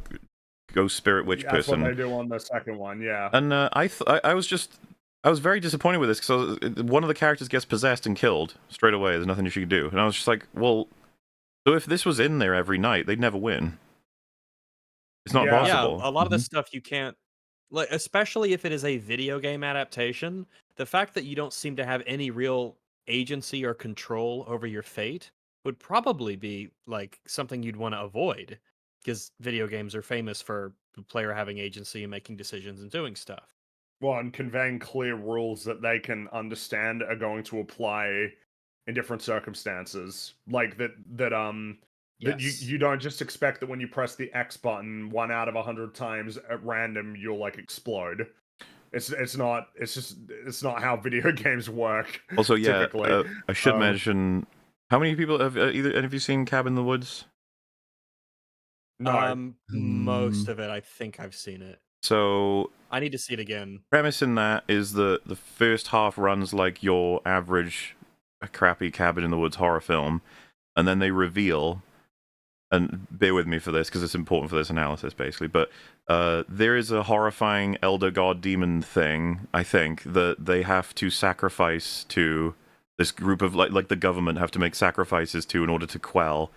ghost spirit witch That's person. what they do on the second one. Yeah. And I was very disappointed with this because one of the characters gets possessed and killed straight away. There's nothing she can do, and I was just like, well, so if this was in there every night, they'd never win. It's not possible. Yeah, a lot of this stuff you can't, like, especially if it is a video game adaptation. The fact that you don't seem to have any real agency or control over your fate would probably be like something you'd want to avoid, because video games are famous for the player having agency and making decisions and doing stuff. Well, and conveying clear rules that they can understand are going to apply in different circumstances, like that that you don't just expect that when you press the X button 1 out of 100 times at random you'll like explode. It's not how video games work. Also, yeah, typically. I should mention, how many people have have you seen Cabin in the Woods? No. Most of it, I think I've seen it. So I need to see it again. Premise in that is the first half runs like your average crappy Cabin in the Woods horror film, and then they reveal, and bear with me for this because it's important for this analysis basically, but there is a horrifying elder god demon thing, I think, that they have to sacrifice to this group of like the government have to make sacrifices to in order to quell,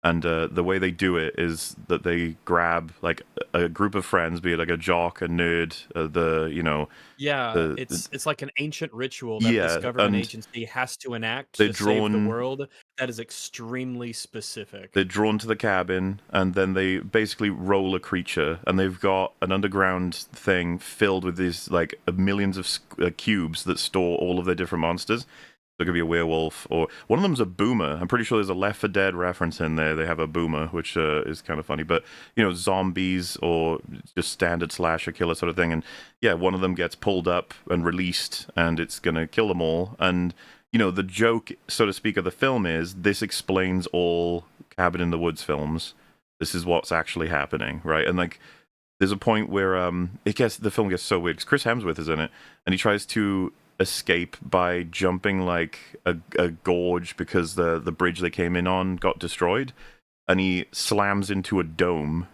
And the way they do it is that they grab like a group of friends, be it like a jock, a nerd, Yeah, the it's like an ancient ritual that this yeah, government and agency has to enact they're to save the drawn world that is extremely specific. they're drawn to the cabin, and then they basically roll a creature, and they've got an underground thing filled with these like millions of cubes that store all of their different monsters. So it could be a werewolf, or one of them's a boomer. I'm pretty sure there's a Left 4 Dead reference in there. They have a boomer, which is kind of funny. But zombies or just standard slasher killer sort of thing. And yeah, one of them gets pulled up and released, and it's gonna kill them all. And the joke, so to speak, of the film is this explains all Cabin in the Woods films. This is what's actually happening, right? And like, there's a point where the film gets so weird because Chris Hemsworth is in it, and he tries to escape by jumping like a gorge because the bridge they came in on got destroyed, and he slams into a dome.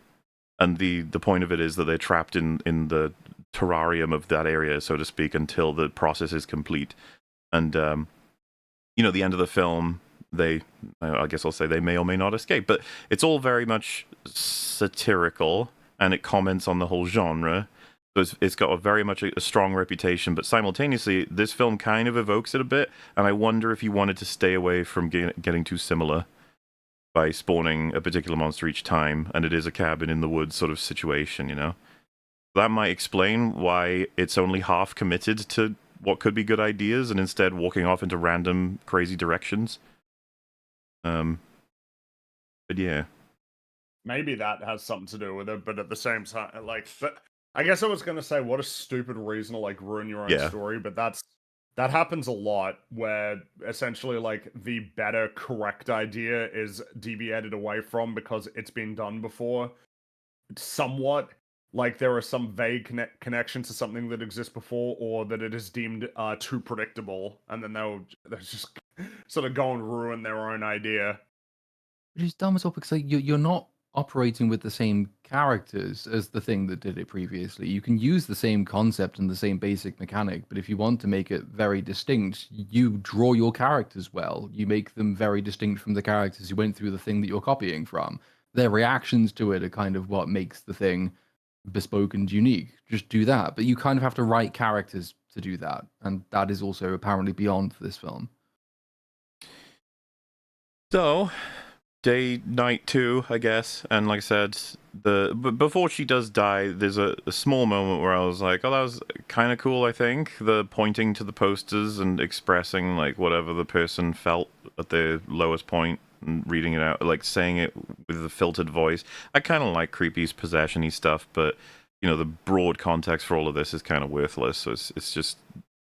And the point of it is that they're trapped in the terrarium of that area, so to speak, until the process is complete. And the end of the film, I guess I'll say they may or may not escape, but it's all very much satirical, and it comments on the whole genre. So it's got very much a strong reputation, but simultaneously, this film kind of evokes it a bit, and I wonder if he wanted to stay away from getting too similar by spawning a particular monster each time, and it is a cabin in the woods sort of situation. That might explain why it's only half committed to what could be good ideas, and instead walking off into random crazy directions. But yeah, Maybe that has something to do with it, but at the same time, but I guess I was gonna say, what a stupid reason to ruin your own Yeah. story, but that happens a lot, where essentially the better correct idea is deviated away from because it's been done before. Somewhat, there are some vague connections to something that exists before, or that it is deemed too predictable, and then they'll just sort of go and ruin their own idea. Which is dumb as well because you're not operating with the same characters as the thing that did it previously. You can use the same concept and the same basic mechanic, but if you want to make it very distinct, you draw your characters well. You make them very distinct from the characters who went through the thing that you're copying from. Their reactions to it are kind of what makes the thing bespoke and unique. Just do that. But you kind of have to write characters to do that. And that is also apparently beyond this film. So night 2, I guess, and like I said, but before she does die, there's a small moment where I was like, oh, that was kind of cool. I think the pointing to the posters and expressing whatever the person felt at their lowest point and reading it out, saying it with a filtered voice. I kind of like creepy possession-y stuff, but the broad context for all of this is kind of worthless. So it's just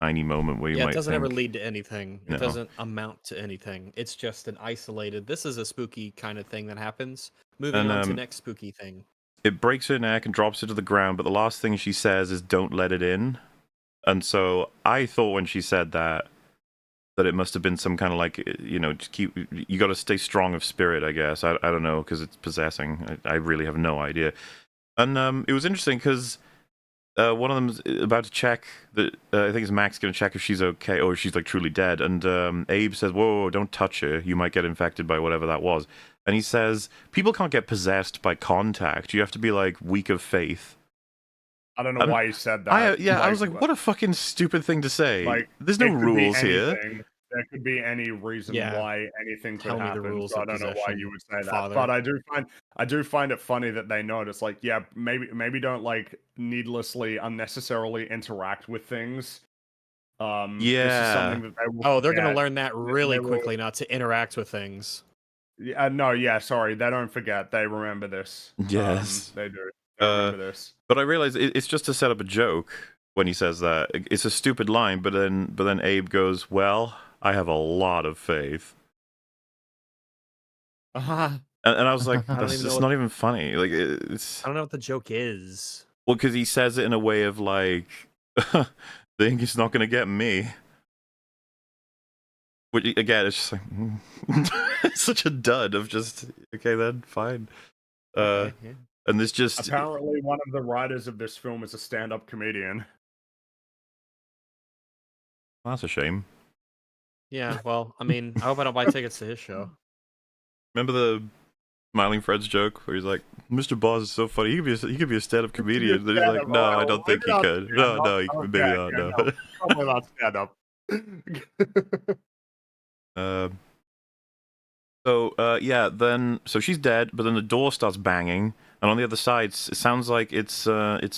tiny moment where you might it doesn't think, ever lead to anything. It No. doesn't amount to anything. It's just an isolated, this is a spooky kind of thing that happens. Moving And, on to next spooky thing. it breaks her neck and drops her to the ground, but the last thing she says is "Don't let it in." And so I thought when she said that it must have been some kind of just you got to stay strong of spirit, I guess. I don't know, because it's possessing. I really have no idea. And it was interesting because one of them's about to check that I think it's Max going to check if she's okay or if she's truly dead. And Abe says, whoa, don't touch her. You might get infected by whatever that was. And he says, people can't get possessed by contact. You have to be weak of faith. I don't know why he said that. I was like, what a fucking stupid thing to say. There's no it could be rules here. anything. There could be any reason why anything Tell could me the happen. rules So of I don't know why possession, you would say father. that. But I do find it funny that they notice, maybe don't needlessly, unnecessarily interact with things. This is something that they will they're gonna forget. learn that really They will- quickly, not to interact with things. Sorry, they don't forget. They remember this. Yes. They do. They remember this. But I realize it's just to set up a joke when he says that. It's a stupid line, but then Abe goes, well, I have a lot of faith. And I was like, that's just not even funny. It's I don't know what the joke is. well, because he says it in a way of think he's not going to get me. Which again, it's just it's such a dud of just okay then, fine. Okay, yeah. And this just Apparently, one of the writers of this film is a stand-up comedian. that's a shame. Yeah, well, I mean, I hope I don't buy tickets to his show. Remember Smiling Fred's joke where he's like, Mr. Boz is so funny. He could be a stand-up comedian. Then he's like, no, I don't think he could. No, he could, maybe not. No. Probably not stand up. So she's dead, but then the door starts banging, and on the other side, it sounds like it's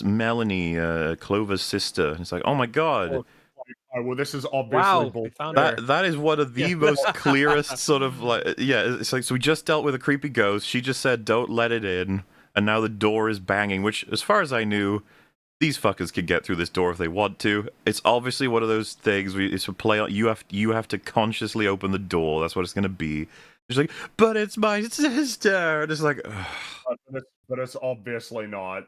Melanie, Clover's sister. It's like, oh my god. Oh, well, this is obviously Wow, bull. we found her. That is one of the Yeah. most clearest sort of like, yeah, it's like, so we just dealt with a creepy ghost. She just said, don't let it in. And now the door is banging, which, as far as I knew, these fuckers could get through this door if they want to. It's obviously one of those things where it's a play on, you have to consciously open the door. That's what it's going to be. She's like, but it's my sister. And it's like, but it's obviously not.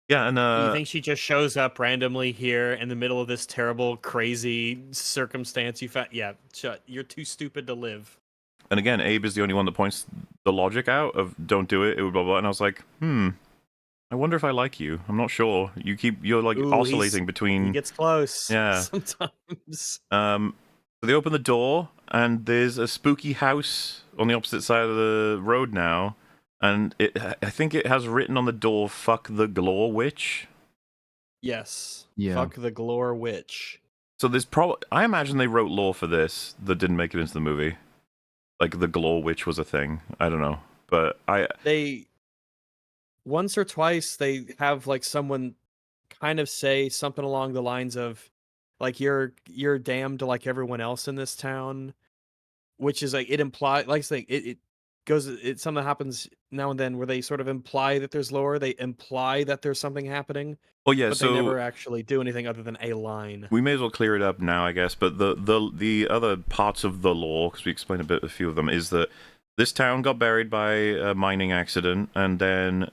yeah, and You think she just shows up randomly here in the middle of this terrible, crazy circumstance you found? Yeah, you're too stupid to live. and again, Abe is the only one that points the logic out of don't do it, blah, blah, blah. And I was like, I wonder if I like you. I'm not sure. You're like Ooh, oscillating He between. gets close. Yeah. Sometimes. So they open the door, and there's a spooky house on the opposite side of the road now, and I think it has written on the door, "Fuck the Glore Witch." Yes. Yeah. Fuck the Glore Witch. So there's I imagine they wrote lore for this that didn't make it into the movie. Like the Glore Witch was a thing. I don't know, but They once or twice they have like someone kind of say something along the lines of like you're damned like everyone else in this town, which is like it implies like I say it something happens now and then where they sort of imply that there's lore, they imply that there's something happening, well, yeah. but So they never actually do anything other than a line. we may as well clear it up now, I guess. But the other parts of the lore, because we explained a few of them, is that this town got buried by a mining accident, and then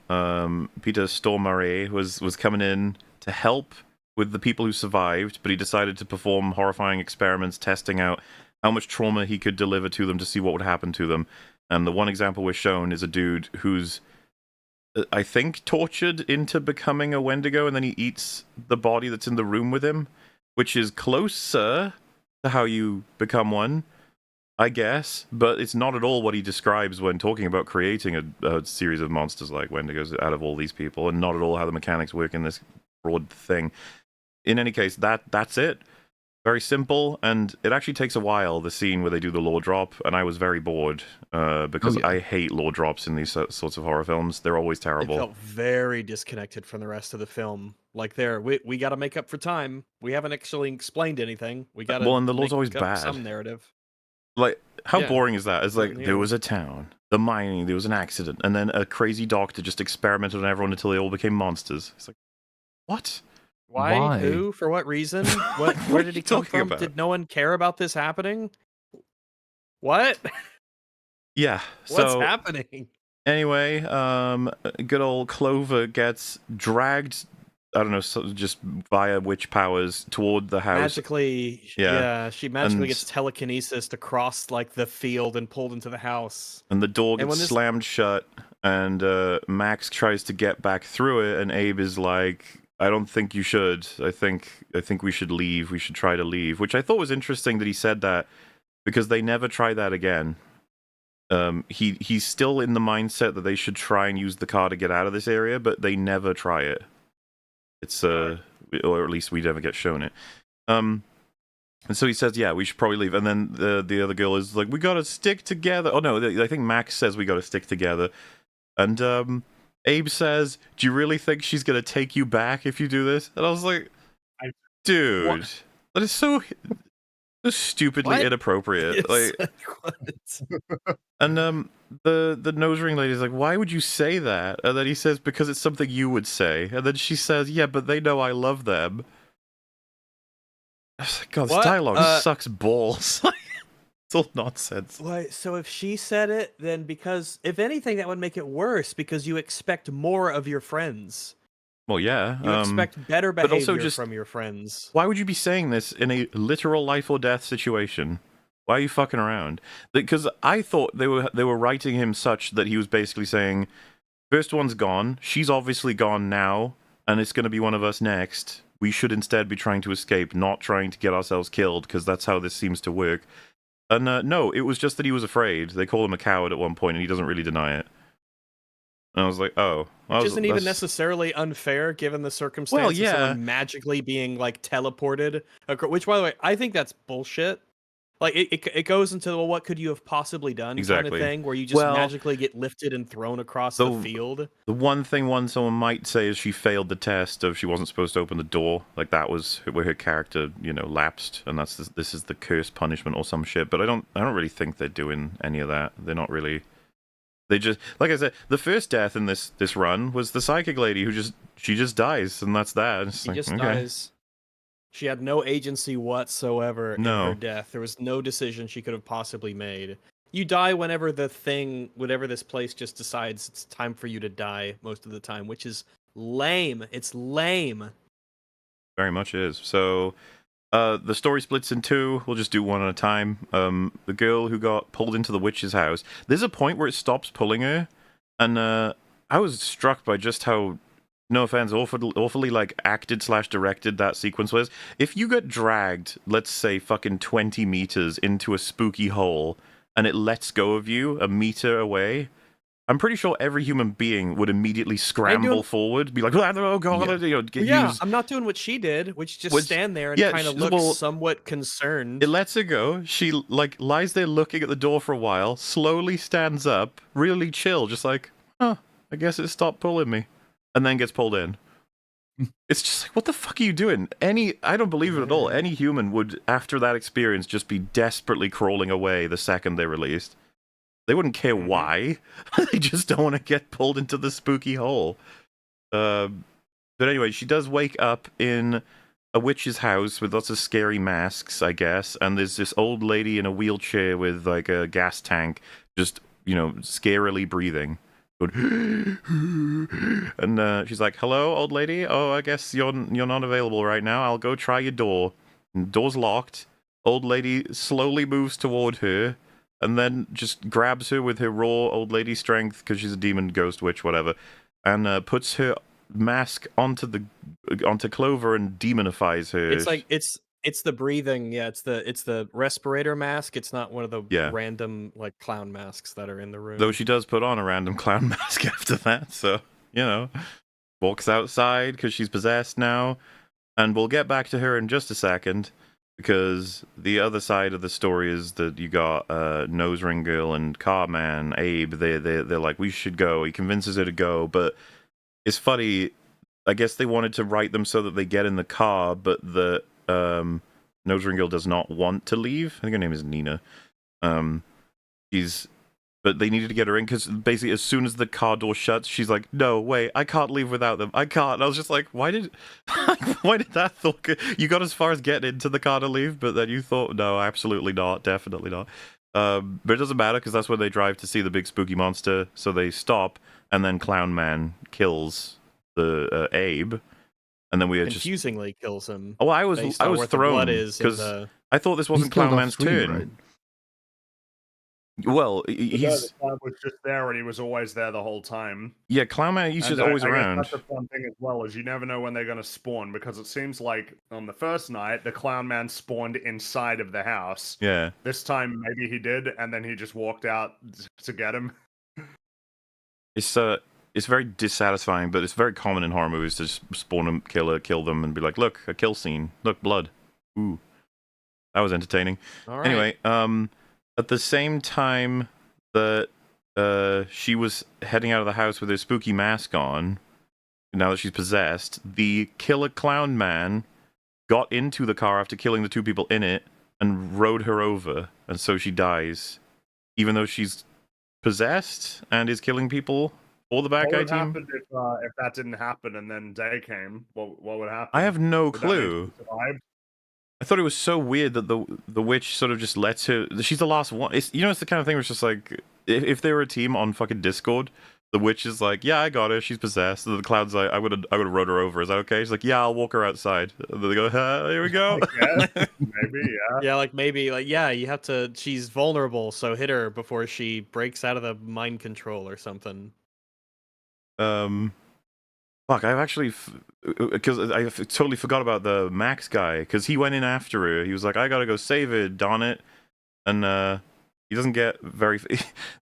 Peter Stormare was coming in to help with the people who survived, but he decided to perform horrifying experiments testing out how much trauma he could deliver to them to see what would happen to them. And the one example we're shown is a dude who's, I think, tortured into becoming a Wendigo, and then he eats the body that's in the room with him, which is closer to how you become one, I guess, but it's not at all what he describes when talking about creating a series of monsters like Wendigos out of all these people, and not at all how the mechanics work in this broad thing. In any case, that's it. Very simple, and it actually takes a while, the scene where they do the lore drop, and I was very bored because I hate lore drops in these sorts of horror films. They're always It terrible. felt very disconnected from the rest of the film. Like we got to make up for time. We haven't actually explained anything. We got to Well, and the lore's always make up bad. some narrative. Like, how Yeah. boring is that? It's like, Certainly there is. was a town, the mining, there was an accident, and then a crazy doctor just experimented on everyone until they all became monsters. It's like, what? Why? Who? For what reason? What Where are did you he come talking from? about? Did no one care about this happening? What? Yeah, What's so happening? anyway, good old Clover gets dragged, I don't know, just via witch powers toward the house. Magically, Yeah. she magically And- gets telekinesis to cross like the field and pulled into the house. And the door And gets when this- slammed shut, and Max tries to get back through it, and Abe is like, I don't think you should. I think we should leave. We should try to leave. Which I thought was interesting that he said that, because they never try that again. He's still in the mindset that they should try and use the car to get out of this area, but they never try it. It's or at least we never get shown it. And so he says, yeah, we should probably leave. And then the other girl is like, we gotta stick together. Oh no, I think Max says we gotta stick together. And Abe says, do you really think she's gonna take you back if you do this? And I was like, dude, What? that is so stupidly What? inappropriate. It's Like, what? and the nose ring lady is like, why would you say that? And then he says, because it's something you would say. And then she says, yeah, but they know I love them. I was like, God, this What? dialogue sucks balls. It's all nonsense. Wait, so if she said it, then because if anything, that would make it worse because you expect more of your friends. Well, yeah. You expect better but behavior also just- from your friends. Why would you be saying this in a literal life or death situation? Why are you fucking around? Because I thought they were writing him such that he was basically saying, first one's gone, she's obviously gone now, and it's going to be one of us next. We should instead be trying to escape, not trying to get ourselves killed, because that's how this seems to work. And no, it was just that he was afraid. They call him a coward at one point, and he doesn't really deny it. And I was like, oh. Which isn't even that's- necessarily unfair given the circumstance of yeah. someone magically being like teleported. Which, by the way, I think that's bullshit. Like it goes into, well, what could you have possibly done kind Exactly. of thing, where you just Well, magically get lifted and thrown across the field. The one thing someone might say is she failed the test of she wasn't supposed to open the door. Like that was where her character, lapsed, and this is the curse punishment or some shit. But I don't really think they're doing any of that. They're not really. They just, like I said, the first death in this run was the psychic lady who just dies, and that's that. It's She like, just okay. dies. She had no agency whatsoever in No. her death. There was no decision she could have possibly made. You die whenever this place just decides it's time for you to die most of the time, which is lame. It's lame. Very much is. So, the story splits in two. We'll just do one at a time. The girl who got pulled into the witch's house. There's a point where it stops pulling her, and I was struck by just how, no offense, awfully like acted/directed that sequence was. If you get dragged, let's say fucking 20 meters into a spooky hole, and it lets go of you a meter away, I'm pretty sure every human being would immediately scramble forward, be like, oh god, I'm not doing what she did, which just stand there and kind of look somewhat concerned. It lets her go. She lies there looking at the door for a while, slowly stands up, really chill, just like, I guess it stopped pulling me, and then gets pulled in. It's just like, what the fuck are you doing? I don't believe it at all. Any human would, after that experience, just be desperately crawling away the second they released. They wouldn't care why. They just don't want to get pulled into the spooky hole. But anyway, she does wake up in a witch's house with lots of scary masks, I guess. And there's this old lady in a wheelchair with like a gas tank, just, scarily breathing. And she's like, hello, old lady? Oh, I guess you're not available right now. I'll go try your door. And the door's locked. Old lady slowly moves toward her, and then just grabs her with her raw old lady strength, because she's a demon, ghost, witch, whatever, and puts her mask onto Clover and demonifies her. It's like it's the breathing, it's the respirator mask. It's not one of the random like clown masks that are in the room. Though she does put on a random clown mask after that, so walks outside because she's possessed now, and we'll get back to her in just a second. Because the other side of the story is that you got Nose Ring Girl and Carman, Abe. They're like, we should go. He convinces her to go, but it's funny. I guess they wanted to write them so that they get in the car, but the Nose Ring Girl does not want to leave. I think her name is Nina. But they needed to get her in because basically as soon as the car door shuts, she's like, no, wait, I can't leave without them. I can't. And I was just like, why did that thought? You got as far as getting into the car to leave, but then you thought, no, absolutely not. Definitely not. But it doesn't matter because that's when they drive to see the big spooky monster. So they stop, and then Clown Man kills the Abe. And then we confusingly kills him. Oh, I was thrown because I thought this wasn't Clown Man's turn. Right? Well, the clown was just there, and he was always there the whole time. Yeah, Clown Man he's just always around. That's the fun thing as well, is you never know when they're going to spawn, because it seems like on the first night the Clown Man spawned inside of the house. Yeah. This time maybe he did, and then he just walked out to get him. It's very dissatisfying, but it's very common in horror movies to just spawn them, kill them, and be like, look, a kill scene, look, blood. Ooh, that was entertaining. All right. Anyway, at the same time that she was heading out of the house with her spooky mask on, now that she's possessed, the killer Clown Man got into the car after killing the two people in it and rode her over, and so she dies, even though she's possessed and is killing people for the bad guy team. What would happen if that didn't happen and then day came? What would happen? I have no clue. I thought it was so weird that the witch sort of just lets her. She's the last one. It's the kind of thing where it's just like, if they were a team on fucking Discord, the witch is like, yeah, I got her, she's possessed. And the Clown's like, I would have rode her over. Is that okay? She's like, yeah, I'll walk her outside. And they go, here we go. Maybe, yeah. You have to. She's vulnerable, so hit her before she breaks out of the mind control or something. Fuck, I've actually, because I totally forgot about the Max guy, because he went in after her. He was like, I gotta go save her, darn it. And He doesn't get very.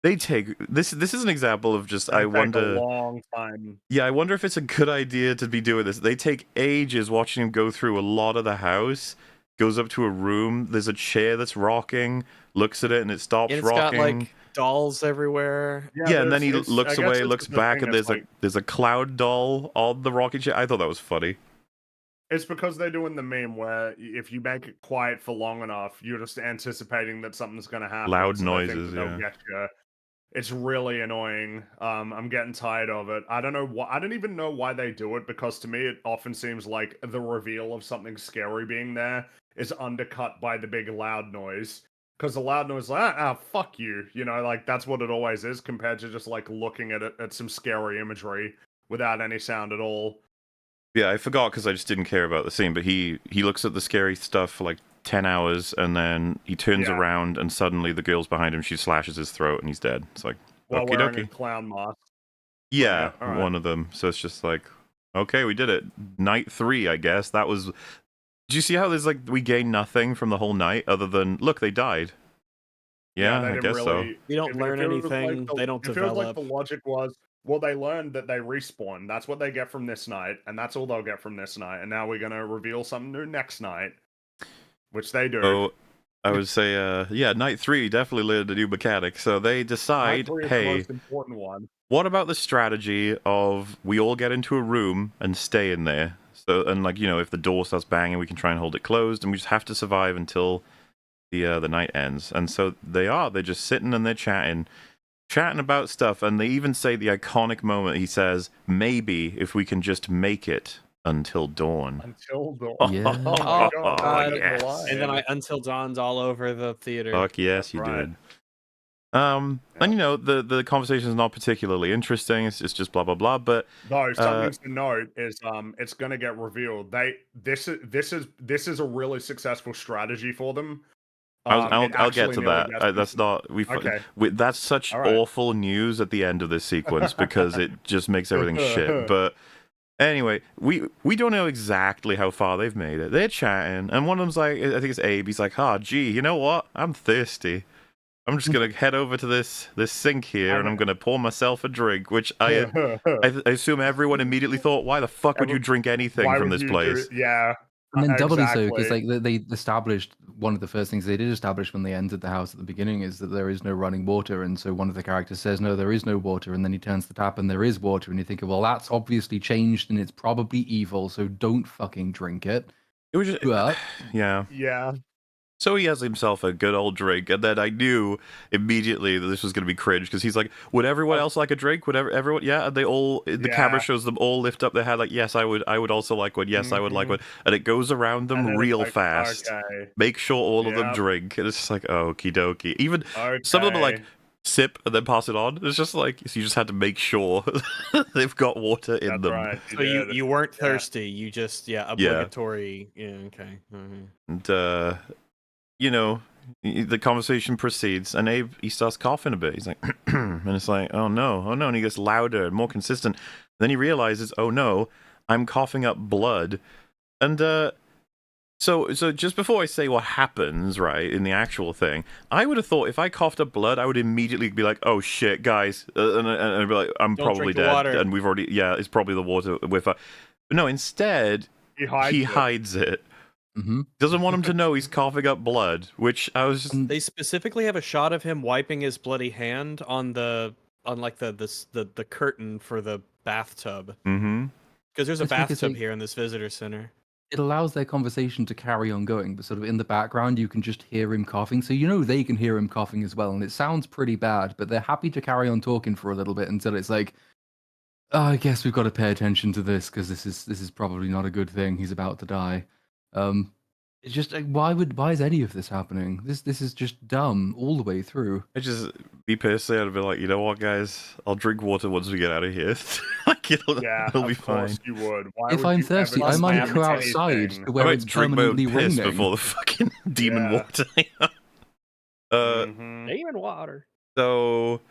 They take this. This is an example of just. It'll I take wonder. a long time. Yeah, I wonder if it's a good idea to be doing this. They take ages watching him go through a lot of the house. Goes up to a room. There's a chair that's rocking. Looks at it and it stops And it's rocking. got like dolls everywhere. Yeah, and then he I looks guess away, it's looks the back, thing, and it's there's a cloud doll on the rocking chair. I thought that was funny. It's because they're doing the meme where if you make it quiet for long enough, you're just anticipating that something's going to happen. Loud so they think noises, that they'll yeah. get you. It's really annoying. I'm getting tired of it. I don't know why. I don't even know why they do it, because to me it often seems like the reveal of something scary being there is undercut by the big loud noise. Because the loud noise, like, fuck you. You know, like that's what it always is, compared to just like looking at it at some scary imagery without any sound at all. Yeah, I forgot because I just didn't care about the scene. But he looks at the scary stuff for like 10 hours, and then he turns Yeah. around, and suddenly the girl's behind him. She slashes his throat, and he's dead. It's like, While okie wearing a dokie. clown mask. Yeah, all right. one of them. So it's just like, okay, we did it. Night 3, I guess. That was. Do you see how there's like we gain nothing from the whole night other than look, they died. Yeah, they I didn't guess so. You don't learn it was anything. They don't It feels like develop. the logic was, well, they learned that they respawn. That's what they get from this night, and that's all they'll get from this night. And now we're gonna reveal something new next night, which they do. So I would say, yeah, night 3 definitely learned a new mechanic. So they Night decide, 3 is the hey, most important one. what about the strategy of we all get into a room and stay in there? So, and like, you know, if the door starts banging, we can try and hold it closed, and we just have to survive until the night ends. And so they're just sitting and they're chatting about stuff, and they even say the iconic moment. He says, maybe if we can just make it until dawn. Until dawn. Yeah. Oh my god. God. That's the Yes. line. And then Until Dawn's all over the theater. Fuck yes, That's you right. did. And you know, the conversation is not particularly interesting. It's just blah blah blah. But No, something to note is it's gonna get revealed. This is a really successful strategy for them. I'll get actually to nearly that. gets That's not Okay. that's such All right. awful news at the end of this sequence because it just makes everything shit. But anyway, we don't know exactly how far they've made it. They're chatting, and one of them's like, I think it's Abe. He's like, gee, you know what? I'm thirsty. I'm just gonna head over to this sink here, and I'm gonna pour myself a drink. Which I assume everyone immediately thought, why the fuck would you drink anything Why from would this you place? Yeah. And then doubly so, because exactly. like they established one of the first things they did establish when they entered the house at the beginning is that there is no running water, and so one of the characters says, "No, there is no water," and then he turns the tap and there is water, and you think, well, that's obviously changed and it's probably evil, so don't fucking drink it. It was just, But yeah. Yeah. So he has himself a good old drink, and then I knew immediately that this was going to be cringe because he's like, "Would everyone else like a drink? Would everyone? Yeah." And they all, the camera shows them all lift up their hand like, "Yes, I would. I would also like one. Yes, I would like one." And it goes around them And then it's real like, fast. Okay. Make sure all of them Yep. drink. And it's just like, okie dokie. Even some of them are like, Okay. sip and then pass it on. It's just like, so you just had to make sure they've got water in That's them. right. So you weren't thirsty. You just obligatory. Yeah. Okay. And you know, the conversation proceeds, and Abe, he starts coughing a bit. He's like, and it's like, oh no, and he gets louder and more consistent. Then he realizes, oh no, I'm coughing up blood. And so just before I say what happens, right, in the actual thing, I would have thought if I coughed up blood, I would immediately be like, oh shit, guys, and I'd be like, I'm Don't probably drink the dead, water. and we've already, it's probably the water with. But no, instead he hides it. Mhm. Doesn't want him to know he's coughing up blood, which I was just... They specifically have a shot of him wiping his bloody hand on the curtain for the bathtub. Mm-hmm. Because there's a It's because bathtub they- here in this visitor center. it allows their conversation to carry on going, but sort of in the background you can just hear him coughing, so you know they can hear him coughing as well, and it sounds pretty bad, but they're happy to carry on talking for a little bit until it's like, oh, I guess we've got to pay attention to this because this is probably not a good thing. He's about to die. It's just like, why is any of this happening? This is just dumb all the way through. I just be personally, I'd be like, you know what, guys, I'll drink water once we get out of here. Like it'll be fine. You would. Why If would I'm you thirsty, ever I might do go outside anything? to I where might it's drink my own permanently piss raining. before the fucking demon Yeah. water. Mhm. Even water. So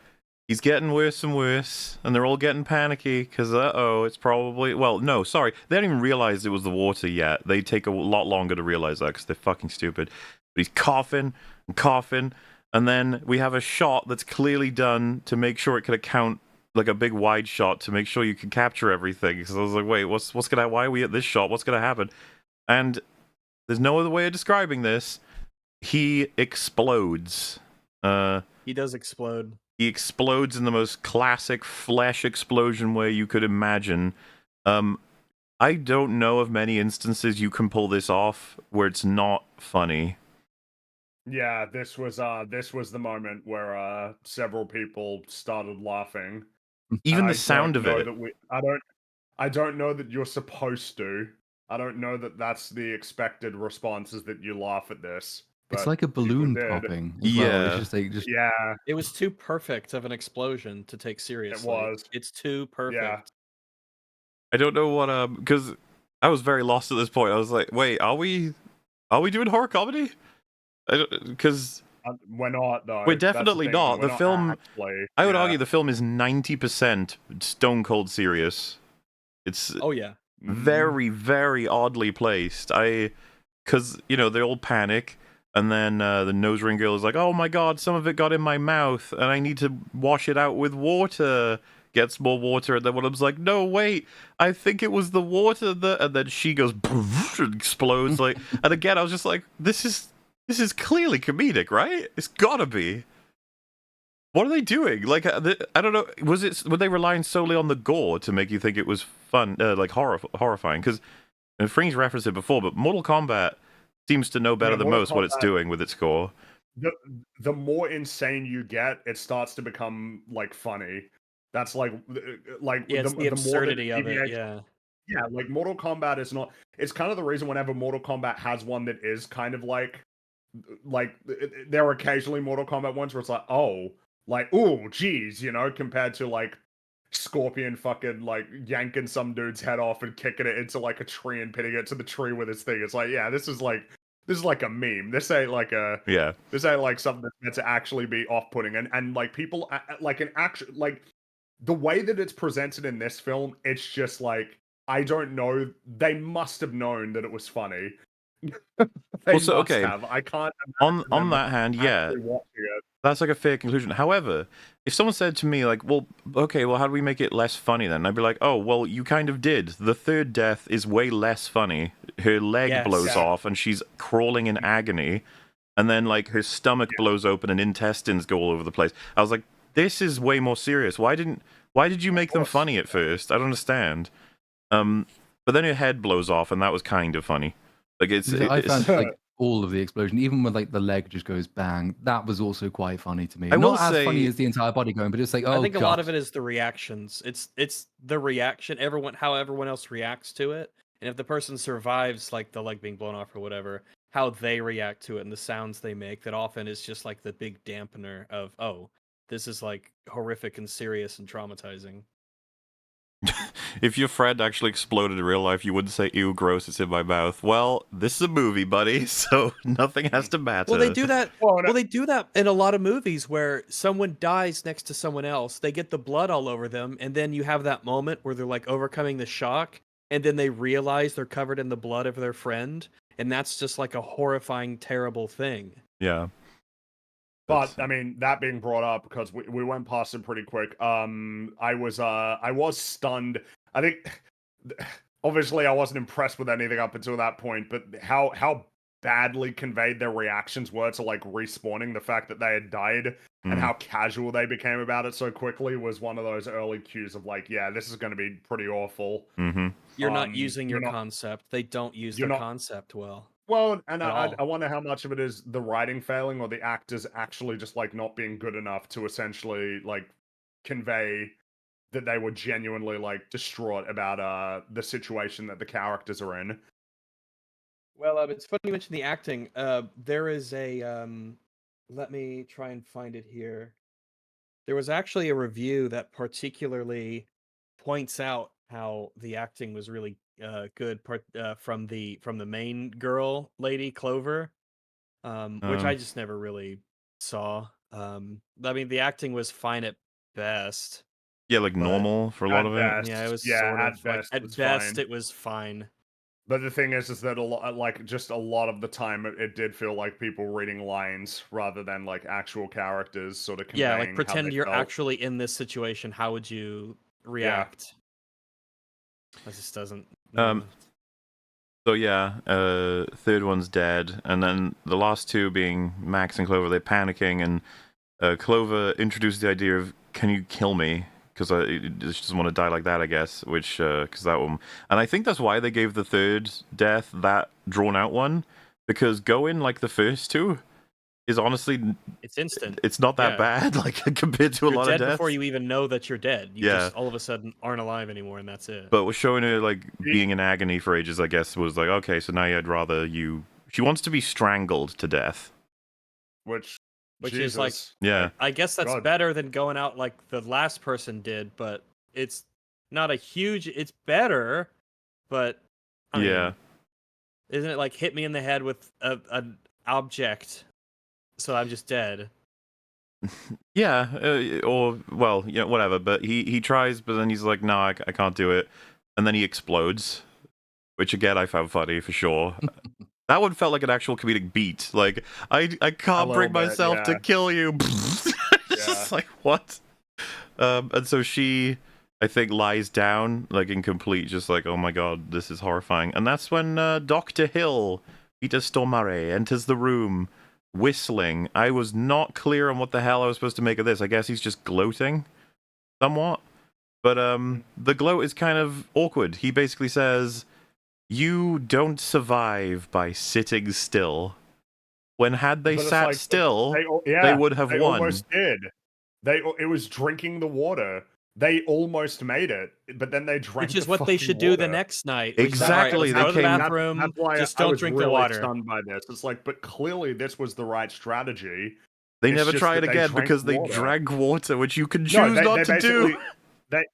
he's getting worse and worse, and they're all getting panicky because it's probably, well, no, sorry, they don't even realize it was the water yet. They take a lot longer to realize that because they're fucking stupid. But he's coughing and coughing, and then we have a shot that's clearly done to make sure it can account, like a big wide shot to make sure you can capture everything. Because I was like, wait, what's gonna? Why are we at this shot? What's gonna happen? And there's no other way of describing this. He explodes. He does explode. He explodes in the most classic flesh explosion way you could imagine. I don't know of many instances you can pull this off where it's not funny. Yeah, this was the moment where several people started laughing. Even And the sound of it. I don't know that you're supposed to. I don't know that that's the expected response, is that you laugh at this. It's but like a people balloon did. popping as well. It's Yeah. just like Yeah, It was too perfect of an explosion to take seriously. was. It's too perfect. Yeah. I don't know what because I was very lost at this point. I was like, wait, are we doing horror comedy? Because We're not, though. we're That's the definitely thing, not. we're The film, actually, I would yeah. argue the film is 90% stone cold serious. It's Oh yeah. very, very oddly placed. Because, they all panic, and then the nose ring girl is like, oh my god, some of it got in my mouth, and I need to wash it out with water. Gets more water, and then one of them's like, no, wait, I think it was the water that... And then she goes, and explodes, like... And again, I was just like, this is clearly comedic, right? It's gotta be. What are they doing? Like, I don't know. Were they relying solely on the gore to make you think it was fun, like horrifying? Because Fring's referenced it before, but Mortal Kombat seems to know better than Mortal most what it's Kombat- doing with its gore. The more insane you get, it starts to become like funny. That's like Yeah, it's the absurdity more of that it. deviates- Yeah. Yeah, like Mortal Kombat is not. It's kind of the reason whenever Mortal Kombat has one that is kind of like there are occasionally Mortal Kombat ones where it's like, oh, like, oh, geez, compared to like Scorpion fucking like yanking some dude's head off and kicking it into like a tree and pinning it to the tree with his thing. It's like, yeah, this is like a meme. This ain't like something that's meant to actually be off-putting. And like people like an actual like the way that it's presented in this film, it's just like, I don't know. They must have known that it was funny. They Also, must okay, have. I can't on imagine them that hand, yeah, actually watching it. that's like a fair conclusion. However, if someone said to me, like, well, okay, well, how do we make it less funny then? I'd be like, oh, well, you kind of did. The third death is way less funny. Her leg Yes. blows Yeah. off and she's crawling in agony. And then, like, her stomach blows open and intestines go all over the place. I was like, this is way more serious. Why did you make them course. funny at first? I don't understand. But then her head blows off and that was kind of funny. Like, I found like all of the explosion, even when like the leg just goes bang, that was also quite funny to me. I will Not as funny say- as the entire body going, but it's like, oh, I think a lot of God. it is the reactions. It's the reaction, how everyone else reacts to it. And if the person survives like the leg being blown off or whatever, how they react to it and the sounds they make, that often is just like the big dampener of, oh, this is like horrific and serious and traumatizing. If your friend actually exploded in real life, you wouldn't say, ew, gross, it's in my mouth. Well, this is a movie, buddy, so nothing has to matter. Well, they do that. Well, Well, they do that in a lot of movies where someone dies next to someone else. They get the blood all over them, and then you have that moment where they're like overcoming the shock, and then they realize they're covered in the blood of their friend, and that's just like a horrifying, terrible thing. Yeah. But I mean, that being brought up, because we went past it pretty quick. I was stunned. I think obviously I wasn't impressed with anything up until that point, but how badly conveyed their reactions were to like respawning, the fact that they had died, and how casual they became about it so quickly was one of those early cues of like, yeah, this is going to be pretty awful. Mm-hmm. You're not using your you're not- concept. They don't use you're their not- concept well. Well, and At all. I wonder how much of it is the writing failing or the actors actually just like not being good enough to essentially like convey that they were genuinely like distraught about the situation that the characters are in. Well, it's funny you mentioned the acting. There is a let me try and find it here. There was actually a review that particularly points out how the acting was really good from the main girl lady Clover, which I just never really saw. I mean, the acting was fine at best. Yeah, like But normal for a lot of it. Best. Yeah, it was Yeah, sort at of like best, at it's best fine. it was fine. But the thing is that just a lot of the time, it did feel like people reading lines rather than like actual characters, sort of Yeah, like conveying how pretend they you're felt. actually in this situation. How would you react? That just doesn't. So yeah, third one's dead, and then the last two being Max and Clover, they're panicking, and Clover introduces the idea of, "Can you kill me?" Because I just doesn't want to die like that, I guess. Which, because that one, and I think that's why they gave the third death that drawn out one, because going like the first two is honestly, It's instant. it's not that Yeah. bad, like compared to a You're lot dead of deaths. before you even know that you're dead. You Yeah. just all of a sudden aren't alive anymore, and that's it. But was showing her like being in agony for ages, I guess, was like, okay, so now I'd rather you. She wants to be strangled to death. Which is like, Yeah. I guess that's God. better than going out like the last person did, but it's not a huge. It's better, but I mean, isn't it like hit me in the head with an object, so I'm just dead? Yeah, or well, you know, whatever. But he tries, but then he's like, no, I can't do it, and then he explodes, which again I found funny for sure. That one felt like an actual comedic beat. Like I can't bring bit, myself to yeah. kill you. It's just like what? And so she, I think, lies down like in complete, just like, oh my god, this is horrifying. And that's when Dr. Hill, Peter Stormare, enters the room, whistling. I was not clear on what the hell I was supposed to make of this. I guess he's just gloating, somewhat. But the gloat is kind of awkward. He basically says, "You don't survive by sitting still." When had they But it's sat like, still, they they would have they won. almost did. It was drinking the water. They almost made it, but then they drank. Which is the what they fucking should do the water. next night. Exactly, Which is, they all right, let's go to the came- bathroom. That's why just I don't was drink really the water. stunned by this. It's like, but clearly this was the right strategy. They It's never just try it that they again drank because they water. drank water, which you can choose No, they not to do. basically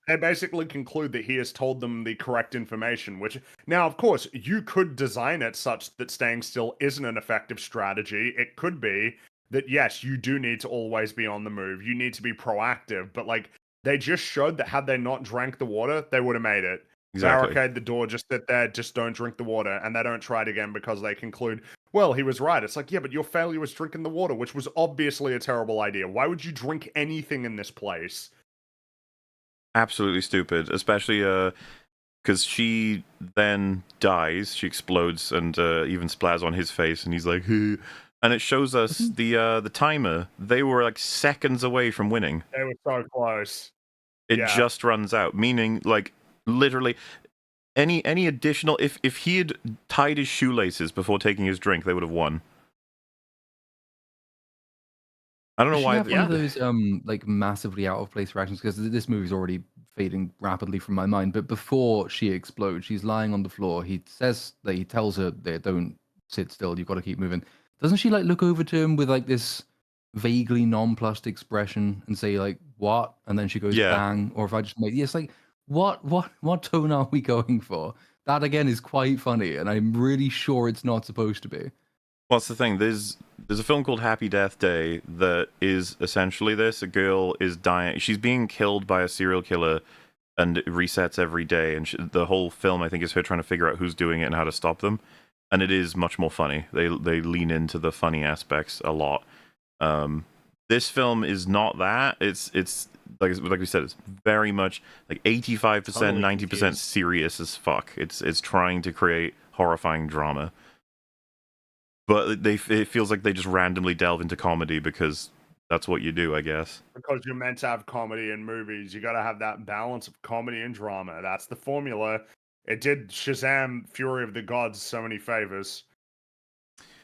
they basically conclude that he has told them the correct information. Which now, of course, you could design it such that staying still isn't an effective strategy. It could be that yes, you do need to always be on the move. You need to be proactive. But like they just showed that had they not drank the water, they would have made it. Exactly. Barricade the door, just sit there, just don't drink the water, and they don't try it again because they conclude, well, he was right. It's like, yeah, but your failure was drinking the water, which was obviously a terrible idea. Why would you drink anything in this place? Absolutely stupid, especially because she then dies. She explodes and even splatters on his face, and he's like, "Huh." And it shows us the timer. They were like seconds away from winning. They were so close. It Yeah. just runs out, meaning like literally any additional. If he had tied his shoelaces before taking his drink, they would have won. I don't know Does she why. have one of those like massively out of place reactions? Because this movie's already fading rapidly from my mind. But before she explodes, she's lying on the floor. He says that he tells her that don't sit still. You've got to keep moving. Doesn't she like look over to him with like this vaguely nonplussed expression and say like what? And then she goes Yeah. bang. Or if I just make yes, like what tone are we going for? That again is quite funny, and I'm really sure it's not supposed to be. What's the thing? There's a film called Happy Death Day that is essentially this. A girl is dying. She's being killed by a serial killer, and it resets every day. And the whole film, I think, is her trying to figure out who's doing it and how to stop them. And it is much more funny. They lean into the funny aspects a lot. This film is not that. It's like we said, it's very much like 85%, Totally 90% confused. serious as fuck. It's trying to create horrifying drama. But it feels like they just randomly delve into comedy because that's what you do, I guess. Because you're meant to have comedy in movies. You got to have that balance of comedy and drama. That's the formula. It did Shazam Fury of the Gods so many favors.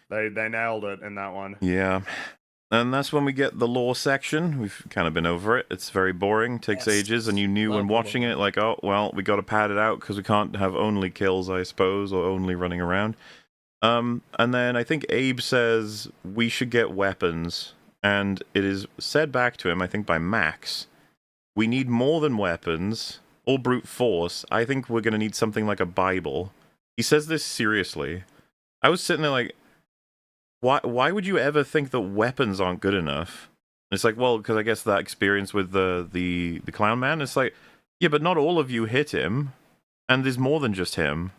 They nailed it in that one. Yeah. And that's when we get the lore section. We've kind of been over it. It's very boring, takes Yes. ages, and you knew Love when the watching lore. it, like, oh, well, we got to pad it out because we can't have only kills, I suppose, or only running around. And then I think Abe says we should get weapons, and it is said back to him, I think by Max, we need more than weapons or brute force. I think we're going to need something like a Bible. He says this seriously. I was sitting there like, why would you ever think that weapons aren't good enough? And it's like, well, because I guess that experience with the clown man, it's like, yeah, but not all of you hit him, and there's more than just him.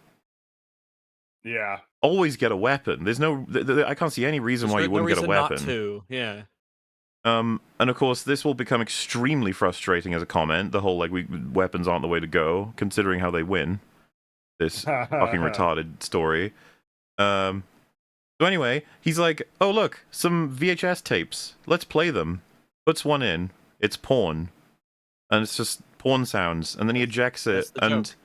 Yeah. Always get a weapon. There's no, I can't see any reason why you no wouldn't get a reason weapon. not to. Yeah. And of course, this will become extremely frustrating as a comment. The whole like weapons aren't the way to go, considering how they win. This fucking retarded story. So anyway, he's like, "Oh look, some VHS tapes. Let's play them." Puts one in. It's porn, and it's just porn sounds. And then he ejects That's it, the joke.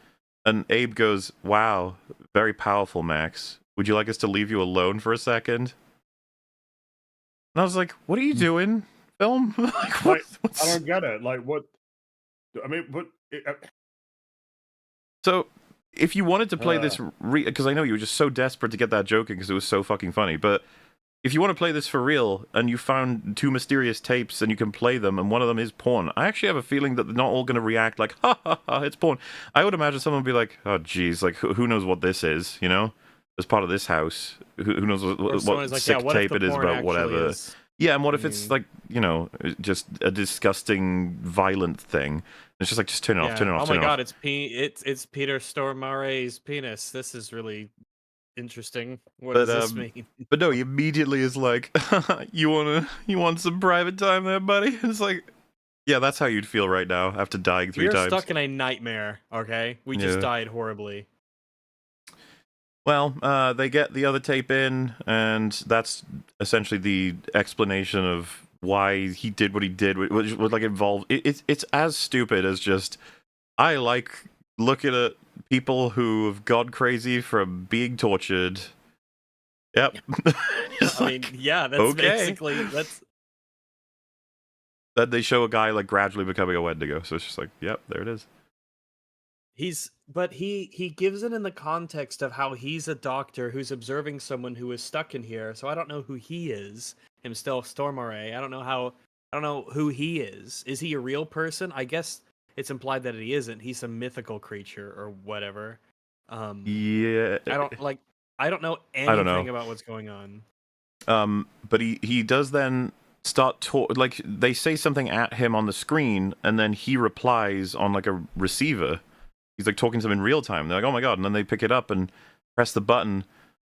and Abe goes, "Wow, very powerful, Max. Would you like us to leave you alone for a second?" And I was like, "What are you doing, film? Like, Like, what's... I don't get it. Like, what? I mean, what? So, if you wanted to play this, because I know you were just so desperate to get that joke in because it was so fucking funny, but if you want to play this for real and you found two mysterious tapes and you can play them and one of them is porn, I actually have a feeling that they're not all going to react like, ha ha ha, it's porn. I would imagine someone would be like, oh geez, like who knows what this is, you know? As part of this house, who knows what Like, sick what if tape the it is porn about actually whatever. is- Yeah, and what if it's like, you know, just a disgusting, violent thing? It's just like, just turn it off, turn it off, Oh turn my it off. god, it's Peter Stormare's penis. This is really interesting. What does this mean? But no, he immediately is like, you want some private time there, buddy? It's like, yeah, that's how you'd feel right now after dying 3 We're times. stuck in a nightmare, okay? We just died horribly. Well, they get the other tape in, and that's essentially the explanation of why he did what he did, which would like involve. It's as stupid as just, I like looking at people who have gone crazy from being tortured. Yep. I mean, yeah, that's basically that's. Then they show a guy like gradually becoming a Wendigo, so it's just like, yep, there it is. But he gives it in the context of how he's a doctor who's observing someone who is stuck in here. So I don't know who he is. Himself, Stormare. I don't know who he is. Is he a real person? I guess it's implied that he isn't. He's a mythical creature or whatever. Yeah. I don't know anything about what's going on. But he does then start like they say something at him on the screen, and then he replies on like a receiver. He's like talking to them in real time. They're like, "Oh my god!" And then they pick it up and press the button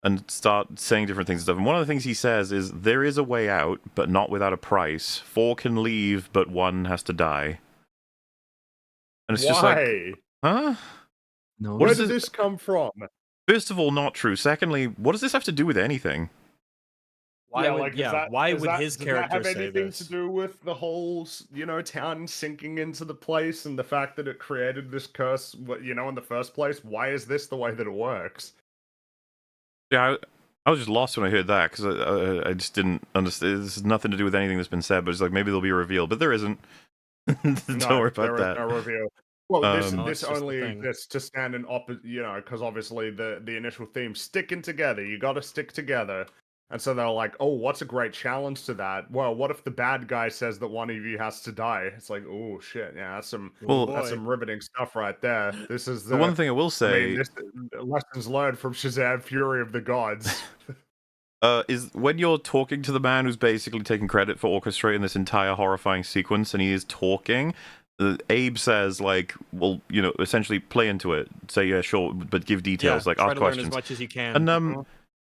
and start saying different things and stuff. And one of the things he says is, "There is a way out, but not without a price. 4 can leave, but 1 has to die." And it's just like, huh? No. Where did this come from? First of all, not true. Secondly, what does this have to do with anything? Why would his character have say anything this? to do with the whole, town sinking into the place and the fact that it created this curse, in the first place? Why is this the way that it works? Yeah, I was just lost when I heard that because I just didn't understand. This has nothing to do with anything that's been said, but it's like maybe there'll be a reveal, but there isn't. Don't worry about that. No reveal. Well, this only thing. exists to stand in because obviously the initial theme, sticking together. You got to stick together. And so they're like, oh, what's a great challenge to that? Well, what if the bad guy says that one of you has to die? It's like, oh shit, yeah, that's some riveting stuff right there. This is the one thing I will say. Lessons learned from Shazam: Fury of the Gods. Is when you're talking to the man who's basically taking credit for orchestrating this entire horrifying sequence, and he is talking. Abe says, like, well, essentially play into it. Say, yeah, sure, but give details, like ask questions. Learn as much as you can. And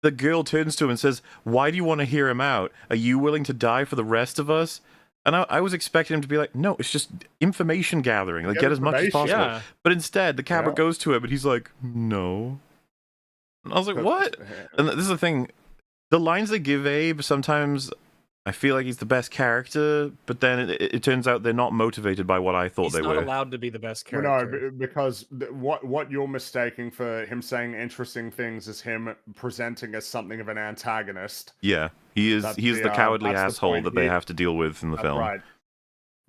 the girl turns to him and says, "Why do you want to hear him out? Are you willing to die for the rest of us?" And I was expecting him to be like, "No, it's just information gathering. Like, get as much as possible." Yeah. But instead, the camera goes to him, and he's like, "No." And I was like, "What?" And this is the thing. The lines they give Abe, sometimes I feel like he's the best character, but then it turns out they're not motivated by what I thought they were. He's not allowed to be the best character. No, because what you're mistaking for him saying interesting things is him presenting as something of an antagonist. Yeah, he is. He is the cowardly asshole that they have to deal with in the film. Right.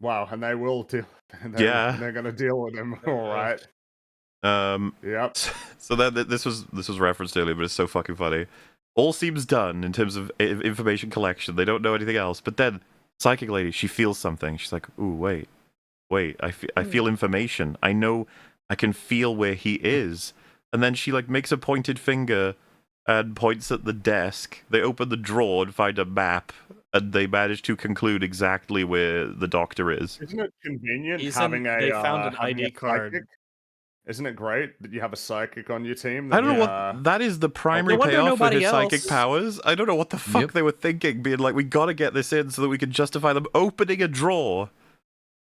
Wow, and they will deal. They're going to deal with him. All right. Yep. So this was referenced earlier, but it's so fucking funny. All seems done in terms of information collection. They don't know anything else. But then, psychic lady, she feels something. She's like, "Ooh, wait. I feel information. I know. I can feel where he is." And then she like makes a pointed finger and points at the desk. They open the drawer and find a map, and they manage to conclude exactly where the doctor is. Isn't it convenient They having found an ID card. psychic? Isn't it great that you have a psychic on your team? I don't know That, what that is the primary wonder payoff for nobody his psychic else- powers. I don't know what the fuck Yep. they were thinking, being like, we gotta get this in so that we can justify them opening a drawer.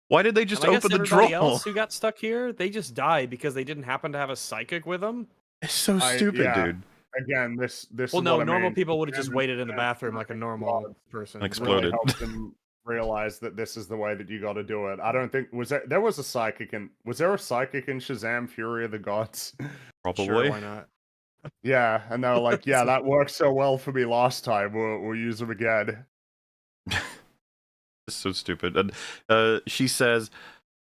Why did they just and I guess open the everybody drawer? else who got stuck here, they just died because they didn't happen to have a psychic with them. It's so stupid, yeah. dude. Again, this Well, is no, what I normal mean. people would have just And- waited in the and bathroom like a normal God person. And exploded. really helped them realize that this is the way that you got to do it. I don't think there was a psychic in Shazam: Fury of the Gods? Probably. Sure, why not? Yeah, and they were like, yeah, that worked so well for me last time. We'll use them again. It's so stupid. And she says,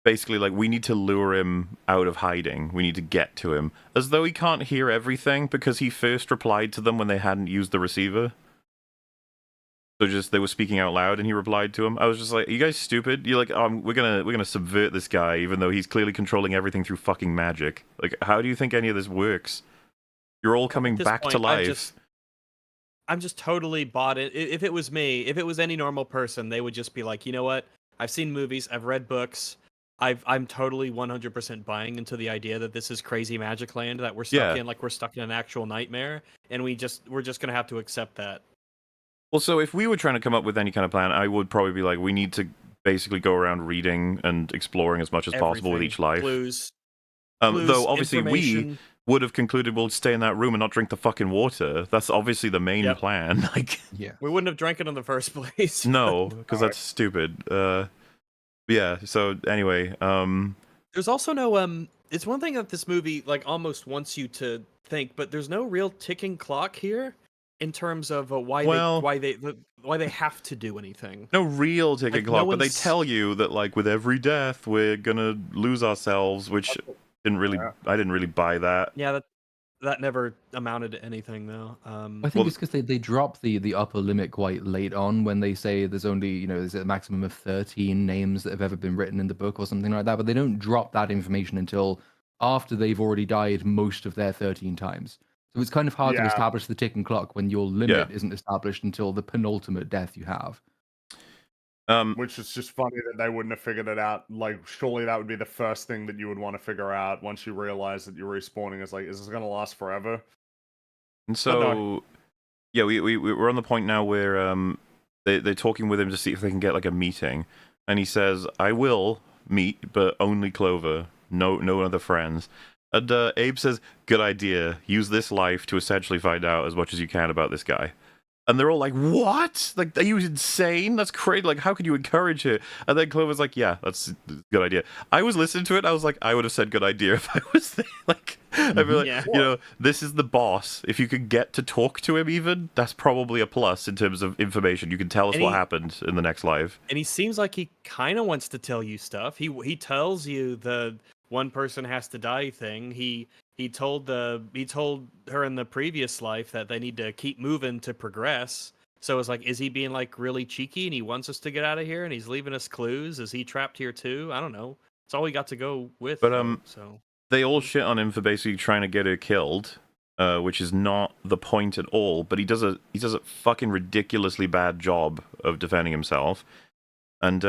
basically, like, we need to lure him out of hiding. We need to get to him. As though he can't hear everything because he first replied to them when they hadn't used the receiver. So just they were speaking out loud and he replied to him. I was just like, are you guys stupid? You're like, we're gonna subvert this guy even though he's clearly controlling everything through fucking magic. Like, how do you think any of this works? You're all coming At this back to point, life. I'm just totally bought it. If it was me, if it was any normal person, they would just be like, you know what? I've seen movies, I've read books. I'm totally 100% buying into the idea that this is crazy magic land that we're stuck Yeah. in, like we're stuck in an actual nightmare, and we're just gonna have to accept that. Well, so if we were trying to come up with any kind of plan, I would probably be like, we need to basically go around reading and exploring as much as possible with Everything. each life. Clues, Though obviously we information. would have concluded we'll stay in that room and not drink the fucking water. That's obviously the main Yep. plan. Like, Yeah. We wouldn't have drank it in the first place. no, because that's stupid. Yeah. So anyway, There's also no it's one thing that this movie like almost wants you to think, but there's no real ticking clock here in terms of why they have to do anything. no real ticking Like, no clock, but they one's- tell you that like with every death we're gonna lose ourselves, which didn't really. Yeah. I didn't really buy that. Yeah, that never amounted to anything though. I think it's because they drop the upper limit quite late on when they say there's only, there's a maximum of 13 names that have ever been written in the book or something like that, but they don't drop that information until after they've already died most of their 13 times. So it's kind of hard to Yeah. establish the ticking clock when your limit isn't established until the penultimate death you have. Which is just funny that they wouldn't have figured it out. Like, surely that would be the first thing that you would want to figure out once you realize that you're respawning. Is like, is this going to last forever? And so, no. yeah, we're on the point now where they're talking with him to see if they can get like a meeting, and he says, "I will meet, but only Clover, no other friends." And Abe says, "Good idea. Use this life to essentially find out as much as you can about this guy." And they're all like, "What? Like, are you insane? That's crazy. Like, how could you encourage it?" And then Clover's like, "Yeah, that's a good idea." I was listening to it. I was like, I would have said good idea if I was there. Like, I'd be like, Yeah. this is the boss. If you could get to talk to him, even that's probably a plus in terms of information. You can tell us And what he- happened in the next life. And he seems like he kind of wants to tell you stuff. He tells you the one person has to die thing. He told her in the previous life that they need to keep moving to progress. So it's like, is he being like really cheeky and he wants us to get out of here and he's leaving us clues? Is he trapped here too? I don't know. It's all we got to go with. But, though, so They all shit on him for basically trying to get her killed, which is not the point at all. But he does a fucking ridiculously bad job of defending himself. And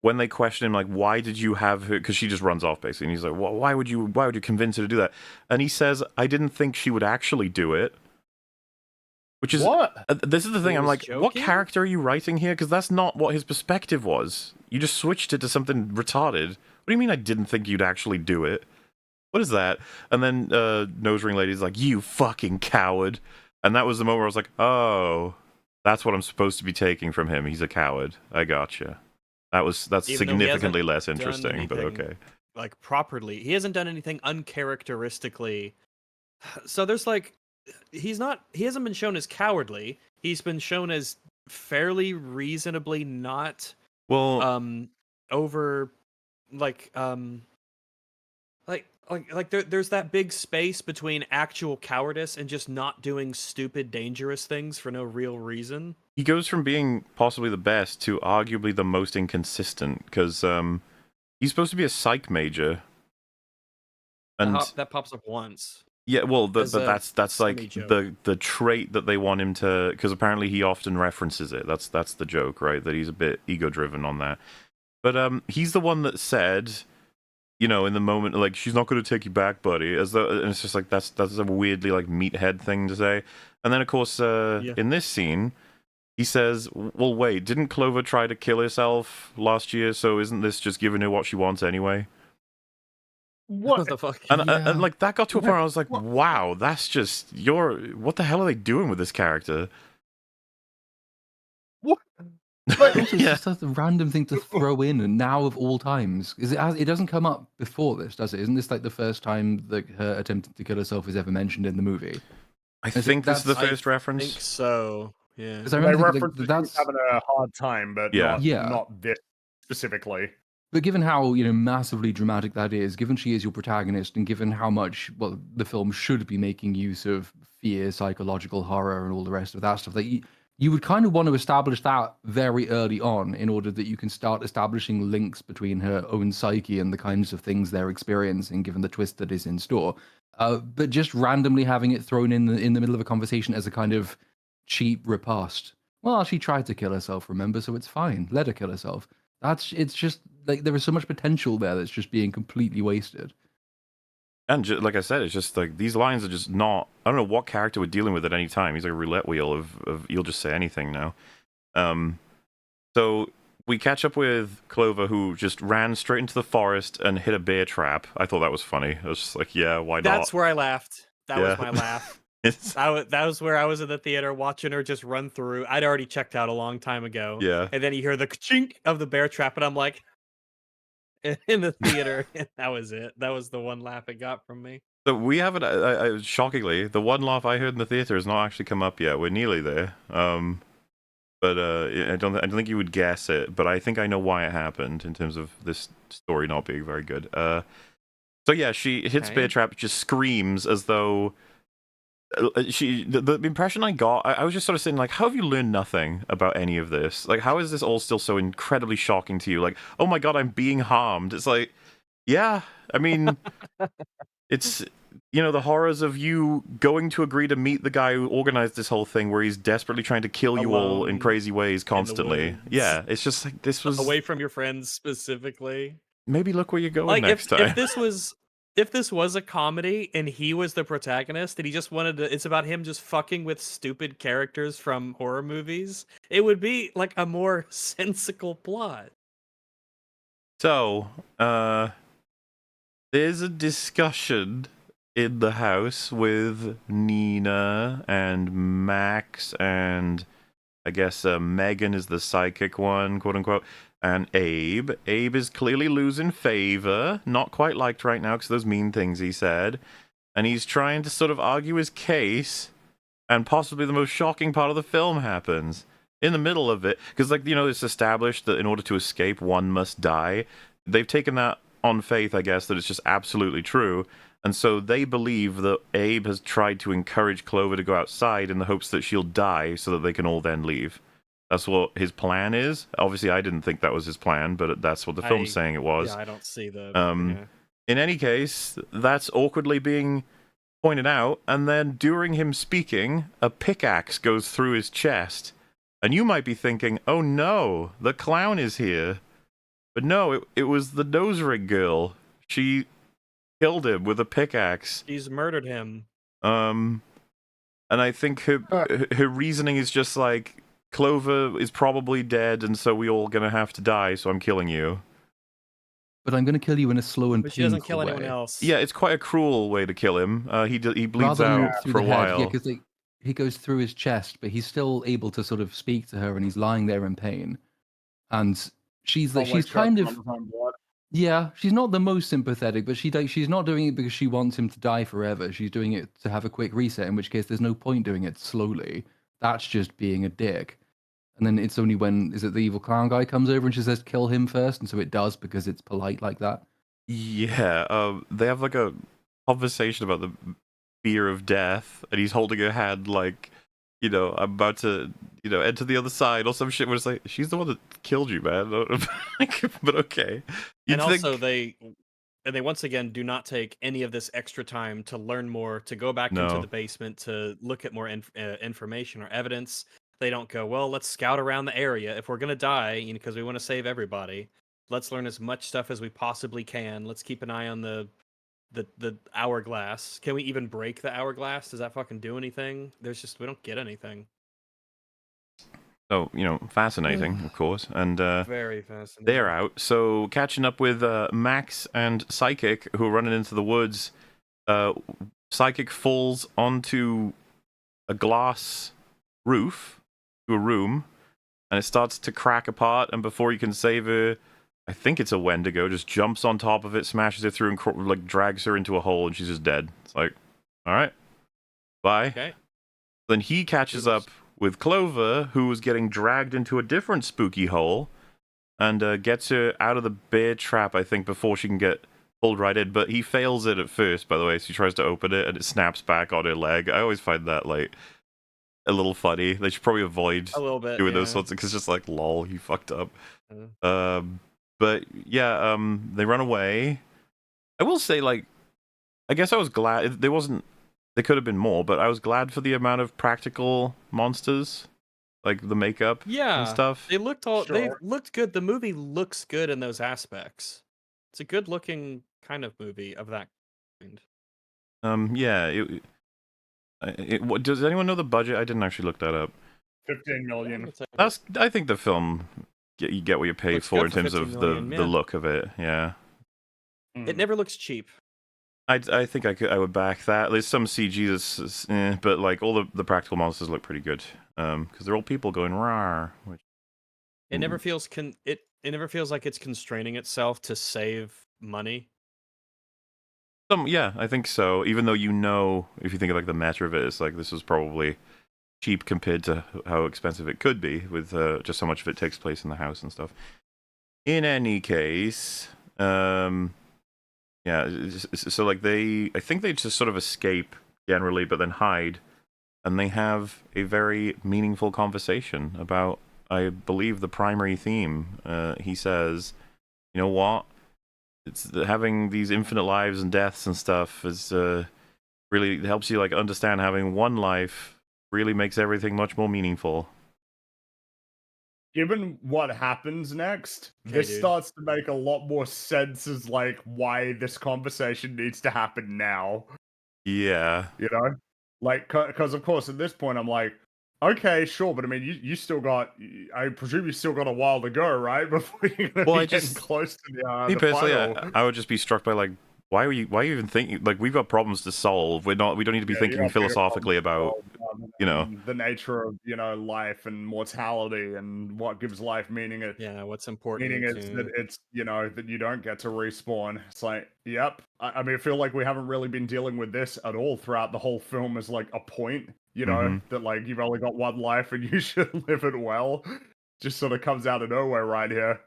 when they question him, like, why did you have her? Because she just runs off basically, and he's like, well, why would you convince her to do that? And he says, I didn't think she would actually do it. Which is What? this is the thing. He I'm was like, what joking? character are you writing here? Because that's not what his perspective was. You just switched it to something retarded. What do you mean I didn't think you'd actually do it? What is that? And then Nose Ring Lady's like, you fucking coward. And that was the moment where I was like, oh, that's what I'm supposed to be taking from him. He's a coward. I gotcha. That's Even though he significantly hasn't less done interesting, but anything okay. like properly. He hasn't done anything uncharacteristically. So there's like he hasn't been shown as cowardly. He's been shown as fairly reasonably not Well, over like there's that big space between actual cowardice and just not doing stupid dangerous things for no real reason. he goes from being possibly the best to arguably the most inconsistent, because he's supposed to be a psych major. And That pops up once. yeah, well, as but a that's like semi-joke. the trait that they want him to, because apparently he often references it. That's the joke, right? That he's a bit ego driven on that. But he's the one that said you know, in the moment, like, she's not going to take you back, buddy. As though, and it's just like that's a weirdly like meathead thing to say. And then of course, Yeah. in this scene, he says, "Well, wait, didn't Clover try to kill herself last year? So isn't this just giving her what she wants anyway?" What the fuck? And like that got to a point where I was like, What? "Wow, that's just what the hell are they doing with this character?" What? Also, it's Yeah. just such a random thing to throw in, and now of all times, because it doesn't come up before this, does it? Isn't this like the first time that her attempting to kill herself is ever mentioned in the movie? I think this is the first I reference. think so. Yeah. Because I They remember reference thinking, that like, she's having a hard time, but Yeah. not this specifically. But given how massively dramatic that is, given she is your protagonist, and given how much the film should be making use of fear, psychological horror, and all the rest of that stuff, that you would kind of want to establish that very early on in order that you can start establishing links between her own psyche and the kinds of things they're experiencing, given the twist that is in store. But just randomly having it thrown in the middle of a conversation as a kind of cheap riposte. Well, she tried to kill herself, remember? So it's fine. Let her kill herself. It's just like there is so much potential there that's just being completely wasted. And like I said, it's just like these lines are just not. I don't know what character we're dealing with at any time. He's like a roulette wheel of you'll just say anything now. So we catch up with Clover, who just ran straight into the forest and hit a bear trap. I thought that was funny. I was just like, yeah, why not? That's where I laughed. That Yeah. was my laugh. It's, That was where I was in the theater watching her just run through. I'd already checked out a long time ago. yeah. And then you hear the chink of the bear trap, and I'm like, in the theater. And that was it. That was the one laugh it got from me. So we haven't. Shockingly, the one laugh I heard in the theater has not actually come up yet. We're nearly there. But I don't think you would guess it. But I think I know why it happened in terms of this story not being very good. So yeah, she hits Okay. bear trap, just screams as though the impression I got. I was just sort of saying, like, how have you learned nothing about any of this? Like, how is this all still so incredibly shocking to you? Like, oh my god, I'm being harmed. It's like, yeah, I mean. It's, the horrors of you going to agree to meet the guy who organized this whole thing where he's desperately trying to kill you all in Alone crazy ways constantly. woods. Yeah, it's just like this was Away from your friends specifically. maybe look where you're going Like next time. if this was a comedy and he was the protagonist and he just wanted to, it's about him just fucking with stupid characters from horror movies, it would be like a more sensical plot. So, there's a discussion in the house with Nina and Max and I guess Megan is the psychic one, quote unquote, and Abe. Abe is clearly losing favor, not quite liked right now because those mean things he said, and he's trying to sort of argue his case, and possibly the most shocking part of the film happens in the middle of it, because it's established that in order to escape, one must die. They've taken that on faith, I guess, that it's just absolutely true. And so they believe that Abe has tried to encourage Clover to go outside in the hopes that she'll die so that they can all then leave. That's what his plan is. Obviously, I didn't think that was his plan, but that's what the film's saying it was. Yeah, I don't see the. Yeah. In any case, that's awkwardly being pointed out, and then during him speaking, a pickaxe goes through his chest. And you might be thinking, oh no, the clown is here. But no, it was the nose ring girl. She killed him with a pickaxe. She's murdered him. And I think her reasoning is just like, Clover is probably dead, and so we all gonna have to die, so I'm killing you. But I'm going to kill you in a slow and But she doesn't kill painful anyone way. else. Yeah, it's quite a cruel way to kill him. He bleeds Rather than out through for a the head, while. yeah, because he goes through his chest, but he's still able to sort of speak to her, and he's lying there in pain. And she's kind of, yeah, she's not the most sympathetic, but she's not doing it because she wants him to die forever. She's doing it to have a quick reset, in which case there's no point doing it slowly. That's just being a dick. And then it's only when, is it the evil clown guy comes over and she says, kill him first, and so it does because it's polite like that. Yeah, they have like a conversation about the fear of death, and he's holding her hand like, I'm about to, enter the other side or some shit. Where it's like, she's the one that killed you, man. But okay. And also they once again do not take any of this extra time to learn more, to go back into the basement to look at more information or evidence. They don't go, well, let's scout around the area if we're gonna die, because we want to save everybody. let's learn as much stuff as we possibly can. Let's keep an eye on the hourglass. Can we even break the hourglass? Does that fucking do anything? We don't get anything. So, fascinating, of course. And Very fascinating. they're out. So, catching up with Max and Psychic, who are running into the woods. Psychic falls onto a glass roof to a room, and it starts to crack apart. And before you can save her, I think it's a Wendigo, just jumps on top of it, smashes her through, and drags her into a hole, and she's just dead. It's like, all right, bye. Okay. Then he catches up with Clover, who was getting dragged into a different spooky hole, and gets her out of the bear trap, I think, before she can get pulled right in. But he fails it at first, by the way, so he tries to open it, and it snaps back on her leg. I always find that, like, a little funny. They should probably avoid A little bit doing those sorts of, because it's just like, lol, he fucked up. Uh, But yeah, they run away. I will say, like, I guess I was glad there could have been more, but I was glad for the amount of practical monsters, like the makeup and stuff. They looked good. The movie looks good in those aspects. It's a good looking kind of movie of that kind. Yeah. Does anyone know the budget? I didn't actually look that up. 15 million. I think the film, you get what you pay Looks for good in for terms 15 of million, the yeah. look of it. Yeah. It never looks cheap. I think I would back that. There's some CG that's, but like all the practical monsters look pretty good. Because they're all people going rawr. Which It never feels it never feels like it's constraining itself to save money. Yeah, I think so. Even though if you think of like the meta of it, it's like this is probably cheap compared to how expensive it could be with just how much of it takes place in the house and stuff. In any case, yeah, so like I think they just sort of escape generally, but then hide, and they have a very meaningful conversation about, I believe, the primary theme. He says, you know what? It's having these infinite lives and deaths and stuff is really helps you like understand having one life really makes everything much more meaningful. Given what happens next, Okay, this dude. starts to make a lot more sense as like why this conversation needs to happen now. Yeah. You know, like because of course at this point I'm like, okay, sure, but I mean you still got, I presume you still got a while to go, right? Before you're gonna Well, be getting close to me the personally, final. I would just be struck by like, why are you even thinking, like, we've got problems to solve. We don't need to be Yeah, you thinking got bigger philosophically problems about, to solve, you know. and the nature of life and mortality and what gives life meaning. Yeah, what's important Meaning is that to it's that you don't get to respawn. It's like, yep. I mean, I feel like we haven't really been dealing with this at all throughout the whole film as like a point. That like you've only got one life and you should live it well. Just sort of comes out of nowhere right here.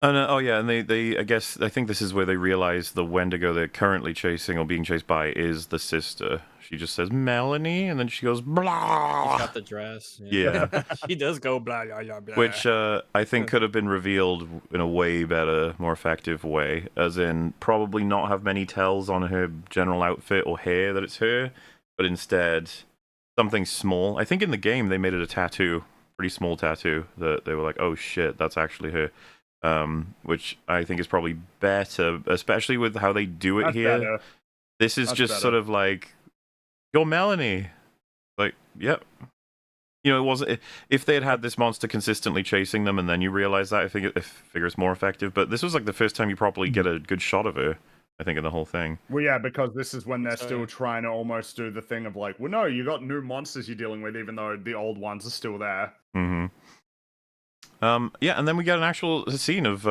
And oh yeah, and I think this is where they realize the Wendigo they're currently chasing or being chased by is the sister. She just says Melanie, and then she goes blah. She's got the dress. Yeah. She does go blah blah blah blah. Which I think could have been revealed in a way better, more effective way, as in probably not have many tells on her general outfit or hair that it's her, but instead something small. I think in the game they made it a tattoo, pretty small tattoo, that they were like, oh shit, that's actually her. Which I think is probably better, especially with how they do it That's here. better. This is That's just better. sort of like, you're Melanie. Like, yep. It wasn't. If they had this monster consistently chasing them, and then you realize that, I figure it's more effective. But this was like the first time you properly get a good shot of her, I think, in the whole thing. Well, yeah, because this is when they're So, still yeah. trying to almost do the thing of like, well, no, you got new monsters you're dealing with, even though the old ones are still there. Mm-hmm. Yeah, and then we get an actual scene of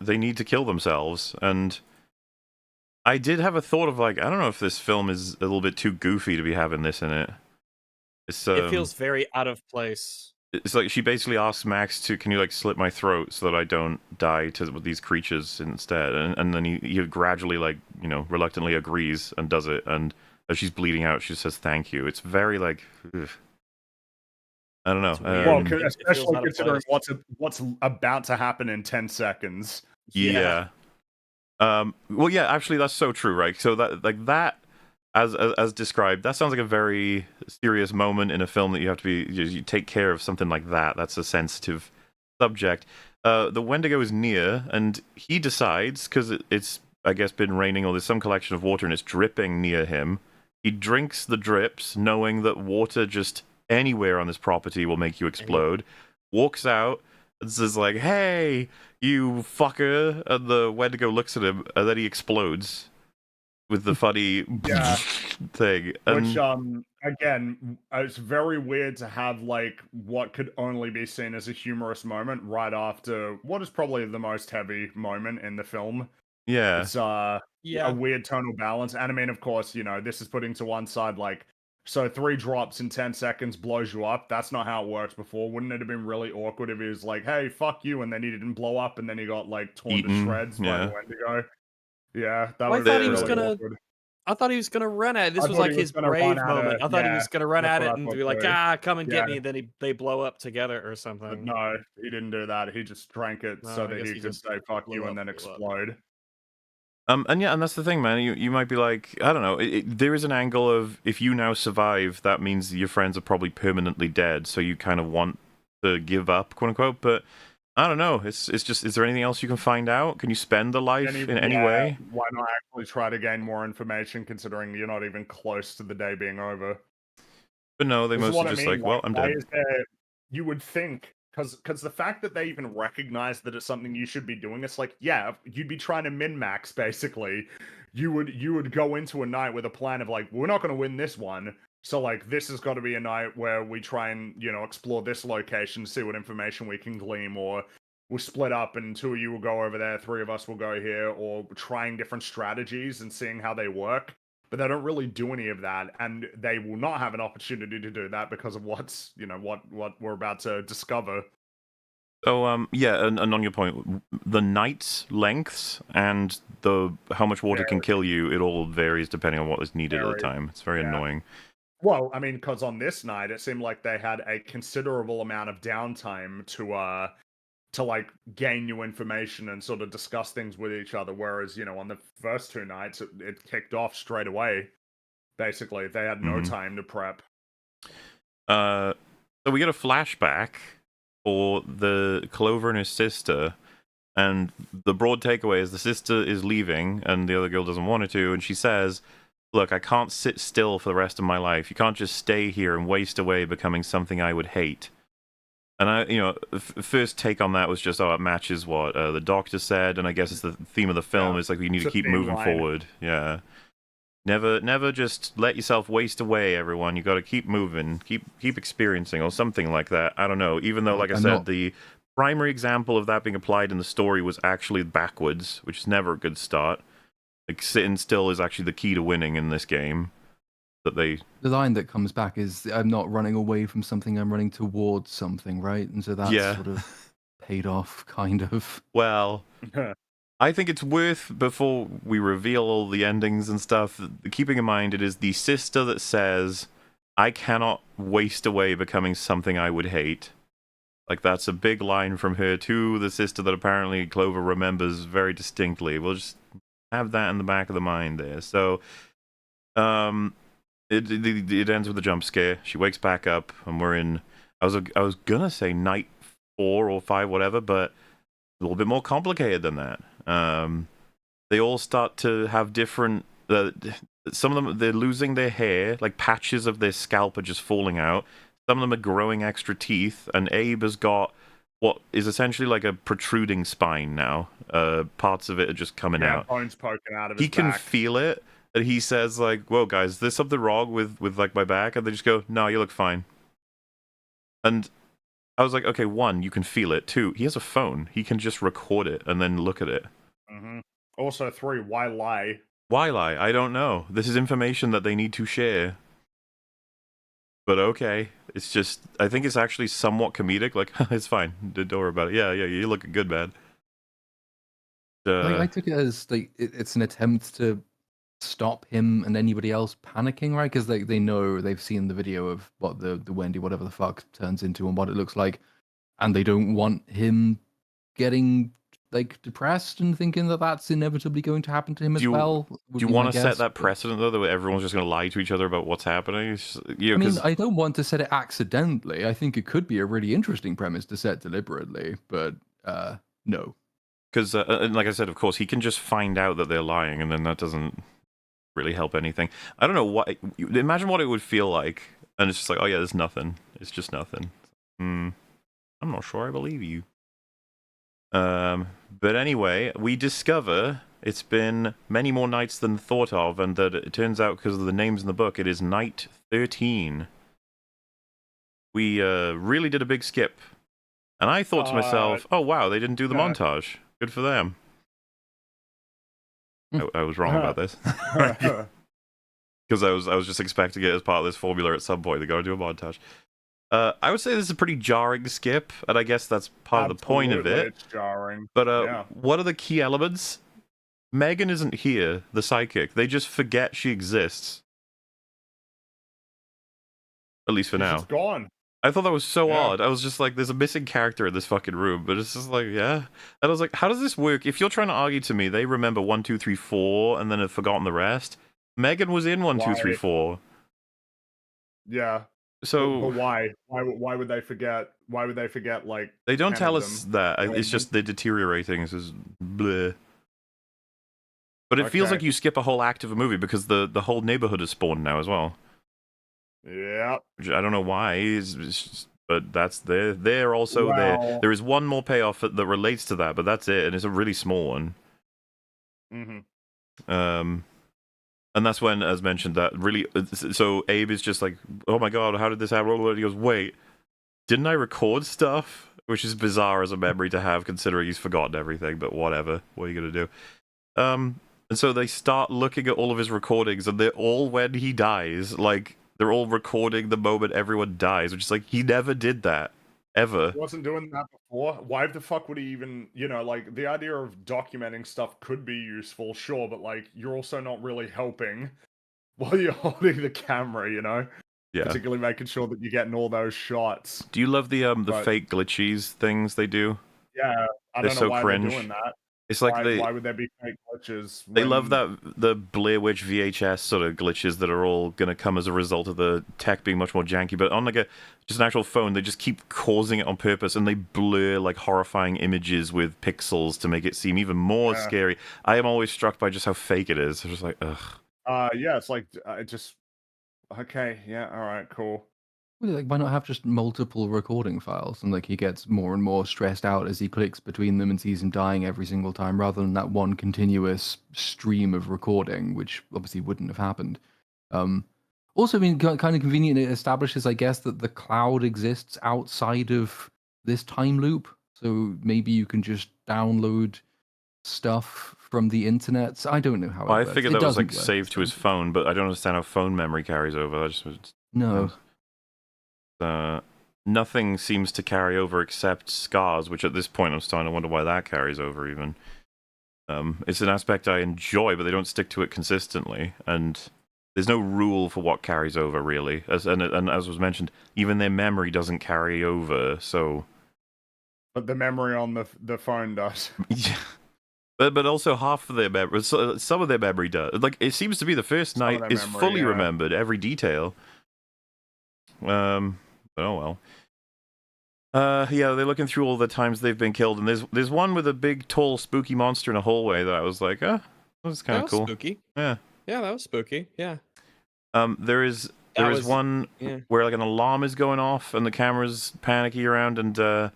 they need to kill themselves, and I did have a thought of like, I don't know if this film is a little bit too goofy to be having this in it. It feels very out of place. It's like she basically asks Max can you like slit my throat so that I don't die to these creatures instead, and then he gradually like reluctantly agrees and does it, and as she's bleeding out she says thank you. It's very like, ugh. I don't know. Well, It feels especially out of considering place. what's about to happen in 10 seconds. Yeah. Well, yeah, actually, that's so true, right? So that, as described, that sounds like a very serious moment in a film that you have to you take care of something like that. That's a sensitive subject. the Wendigo is near, and he decides, because it's, I guess, been raining, or there's some collection of water and it's dripping near him. He drinks the drips, knowing that water just anywhere on this property will make you explode. Walks out and says, like, hey, you fucker. And the Wendigo looks at him, and then he explodes with the funny thing. Which, again, it's very weird to have, like, what could only be seen as a humorous moment right after what is probably the most heavy moment in the film. Yeah. It's a weird tonal balance. And I mean, of course, this is putting to one side, like, so 3 drops in 10 seconds blows you up. That's not how it works before. Wouldn't it have been really awkward if he was like, hey, fuck you, and then he didn't blow up, and then he got, like, torn to shreds by the Wendigo? Yeah, that would thought be he was really gonna. awkward. I thought he was gonna run at it. This I was thought like he was his gonna brave run at moment. it, I thought he yeah, was gonna run that's at what it I and thought be like, too. come and get Yeah. me. Then they blow up together or But something. no, he didn't do that. He just drank it No, so I that guess he he could just say fuck blew you up, and then blew up. explode. And yeah, and that's the thing, man. You might be like, I don't know. There is an angle of, if you now survive, that means your friends are probably permanently dead. So you kind of want to give up, quote unquote. But I don't know. It's just, is there anything else you can find out? Can you spend the life in any way? Why not actually try to gain more information, considering you're not even close to the day being over? But no, they This is mostly what I just mean, like, well, I'm why dead. is there, you would think, because the fact that they even recognize that it's something you should be doing, it's like, yeah, you'd be trying to min-max, basically. You would go into a night with a plan of, like, we're not going to win this one, so, like, this has got to be a night where we try and, explore this location, see what information we can glean, or we'll split up and 2 of you will go over there, 3 of us will go here, or trying different strategies and seeing how they work. But they don't really do any of that, and they will not have an opportunity to do that because of what's, what we're about to discover. So yeah, and on your point, the night's lengths and how much water can kill you, it all varies depending on what is needed at the time. It's very annoying. Well, I mean, because on this night, it seemed like they had a considerable amount of downtime to like gain new information and sort of discuss things with each other. Whereas, on the first 2 nights, it kicked off straight away. Basically, they had no time to prep. So we get a flashback for the Clover and his sister, and the broad takeaway is the sister is leaving, and the other girl doesn't want her to, and she says, "Look, I can't sit still for the rest of my life. You can't just stay here and waste away becoming something I would hate." And I, first take on that was just, it matches what the doctor said, and I guess it's the theme of the film is like, we need to keep moving forward. Yeah. Never just let yourself waste away, everyone. You got to keep moving, keep experiencing, or something like that. I don't know. Even though, like I said, the primary example of that being applied in the story was actually backwards, which is never a good start. Like, sitting still is actually the key to winning in this game. The line that comes back is, I'm not running away from something, I'm running towards something, right? And so that's sort of paid off, kind of. Well, I think it's worth, before we reveal all the endings and stuff, keeping in mind it is the sister that says, I cannot waste away becoming something I would hate. Like, that's a big line from her to the sister that apparently Clover remembers very distinctly. We'll just have that in the back of the mind there. So, it ends with a jump scare. She wakes back up, and we're in, I was gonna say night 4 or 5, whatever, but a little bit more complicated than that. They all start to have different, some of them, they're losing their hair, like patches of their scalp are just falling out. Some of them are growing extra teeth, and Abe has got what is essentially like a protruding spine now. Parts of it are just coming out. Bones poking out of his back. He can feel it, and he says, like, whoa, guys, is there something wrong with like my back? And they just go, no, you look fine. And I was like, okay, 1, you can feel it. 2, he has a phone. He can just record it and then look at it. Also, 3, why lie? Why lie? I don't know. This is information that they need to share. But okay. It's just, I think it's actually somewhat comedic. Like, it's fine. Don't worry about it. Yeah, you're looking good, man. I took it as, like, it's an attempt to stop him and anybody else panicking, right? Because they know, they've seen the video of what the Wendy, whatever the fuck, turns into and what it looks like, and they don't want him getting, like, depressed and thinking that that's inevitably going to happen to him as well. Do you want to set that precedent, though, that everyone's just going to lie to each other about what's happening? I mean, I don't want to set it accidentally. I think it could be a really interesting premise to set deliberately, but no. Because, and like I said, of course, he can just find out that they're lying, and then that doesn't really help anything. I don't know what. Imagine what it would feel like, and it's just like, oh yeah, there's nothing. It's just nothing. I'm not sure I believe you. But anyway, we discover it's been many more nights than thought of, and that it turns out, because of the names in the book, it is night 13. We really did a big skip. And I thought to myself, oh wow, they didn't do the montage. Good for them. I was wrong about this. Because I was just expecting it as part of this formula at some point. They got to do a montage. I would say this is a pretty jarring skip, and I guess that's part of the point of it. It's jarring. But what are the key elements? Megan isn't here, the psychic. They just forget she exists. At least for now. She's gone. I thought that was so odd. I was just like, there's a missing character in this fucking room, but it's just like, yeah. And I was like, how does this work? If you're trying to argue to me, they remember 1, 2, 3, 4, and then have forgotten the rest. Megan was in 1, 2, 3, 4. Yeah. So but why? Why would they forget? Why would they forget? Like they don't 10 tell of us them? that. It's just they're deteriorating. It's just bleh. But it feels like you skip a whole act of a movie because the whole neighborhood is spawned now as well. Yeah. Which I don't know why, but that's they're also there. There is one more payoff that relates to that, but that's it, and it's a really small one. Mm-hmm. And that's when, as mentioned, that really. So Abe is just like, "Oh my god, how did this happen?" And he goes, "Wait, didn't I record stuff?" Which is bizarre as a memory to have, considering he's forgotten everything. But whatever, what are you gonna do? And so they start looking at all of his recordings, and they're all when he dies. Like they're all recording the moment everyone dies, which is like he never did that ever. He wasn't doing that before. Why the fuck would he even? Like the idea of documenting stuff could be useful, sure, but like you're also not really helping while you're holding the camera. Yeah. Particularly making sure that you're getting all those shots. Do you love the fake glitchies things they do? Yeah, I They're don't know so why cringe. they're doing that. It's like why would there be fake glitches? They love that the Blair Witch VHS sort of glitches that are all going to come as a result of the tech being much more janky. But on like just an actual phone, they just keep causing it on purpose, and they blur like horrifying images with pixels to make it seem even more scary. I am always struck by just how fake it is. I'm just like, ugh. Yeah, it's like okay, yeah, all right, cool. Well, like, why not have just multiple recording files? And like he gets more and more stressed out as he clicks between them and sees him dying every single time, rather than that one continuous stream of recording, which obviously wouldn't have happened. Also, I mean, kind of convenient. It establishes, I guess, that the cloud exists outside of this time loop. So maybe you can just download stuff from the internet. So I don't know how. Well, I figured that was like saved to his phone, but I don't understand how phone memory carries over. No. Nothing seems to carry over except scars, which at this point I'm starting to wonder why that carries over even. It's an aspect I enjoy, but they don't stick to it consistently, and there's no rule for what carries over really. And as was mentioned, even their memory doesn't carry over, so... But the memory on the phone does. Yeah. But also half of their memory, some of their memory does. Like, it seems to be the first night is fully remembered, every detail. Oh well. Yeah, they're looking through all the times they've been killed, and there's one with a big, tall, spooky monster in a hallway that I was like, that was kind of cool. Spooky. Yeah, that was spooky. Yeah. There is one where like an alarm is going off, and the camera's panicky around, and the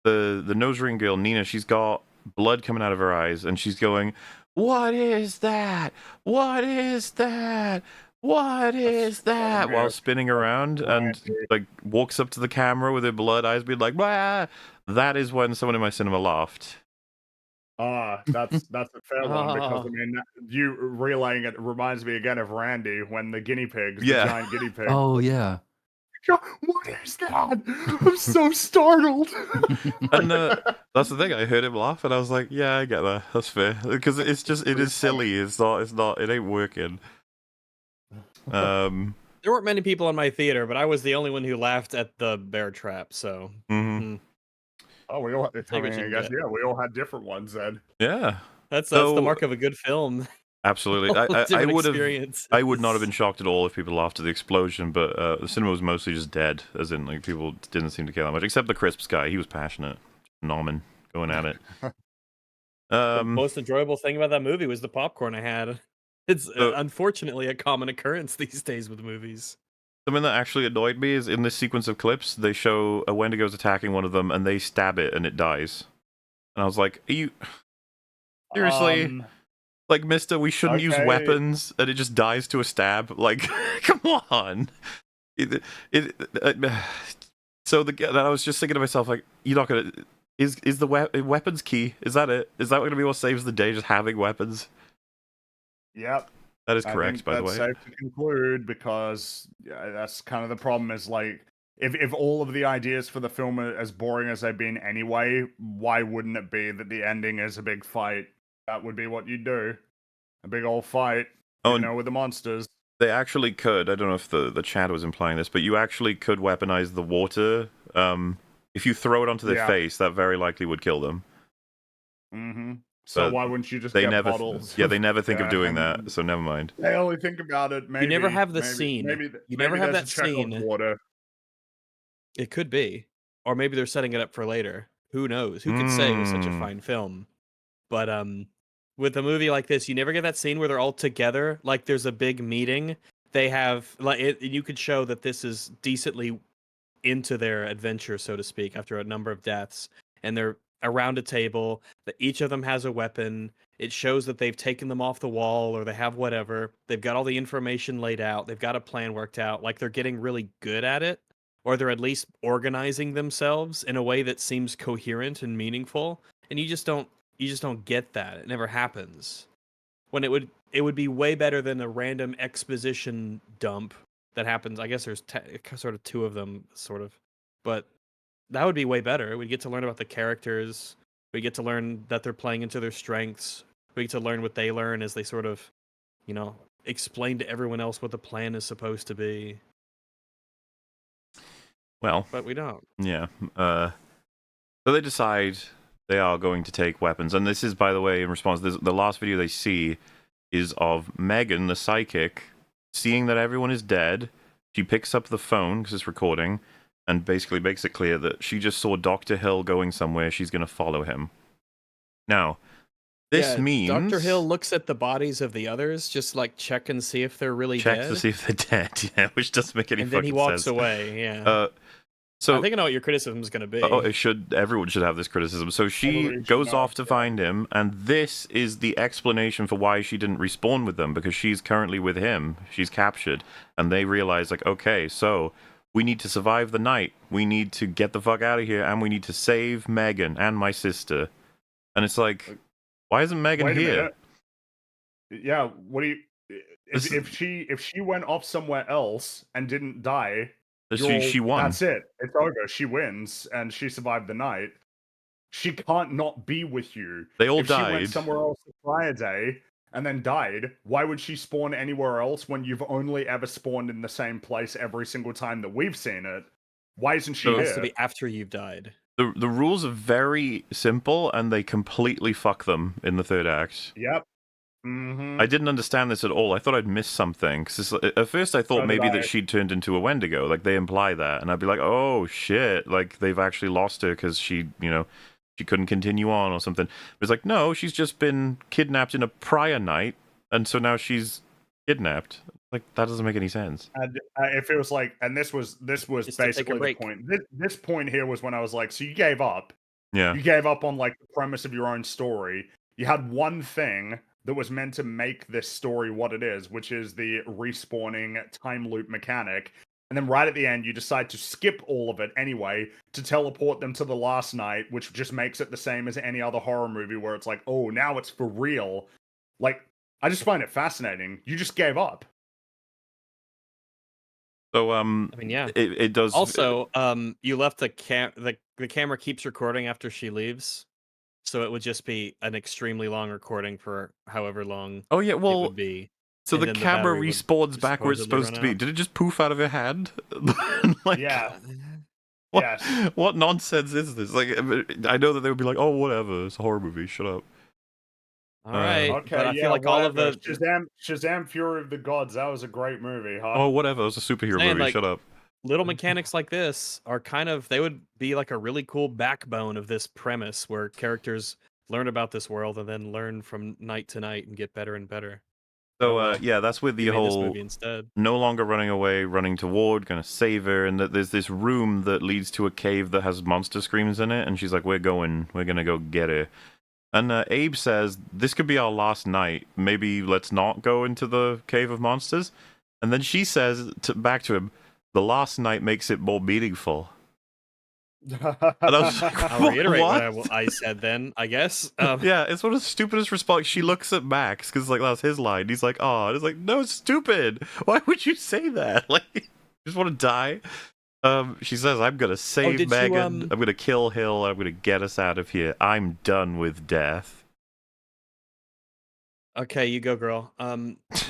nose ring girl Nina, she's got blood coming out of her eyes, and she's going, "What is that? What is that? What is that?" while spinning around, and like walks up to the camera with her blood eyes, being like, "Bah!" That is when someone in my cinema laughed. That's a fair one, because I mean, you relaying it reminds me again of Randy when the guinea pigs, the giant guinea pigs. Oh yeah. What is that? I'm so startled. And that's the thing. I heard him laugh, and I was like, "Yeah, I get that. That's fair." Because it is silly. It's not. It ain't working. There weren't many people in my theater, but I was the only one who laughed at the bear trap. So. Mm-hmm. Oh, we all. We all had different ones then. Yeah, that's the mark of a good film. Absolutely. I would not have been shocked at all if people laughed at the explosion, but the cinema was mostly just dead, as in like people didn't seem to care that much, except the Crisps guy. He was passionate. Norman going at it. The most enjoyable thing about that movie was the popcorn I had. It's unfortunately a common occurrence these days with movies. Something that actually annoyed me is in this sequence of clips, they show a Wendigo's attacking one of them, and they stab it, and it dies. And I was like, "Are you seriously? Like, Mister, we shouldn't use okay. weapons, and it just dies to a stab. Like, come on." So I was just thinking to myself, like, you're not gonna. Is the weapons key? Is that it? Is that going to be what saves the day? Just having weapons? Yep. That is correct, by the way. That's safe to conclude, because that's kind of the problem. Is like, if all of the ideas for the film are as boring as they've been anyway, why wouldn't it be that the ending is a big fight? That would be what you'd do, a big old fight. With the monsters. They actually could. I don't know if the chat was implying this, but you actually could weaponize the water. If you throw it onto their face, that very likely would kill them. Mm-hmm. So why wouldn't you just they get never, bottles? Yeah, they never think of doing that, so never mind. They only think about it. Maybe you never have the scene. You never have that scene. Water. It could be, or maybe they're setting it up for later. Who knows? Who could say it was such a fine film? But with a movie like this, you never get that scene where they're all together. Like there's a big meeting. They have you could show that this is decently into their adventure, so to speak, after a number of deaths, and they're around a table. That each of them has a weapon. It shows that they've taken them off the wall, or they have whatever. They've got all the information laid out. They've got a plan worked out. Like they're getting really good at it, or they're at least organizing themselves in a way that seems coherent and meaningful. And you just don't get that. It never happens. When it would be way better than a random exposition dump that happens. I guess there's sort of two of them, sort of, but that would be way better. We get to learn about the characters. We get to learn that they're playing into their strengths. We get to learn what they learn as they sort of, explain to everyone else what the plan is supposed to be. Well, but we don't. Yeah. So they decide they are going to take weapons, and this is, by the way, in response. The last video they see is of Megan, the psychic, seeing that everyone is dead. She picks up the phone because it's recording, and basically makes it clear that she just saw Dr. Hill going somewhere. She's going to follow him. Now, this means Dr. Hill looks at the bodies of the others, just like check and see if they're really dead. Checks to see if they're dead, yeah, which doesn't make any fucking sense. And then he walks away, yeah. So I think I know what your criticism is going to be. Everyone should have this criticism. So she goes off to find him, and this is the explanation for why she didn't respawn with them, because she's currently with him. She's captured, and they realize, like, okay, so we need to survive the night. We need to get the fuck out of here, and we need to save Megan and my sister. And it's like, why isn't Megan here? Yeah, what do you? If she went off somewhere else and didn't die. She won. That's it. It's over. She wins, and she survived the night. She can't not be with you. They all died. If she went somewhere else the prior day and then died, why would she spawn anywhere else when you've only ever spawned in the same place every single time that we've seen it? Why isn't she here? It has to be after you've died. The rules are very simple, and they completely fuck them in the third act. Yep. Mm-hmm. I didn't understand this at all. I thought I'd missed something. Cause at first I thought maybe that she'd turned into a Wendigo. Like, they imply that. And I'd be like, oh, shit. Like, they've actually lost her because she couldn't continue on or something. But it's like, no, she's just been kidnapped in a prior night. And so now she's kidnapped. Like, that doesn't make any sense. And it feels like, and this was just basically the point. This point here was when I was like, so you gave up. Yeah. You gave up on, like, the premise of your own story. You had one thing that was meant to make this story what it is, which is the respawning time loop mechanic. And then right at the end, you decide to skip all of it anyway to teleport them to the last night, which just makes it the same as any other horror movie where it's like, oh, now it's for real. Like, I just find it fascinating. You just gave up. So, I mean, yeah. It does. Also, you left the camera keeps recording after she leaves. So it would just be an extremely long recording for however long. Oh yeah, well, it would be. So the camera respawns back where it's supposed to be. Did it just poof out of your hand? Like, yeah. What nonsense is this? Like, I know that they would be like, "Oh, whatever, it's a horror movie. Shut up." All right. Okay. But I feel like all of the Shazam, Fury of the Gods. That was a great movie, huh? Oh, whatever. It was a superhero movie. Like, shut up. little mechanics like this are they would be like a really cool backbone of this premise where characters learn about this world and then learn from night to night and get better and better. So well, yeah, that's with we the made this whole movie instead. no longer running away, running toward, gonna save her, and that there's this room that leads to a cave that has monster screams in it, and she's like, we're gonna go get her. And Abe says, this could be our last night. Maybe let's not go into the cave of monsters. And then she says back to him, the last night makes it more meaningful. And I was just like, I'll reiterate what? what I said then, I guess. Yeah, it's one of the stupidest response. She looks at Max, because like, that's his line. He's like, oh, and it's like, no, it's stupid. Why would you say that? Like, you just want to die? She says, I'm gonna save Megan, I'm gonna kill Hill, I'm gonna get us out of here. I'm done with death. Okay, you go, girl.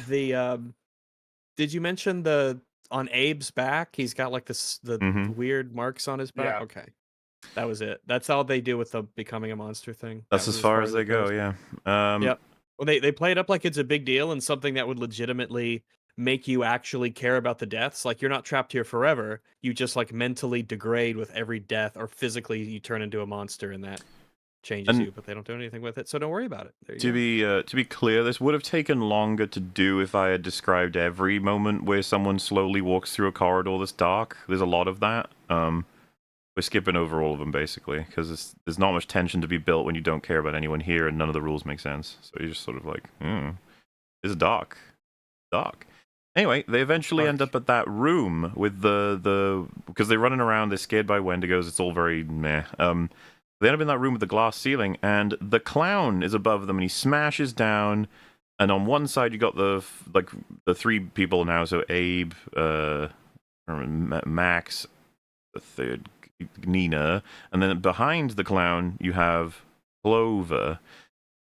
Did you mention on Abe's back, he's got like the weird marks on his back? Yeah. Okay. That was it. That's all they do with the becoming a monster thing. That's as far as they go, yeah. Yep. Well, they play it up like it's a big deal and something that would legitimately make you actually care about the deaths. Like, you're not trapped here forever. You just like mentally degrade with every death, or physically you turn into a monster and that changes you, but they don't do anything with it, so don't worry about it. There you go. To be clear, this would have taken longer to do if I had described every moment where someone slowly walks through a corridor that's dark. There's a lot of that. We're skipping over all of them, basically, because there's not much tension to be built when you don't care about anyone here and none of the rules make sense. So you're just sort of like, it's dark. Dark. Anyway, they eventually end up at that room with because they're running around, they're scared by Wendigos, it's all very meh. They end up in that room with the glass ceiling, and the clown is above them, and he smashes down, and on one side you got the three people now, so Abe, Max, the third, Nina, and then behind the clown you have Clover.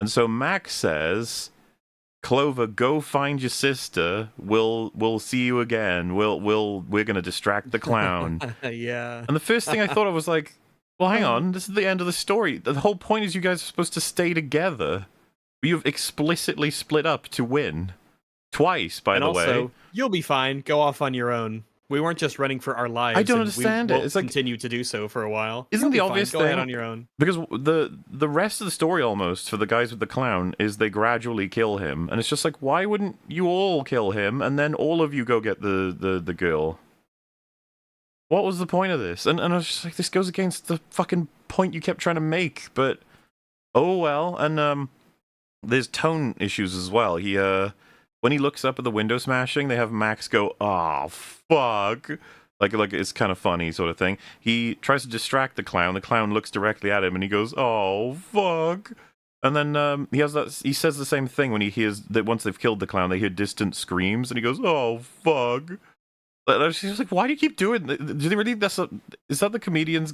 And so Max says, Clover, go find your sister. We'll see you again. We're gonna distract the clown. Yeah. And the first thing I thought of was like, well, hang on, this is the end of the story. The whole point is you guys are supposed to stay together. You've explicitly split up to win. Twice, by the way. And also, you'll be fine. Go off on your own. We weren't just running for our lives. I don't understand it. It's like, continue to do so for a while. Isn't the obvious thing? Go ahead on your own. Because the rest of the story, almost, for the guys with the clown, is they gradually kill him. And it's just like, why wouldn't you all kill him, and then all of you go get the girl? What was the point of this? And I was just like, this goes against the fucking point you kept trying to make, but oh well. And there's tone issues as well. He when he looks up at the window smashing, they have Max go, "Oh fuck." Like it's kind of funny sort of thing. He tries to distract the clown. The clown looks directly at him and he goes, "Oh fuck." And then he says the same thing when he hears that once they've killed the clown, they hear distant screams and he goes, "Oh fuck." I was just like, why do you keep doing that? Do they really? Is that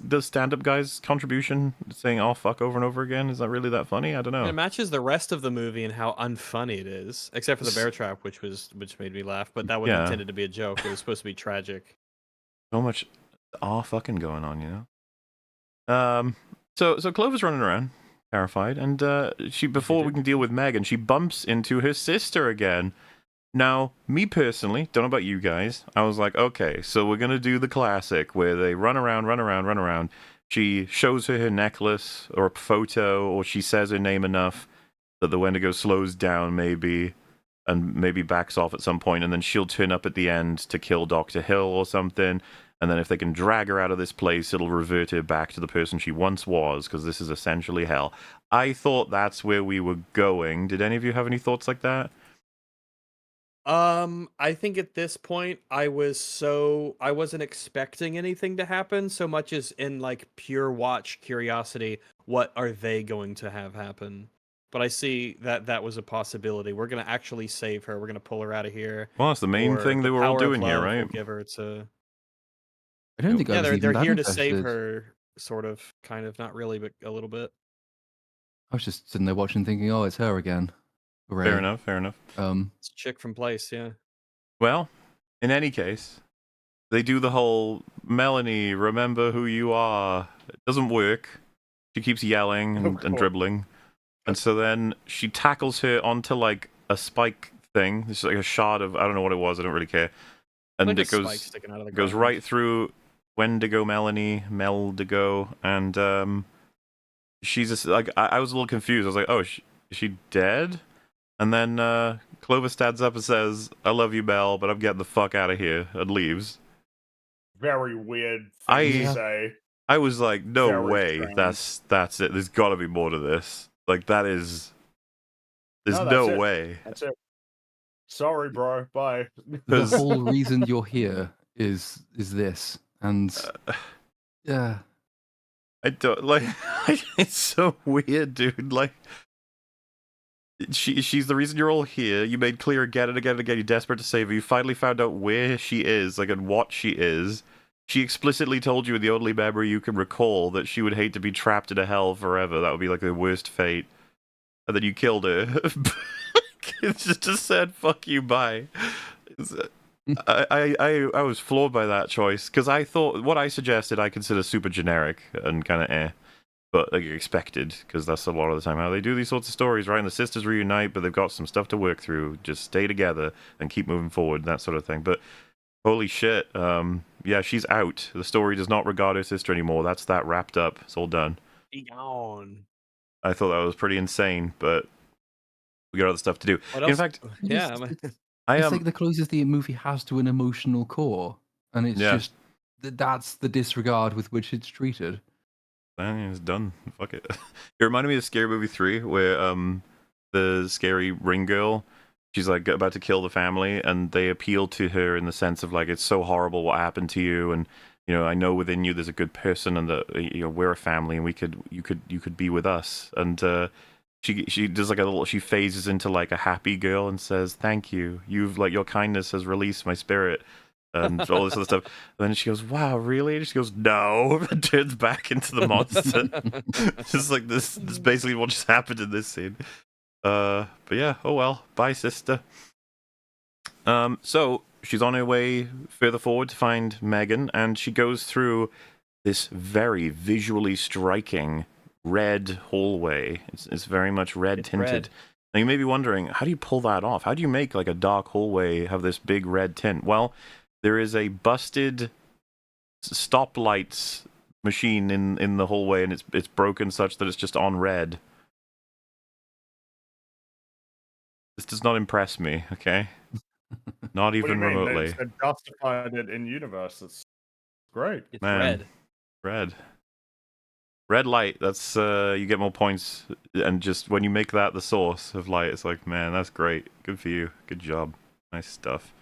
the stand-up guy's contribution, saying "oh fuck" over and over again? Is that really that funny? I don't know. It matches the rest of the movie and how unfunny it is, except for the bear trap, which made me laugh. But that wasn't intended to be a joke. It was supposed to be tragic. So much, fucking going on, you know. So Clover's running around, terrified, and before we can deal with Megan, she bumps into her sister again. Now, me personally, don't know about you guys, I was like, okay, so we're going to do the classic where they run around. She shows her necklace or a photo, or she says her name enough that the Wendigo slows down maybe, and maybe backs off at some point, and then she'll turn up at the end to kill Dr. Hill or something, and then if they can drag her out of this place, it'll revert her back to the person she once was, because this is essentially hell. I thought that's where we were going. Did any of you have any thoughts like that? I think at this point I wasn't expecting anything to happen so much as in like pure watch curiosity. What are they going to have happen? But I see that was a possibility. We're gonna actually save her. We're gonna pull her out of here. Well, that's the main thing they were all doing here, right? Give her to. I don't think. Yeah, they're here to save her, sort of, kind of, not really, but a little bit. I was just sitting there watching, thinking, "Oh, it's her again." Hooray. Fair enough. It's a chick from Place, yeah. Well, in any case, they do the whole Melanie, remember who you are. It doesn't work. She keeps yelling and dribbling. And so then she tackles her onto like a spike thing. It's like a shot of, I don't know what it was, I don't really care. and Like a it spike goes sticking out of the goes ground. right through Wendigo Meldigo, and she's just like I was a little confused. I was like, oh, is she dead? And then Clover stands up and says, "I love you, Mel, but I'm getting the fuck out of here," and leaves. Very weird I- thing to Yeah. say. I was like, no Very way. strange. That's it. There's got to be more to this. Like that is. There's No, no that's it. way. That's it. Sorry, bro. Bye. The 'Cause- whole reason you're here is this, and yeah, I don't like. It's so weird, dude. Like, she's the reason you're all here. You made clear again and again and again. You're desperate to save her. You finally found out where she is, like, and what she is. She explicitly told you in the only memory you can recall that she would hate to be trapped in a hell forever. That would be like the worst fate. And then you killed her. It's just said, "Fuck you, bye." I was floored by that choice because I thought what I suggested I consider super generic and kind of but like expected because that's a lot of the time how they do these sorts of stories, right? And the sisters reunite, but they've got some stuff to work through. Just stay together and keep moving forward, that sort of thing. But holy shit, yeah, she's out. The story does not regard her sister anymore. That's that wrapped up. It's all done. Be gone. I thought that was pretty insane, but we got other stuff to do. What In else? fact, Yeah. I it's like the closest the movie has to an emotional core, and it's Yeah. just that's the disregard with which it's treated. It's done. Fuck it. It reminded me of Scary Movie 3, where the scary ring girl, she's like about to kill the family, and they appeal to her in the sense of like, it's so horrible what happened to you, and you know, I know within you there's a good person, and that you know we're a family, and you could be with us, and she does like a little, she phases into like a happy girl and says, "Thank you, you've like your kindness has released my spirit." And all this other stuff. And then she goes, "Wow, really?" And she goes, "No," and turns back into the monster. Just like this is basically what just happened in this scene. But yeah, oh well. Bye, sister. So she's on her way further forward to find Megan, and she goes through this very visually striking red hallway. It's very much red It's tinted. red. Now you may be wondering, how do you pull that off? How do you make like a dark hallway have this big red tint? Well, there is a busted stoplights machine in the hallway, and it's broken such that it's just on red. This does not impress me, okay? Not What do you even mean? remotely. They justified it in universe. That's great. It's Man. red. Red light, that's you get more points, and just when you make that the source of light, it's like, man, that's great. Good for you. Good job. Nice stuff.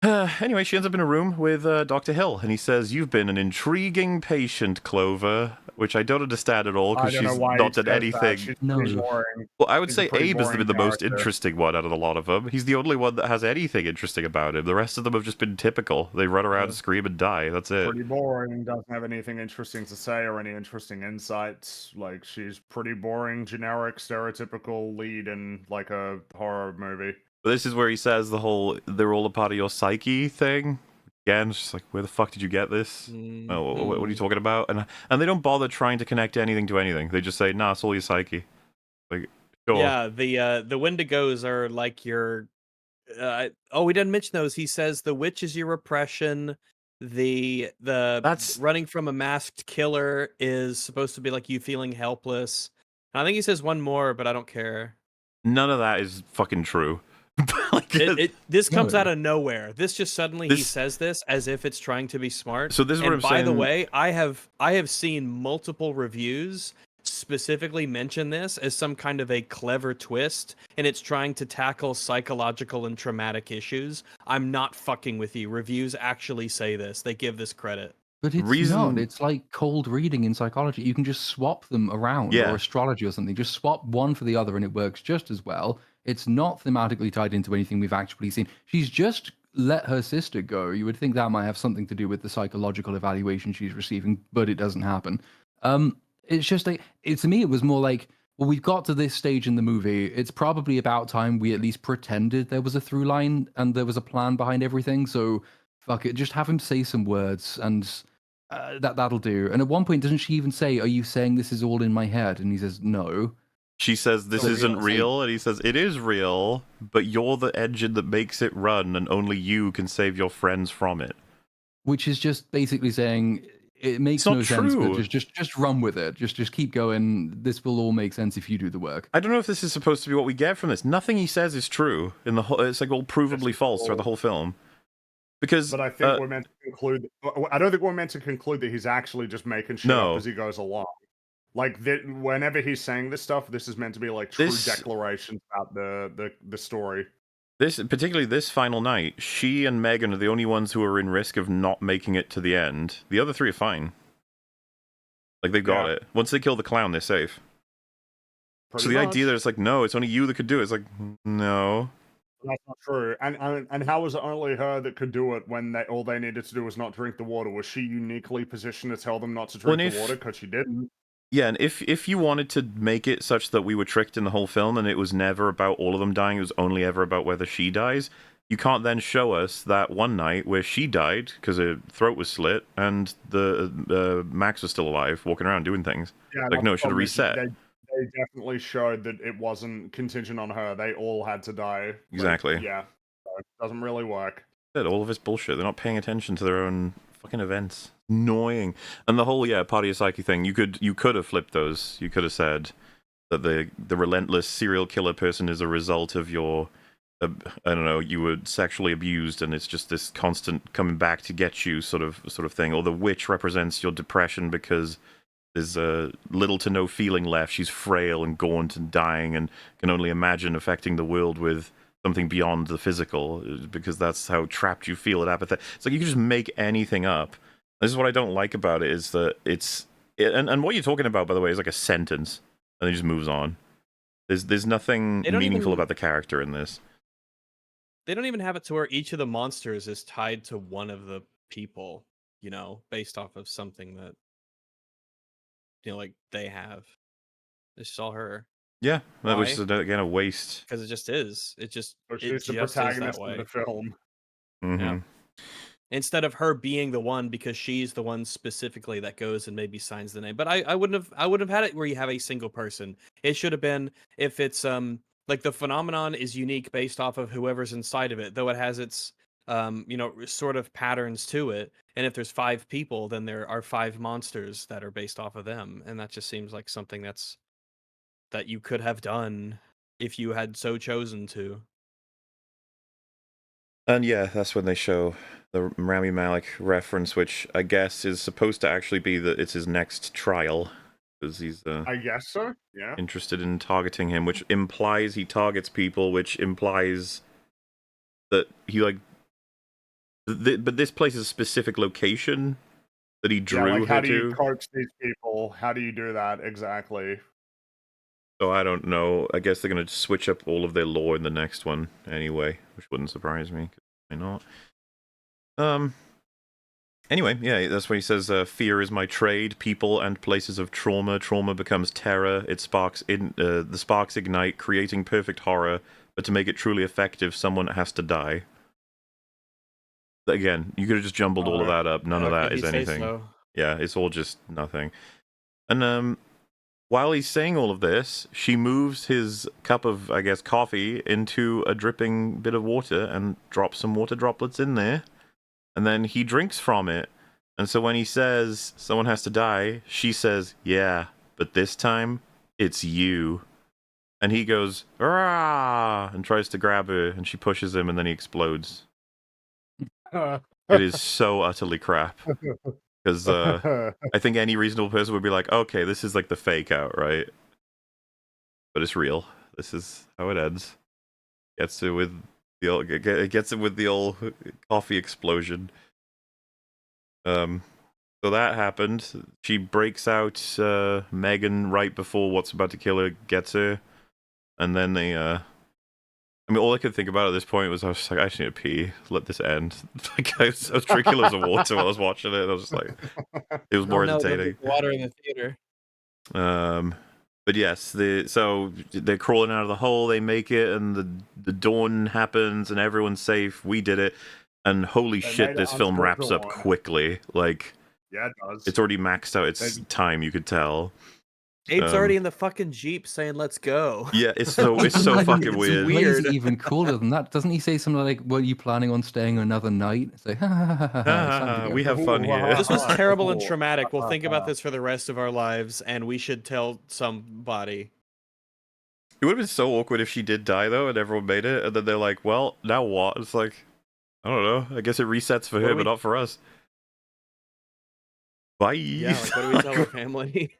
Anyway, she ends up in a room with Dr. Hill, and he says, "You've been an intriguing patient, Clover," which I don't understand at all, I because don't know she's why not he done says anything. that. She's pretty No. boring. Well, I would He's a say pretty Abe has boring been the most character. interesting one out of a lot of them. He's the only one that has anything interesting about him. The rest of them have just been typical. They run around, Yeah. scream, and die. That's it. Pretty boring. Doesn't have anything interesting to say or any interesting insights. Like she's pretty boring, generic, stereotypical lead in like a horror movie. But this is where he says the whole "they're all a part of your psyche" thing. Again, it's just like, where the fuck did you get this? Oh, what are you talking about? And they don't bother trying to connect anything to anything. They just say, "Nah, it's all your psyche." Like, sure. Yeah, the Wendigos are like your. Oh, we didn't mention those. He says the witch is your repression. The That's- running from a masked killer is supposed to be like you feeling helpless. And I think he says one more, but I don't care. None of that is fucking true. Like, This comes No. out of nowhere. This just suddenly he This- says this as if it's trying to be smart. So this is what And I'm by saying. the way, I have seen multiple reviews specifically mention this as some kind of a clever twist, and it's trying to tackle psychological and traumatic issues. I'm not fucking with you. Reviews actually say this. They give this credit. But it's Reason- not. It's like cold reading in psychology. You can just swap them around, Yeah. or astrology or something. Just swap one for the other, and it works just as well. It's not thematically tied into anything we've actually seen. She's just let her sister go. You would think that might have something to do with the psychological evaluation she's receiving, but it doesn't happen. It's just like to me, it was more like, well, we've got to this stage in the movie. It's probably about time we at least pretended there was a through line and there was a plan behind everything. So fuck it, just have him say some words, and that'll do. And at one point, doesn't she even say, "Are you saying this is all in my head?" And he says, "No." She says, this So isn't real. real, and he says, it is real, but you're the engine that makes it run, and only you can save your friends from it. Which is just basically saying it makes not no sense, but true. just run with it. Just keep going. This will all make sense if you do the work. I don't know if this is supposed to be what we get from this. Nothing he says is true in the whole. It's like all provably false throughout the whole film. Because, But I think we're meant to conclude. I don't think we're meant to conclude that he's actually just making shit up as he goes along. Like that, whenever he's saying this stuff, this is meant to be like true declarations about the story. Particularly this final night, she and Megan are the only ones who are in risk of not making it to the end. The other three are fine. Like, they've got it. Once they kill the clown, they're safe. Pretty so the much. idea that it's like, no, it's only you that could do it, it's like, no. That's not true. And how was it only her that could do it when all they needed to do was not drink the water? Was she uniquely positioned to tell them not to drink the water because she didn't? Yeah, and if you wanted to make it such that we were tricked in the whole film and it was never about all of them dying, it was only ever about whether she dies, you can't then show us that one night where she died because her throat was slit and the Max was still alive, walking around doing things. Yeah, like, no, it should have reset. They definitely showed that it wasn't contingent on her. They all had to die. Exactly. Like, yeah, so it doesn't really work. All of it's bullshit. They're not paying attention to their own fucking events. Annoying. And the whole party of psyche thing. You could have flipped those. You could have said that the relentless serial killer person is a result of your I don't know, you were sexually abused and it's just this constant coming back to get you sort of thing. Or the witch represents your depression because there's little to no feeling left. She's frail and gaunt and dying and can only imagine affecting the world with something beyond the physical because that's how trapped you feel at apathy. It's like you can just make anything up. This is what I don't like about it, is that and what you're talking about, by the way, is like a sentence and it just moves on. There's nothing meaningful about the character in this. They don't even have it to where each of the monsters is tied to one of the people, based off of something that like they have. It's all her. Yeah, that was again a waste. Because it just is. She's the protagonist of the film. Mm-hmm. Yeah. Instead of her being the one, because she's the one specifically that goes and maybe signs the name. But I wouldn't have had it where you have a single person. It should have been, if it's like the phenomenon is unique based off of whoever's inside of it, though it has its sort of patterns to it. And if there's 5 people, then there are 5 monsters that are based off of them. And that just seems like something that you could have done if you had so chosen to. And yeah, that's when they show the Rami Malek reference, which I guess is supposed to actually be that it's his next trial, because he's I guess so. Yeah. Interested in targeting him, which implies he targets people, which implies that he but this place is a specific location that he drew her how do to. you coax these people? How do you do that exactly? So I don't know. I guess they're going to switch up all of their lore in the next one anyway, which wouldn't surprise me. Why not? Anyway, yeah, that's when he says, "Fear is my trade. People and places of trauma. Trauma becomes terror. It sparks the sparks ignite, creating perfect horror. But to make it truly effective, someone has to die." Again, you could have just jumbled all of that up. None of that is anything. So. Yeah, it's all just nothing. And while he's saying all of this, she moves his cup of, I guess, coffee into a dripping bit of water and drops some water droplets in there. And then he drinks from it. And so when he says someone has to die, she says, "Yeah, but this time it's you." And he goes, "Rah!" and tries to grab her, and she pushes him, and then he explodes. It is so utterly crap. Because I think any reasonable person would be like, okay, this is like the fake out, right? But it's real. This is how it ends. Gets it with the old coffee explosion. So that happened. She breaks out Megan right before what's about to kill her gets her, and then they. I mean, all I could think about at this point was I was just like, I just need to pee. Let this end. Like I was drinking loads of water while I was watching it. And I was just like, it was more entertaining. Water in the theater. But yes, so they're crawling out of the hole. They make it, and the dawn happens, and everyone's safe. We did it, and holy shit, this film wraps up quickly. Like, yeah, it does. It's already maxed out its time. You could tell. Abe's already in the fucking Jeep saying, "Let's go." Yeah, it's so fucking It's weird. weird. Plays even cooler than that. Doesn't he say something like, "Were you planning on staying another night?" It's like, ha ha ha ha ha. It's time to go. We have fun here. This was terrible and traumatic. We'll think about this for the rest of our lives, and we should tell somebody. It would have been so awkward if she did die though, and everyone made it, and then they're like, "Well, now what?" It's like, I don't know. I guess it resets for her, but not for us. Bye. Yeah, like, what do we tell our family?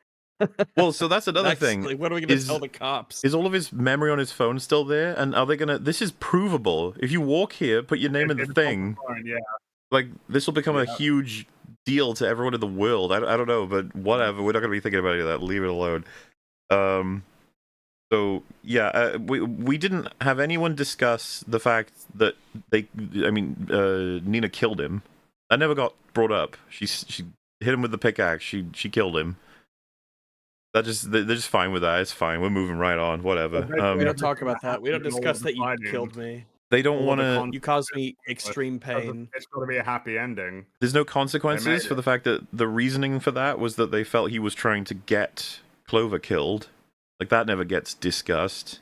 Well, so that's another Next, thing. like, what are we gonna tell the cops? Is all of his memory on his phone still there? And are they gonna? This is provable. If you walk here, put your name in the thing. Yeah. Like this will become a huge deal to everyone in the world. I don't know, but whatever. We're not gonna be thinking about any of that. Leave it alone. So yeah, we didn't have anyone discuss the fact that Nina killed him. That never got brought up. She hit him with the pickaxe. She killed him. They're just fine with that. It's fine. We're moving right on. Whatever. We don't talk about that. We don't discuss that you killed me. They don't want to. You caused me extreme pain. It's got to be a happy ending. There's no consequences for the fact that the reasoning for that was that they felt he was trying to get Clover killed. Like that never gets discussed.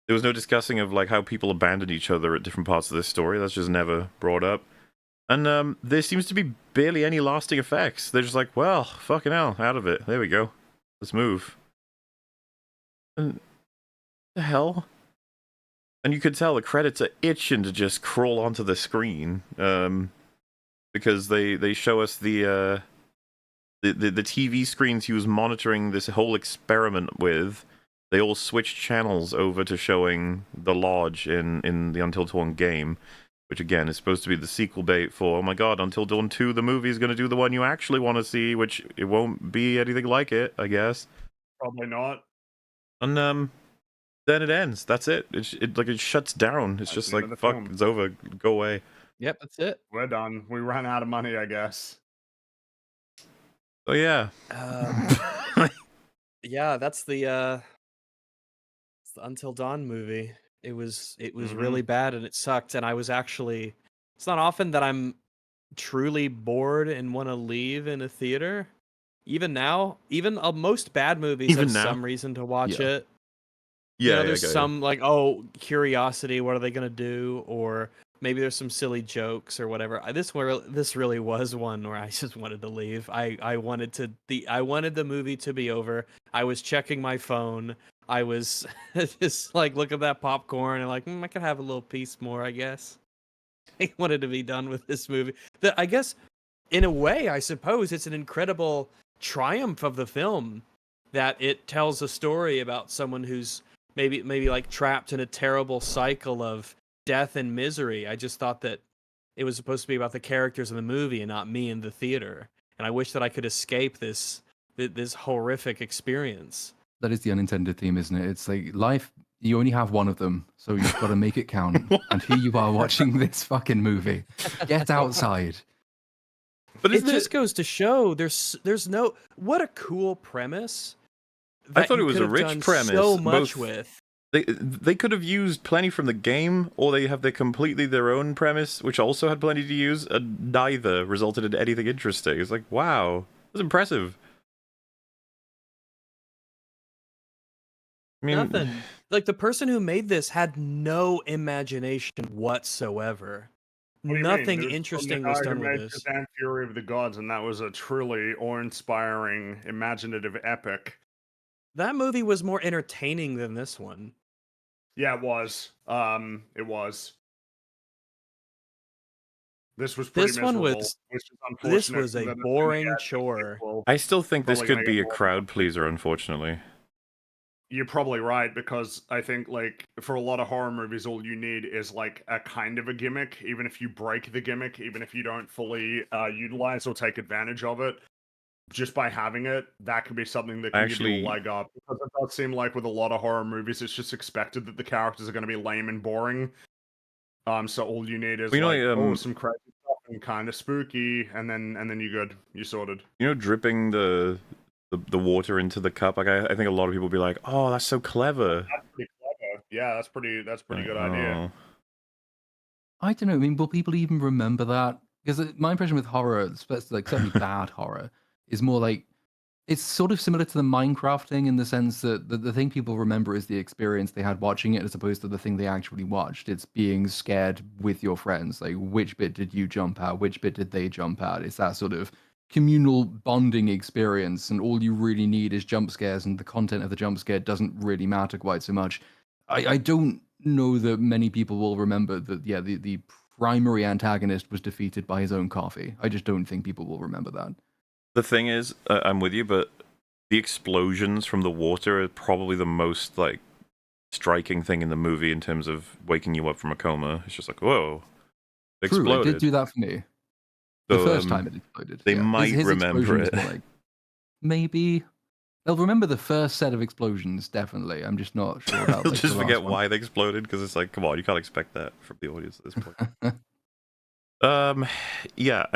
There was no discussing of like how people abandoned each other at different parts of this story. That's just never brought up. And there seems to be barely any lasting effects. They're just like, well, fucking hell, out of it. There we go. Let's move. And the hell? And you could tell the credits are itching to just crawl onto the screen, because they show us the TV screens he was monitoring this whole experiment with. They all switched channels over to showing the Lodge in the Until Dawn game, which again is supposed to be the sequel bait for, oh my god, Until Dawn 2, the movie is going to do the one you actually want to see, which it won't be anything like it, I guess. Probably not. And then it ends. That's it. It shuts down. It's just like, fuck, it's over. Go away. Yep, that's it. We're done. We ran out of money, I guess. Oh yeah. Yeah, that's the Until Dawn movie. It was really bad and it sucked, and I was actually, it's not often that I'm truly bored and want to leave in a theater. Even now, even most bad movies have some reason to watch it. Yeah, there's some like, oh, curiosity, what are they gonna do? Or maybe there's some silly jokes or whatever. This really was one where I just wanted to leave. I wanted the movie to be over. I was checking my phone. I was just like, look at that popcorn and like, I could have a little piece more, I guess. I wanted to be done with this movie. I guess, in a way, I suppose it's an incredible triumph of the film that it tells a story about someone who's maybe like trapped in a terrible cycle of death and misery. I just thought that it was supposed to be about the characters in the movie and not me in the theater. And I wish that I could escape this horrific experience. That is the unintended theme, isn't it? It's like life, you only have one of them, so you've got to make it count. And here you are watching this fucking movie. Get outside. But it just goes to show there's no, what a cool premise. I thought it was a rich premise. So much with. They could have used plenty from the game, or they have completely their own premise, which also had plenty to use, and neither resulted in anything interesting. It's like, wow, that's impressive. I mean, nothing. Like, the person who made this had no imagination whatsoever. Nothing interesting was done with this. Fury of the Gods, and that was a truly awe-inspiring, imaginative epic. That movie was more entertaining than this one. Yeah, it was. It was. This was pretty miserable, which is unfortunate. This was a boring chore. I still think this could be a crowd pleaser, unfortunately. You're probably right, because I think, like, for a lot of horror movies, all you need is, like, a kind of a gimmick. Even if you break the gimmick, even if you don't fully utilize or take advantage of it, just by having it, that could be something that can give you a leg up. Because it does seem like with a lot of horror movies, it's just expected that the characters are going to be lame and boring. So all you need is some crazy stuff and kind of spooky, and then you're good. You're sorted. You know, dripping the water into the cup. Like I think a lot of people will be like, "Oh, that's so clever." That's pretty clever. Yeah, that's pretty good idea. I don't know. I mean, will people even remember that? Because my impression with horror, especially like certainly bad horror, is more like It's sort of similar to the Minecraft thing in the sense that the thing people remember is the experience they had watching it as opposed to the thing they actually watched. It's being scared with your friends. Like, which bit did you jump at? Which bit did they jump at? It's that sort of communal bonding experience, and all you really need is jump scares, and the content of the jump scare doesn't really matter quite so much. I don't know that many people will remember that, yeah, the primary antagonist was defeated by his own coffee. I just don't think people will remember that. The thing is, I'm with you, but the explosions from the water are probably the most like striking thing in the movie in terms of waking you up from a coma. It's just like, whoa, True, it exploded. did do that for me. The So, first time it exploded. they yeah. might his remember explosion was it. more like, maybe they'll remember the first set of explosions. Definitely, I'm just not sure about. They'll Like, just the forget last one. why they exploded because it's like, come on, you can't expect that from the audience at this point. Yeah,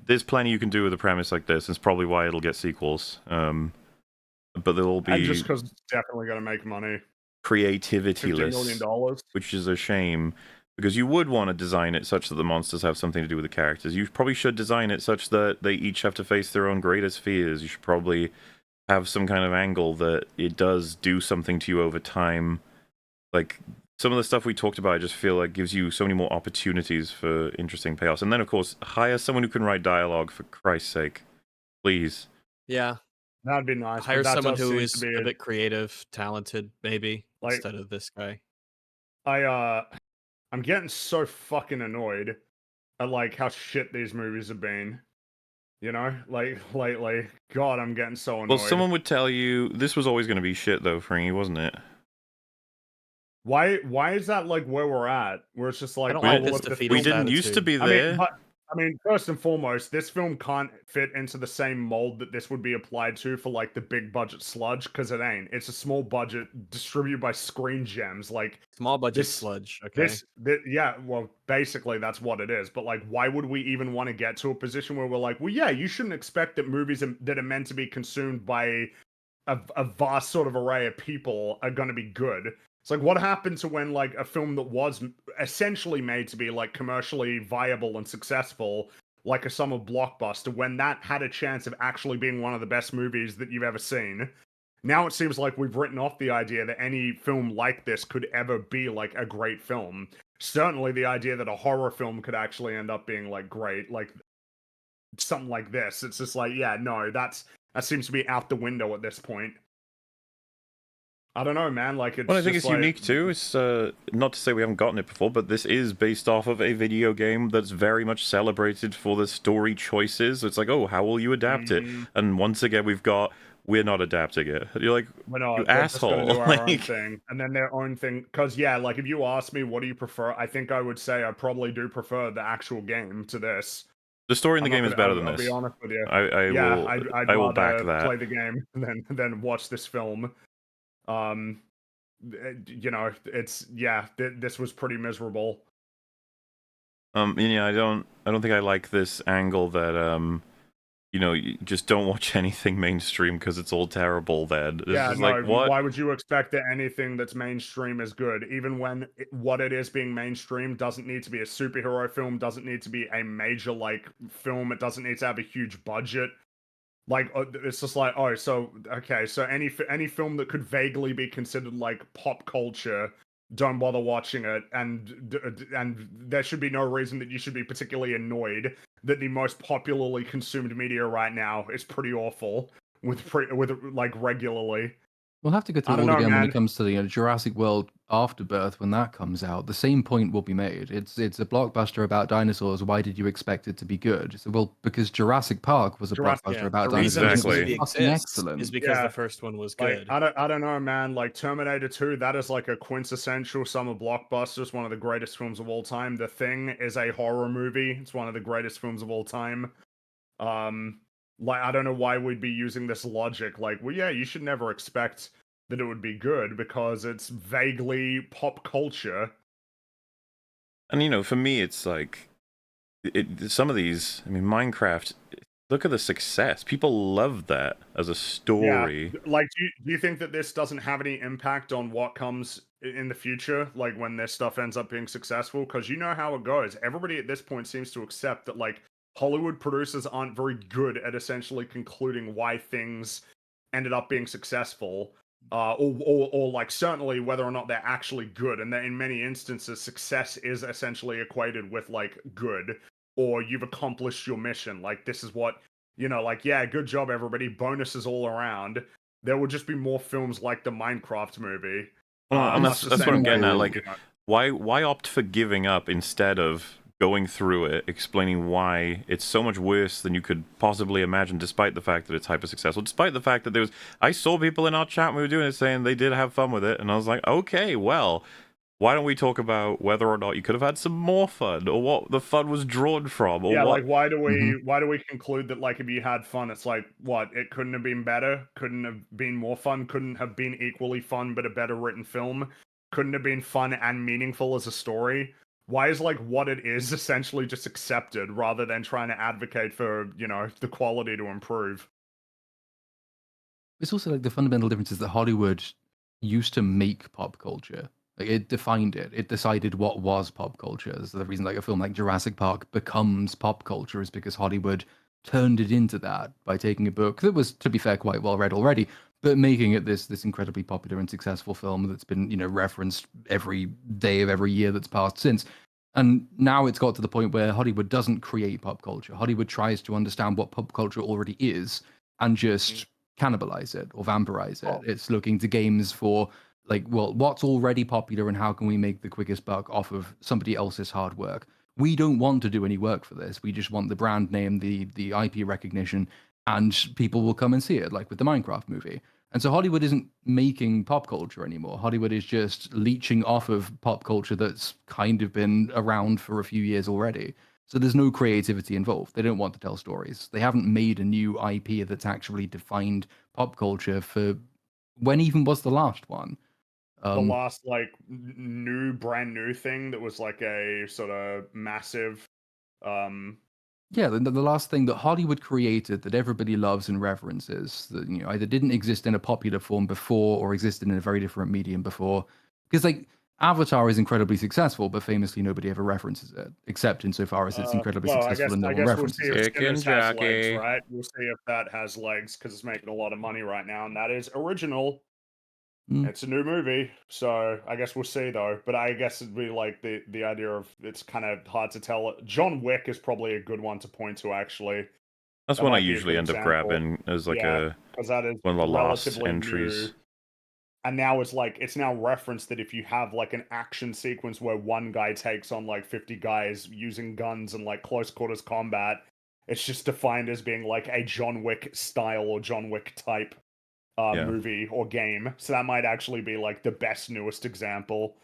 there's plenty you can do with a premise like this. And it's probably why it'll get sequels. But there'll And be just because it's definitely going to make money. creativity $50 million. less, which is a shame because you would want to design it such that the monsters have something to do with the characters. You probably should design it such that they each have to face their own greatest fears. You should probably have some kind of angle that it does do something to you over time. Like, some of the stuff we talked about, I just feel like gives you so many more opportunities for interesting payoffs. And then, of course, hire someone who can write dialogue, for Christ's sake. Please. Yeah. That'd be nice. Hire but that someone does who seem is to be a bit creative, talented, maybe, Like- instead of this guy. I'm getting so fucking annoyed at like how shit these movies have been. You know, like lately. God, I'm getting so annoyed. Well, someone would tell you this was always going to be shit, though, Fringy, wasn't it? Why is that like where we're at? Where it's just like, I don't like well, this if the defeated We film- didn't attitude. used to be I there. mean, first and foremost, this film can't fit into the same mold that this would be applied to for like the big budget sludge, because it ain't. It's a small budget distributed by Screen Gems. Like Small budget this- sludge. Okay. yeah, well, basically that's what it is. But like, why would we even want to get to a position where we're like, well, yeah, you shouldn't expect that movies that are meant to be consumed by a vast sort of array of people are going to be good. It's like, what happened to when like a film that was essentially made to be like commercially viable and successful, like a summer blockbuster, when that had a chance of actually being one of the best movies that you've ever seen? Now it seems like we've written off the idea that any film like this could ever be like a great film. Certainly the idea that a horror film could actually end up being like great, like something like this. It's just like, yeah, no, that seems to be out the window at this point. I don't know, man. Like, it's Well, I think just it's unique too. It's not to say we haven't gotten it before, but this is based off of a video game that's very much celebrated for the story choices. It's like, oh, how will you adapt it? And once again, we're not adapting it. You're like, We're not, you they're just gonna asshole. do our own Like- thing, and then their own thing. Because yeah, like if you ask me, what do you prefer? I think I would say I probably do prefer the actual game to this. the story in the I'm not game is gonna- better I'll- than I'll this. be honest with you. I Yeah, will. I'd I will back rather that. play the game than watch this film. You know, it's this was pretty miserable. Yeah, I don't think I like this angle that you know, you just don't watch anything mainstream because it's all terrible. Then it's Yeah, just no. like, what? Why would you expect that anything that's mainstream is good, even when what it is being mainstream doesn't need to be a superhero film, doesn't need to be a major like film, it doesn't need to have a huge budget. Like it's just like, oh, so okay, so any film that could vaguely be considered like pop culture, don't bother watching it, and there should be no reason that you should be particularly annoyed that the most popularly consumed media right now is pretty awful with like regularly. We'll have to go I through don't all know, again when man. it comes to the Jurassic World Afterbirth when that comes out. The same point will be made. It's a blockbuster about dinosaurs. Why did you expect it to be good? So, well, because Jurassic Park was a blockbuster about the dinosaurs. reason It this was Exactly. movie fucking exists excellent. is because Yeah. the first one was Like good. I don't know, man. Like Terminator 2, that is like a quintessential summer blockbuster. It's one of the greatest films of all time. The Thing is a horror movie. It's one of the greatest films of all time. Like I don't know why we'd be using this logic. Like, well, yeah, you should never expect that it would be good because it's vaguely pop culture. And you know, for me, it's like some of these. I mean, Minecraft. Look at the success. People love that as a story. Yeah. Like, do you think that this doesn't have any impact on what comes in the future? Like when this stuff ends up being successful? Because you know how it goes. Everybody at this point seems to accept that like Hollywood producers aren't very good at essentially concluding why things ended up being successful, or like certainly whether or not they're actually good. And that in many instances, success is essentially equated with like good, or you've accomplished your mission. Like this is what like yeah, good job everybody, bonuses all around. There will just be more films like the Minecraft movie. Well, and much that's the what I'm same getting way, at. Like, you know. why opt for giving up instead of going through it, explaining why it's so much worse than you could possibly imagine, despite the fact that it's hyper successful, despite the fact that I saw people in our chat when we were doing it saying they did have fun with it, and I was like, okay, well, why don't we talk about whether or not you could have had some more fun, or what the fun was drawn from, or Yeah, what? like why do Mhm. we conclude that like if you had fun, it's like what, it couldn't have been better, couldn't have been more fun, couldn't have been equally fun but a better written film, couldn't have been fun and meaningful as a story. Why is like what it is essentially just accepted rather than trying to advocate for, the quality to improve? It's also like the fundamental difference is that Hollywood used to make pop culture. Like it defined it. It decided what was pop culture. So the reason like a film like Jurassic Park becomes pop culture is because Hollywood turned it into that by taking a book that was, to be fair, quite well read already, but making it this incredibly popular and successful film that's been, referenced every day of every year that's passed since. And now it's got to the point where Hollywood doesn't create pop culture. Hollywood tries to understand what pop culture already is and just cannibalize it or vampirize it. Oh. It's looking to games for like, well, what's already popular and how can we make the quickest buck off of somebody else's hard work? We don't want to do any work for this. We just want the brand name, the IP recognition, and people will come and see it, like with the Minecraft movie. And so Hollywood isn't making pop culture anymore. Hollywood is just leeching off of pop culture that's kind of been around for a few years already. So there's no creativity involved. They don't want to tell stories. They haven't made a new IP that's actually defined pop culture for when even was the last one. The last like brand new thing that was like a sort of massive Yeah, the last thing that Hollywood created that everybody loves and reverences that either didn't exist in a popular form before or existed in a very different medium before. Because like Avatar is incredibly successful, but famously nobody ever references it, except insofar as it's incredibly well, successful and no I one guess we'll references see if it. Chicken Sinners has legs, jockey. right? We'll see if that has legs because it's making a lot of money right now, and that is original. Mm. It's a new movie, so I guess we'll see though. But I guess it'd be like the idea of it's kind of hard to tell. John Wick is probably a good one to point to, actually. That's That one I might be a usually good end up example. grabbing as like Yeah, because that is one of the last relatively entries. new. And now it's now referenced that if you have like an action sequence where one guy takes on like 50 guys using guns and like close quarters combat, it's just defined as being like a John Wick style or John Wick type Yeah. movie or game. So that might actually be like the best newest example.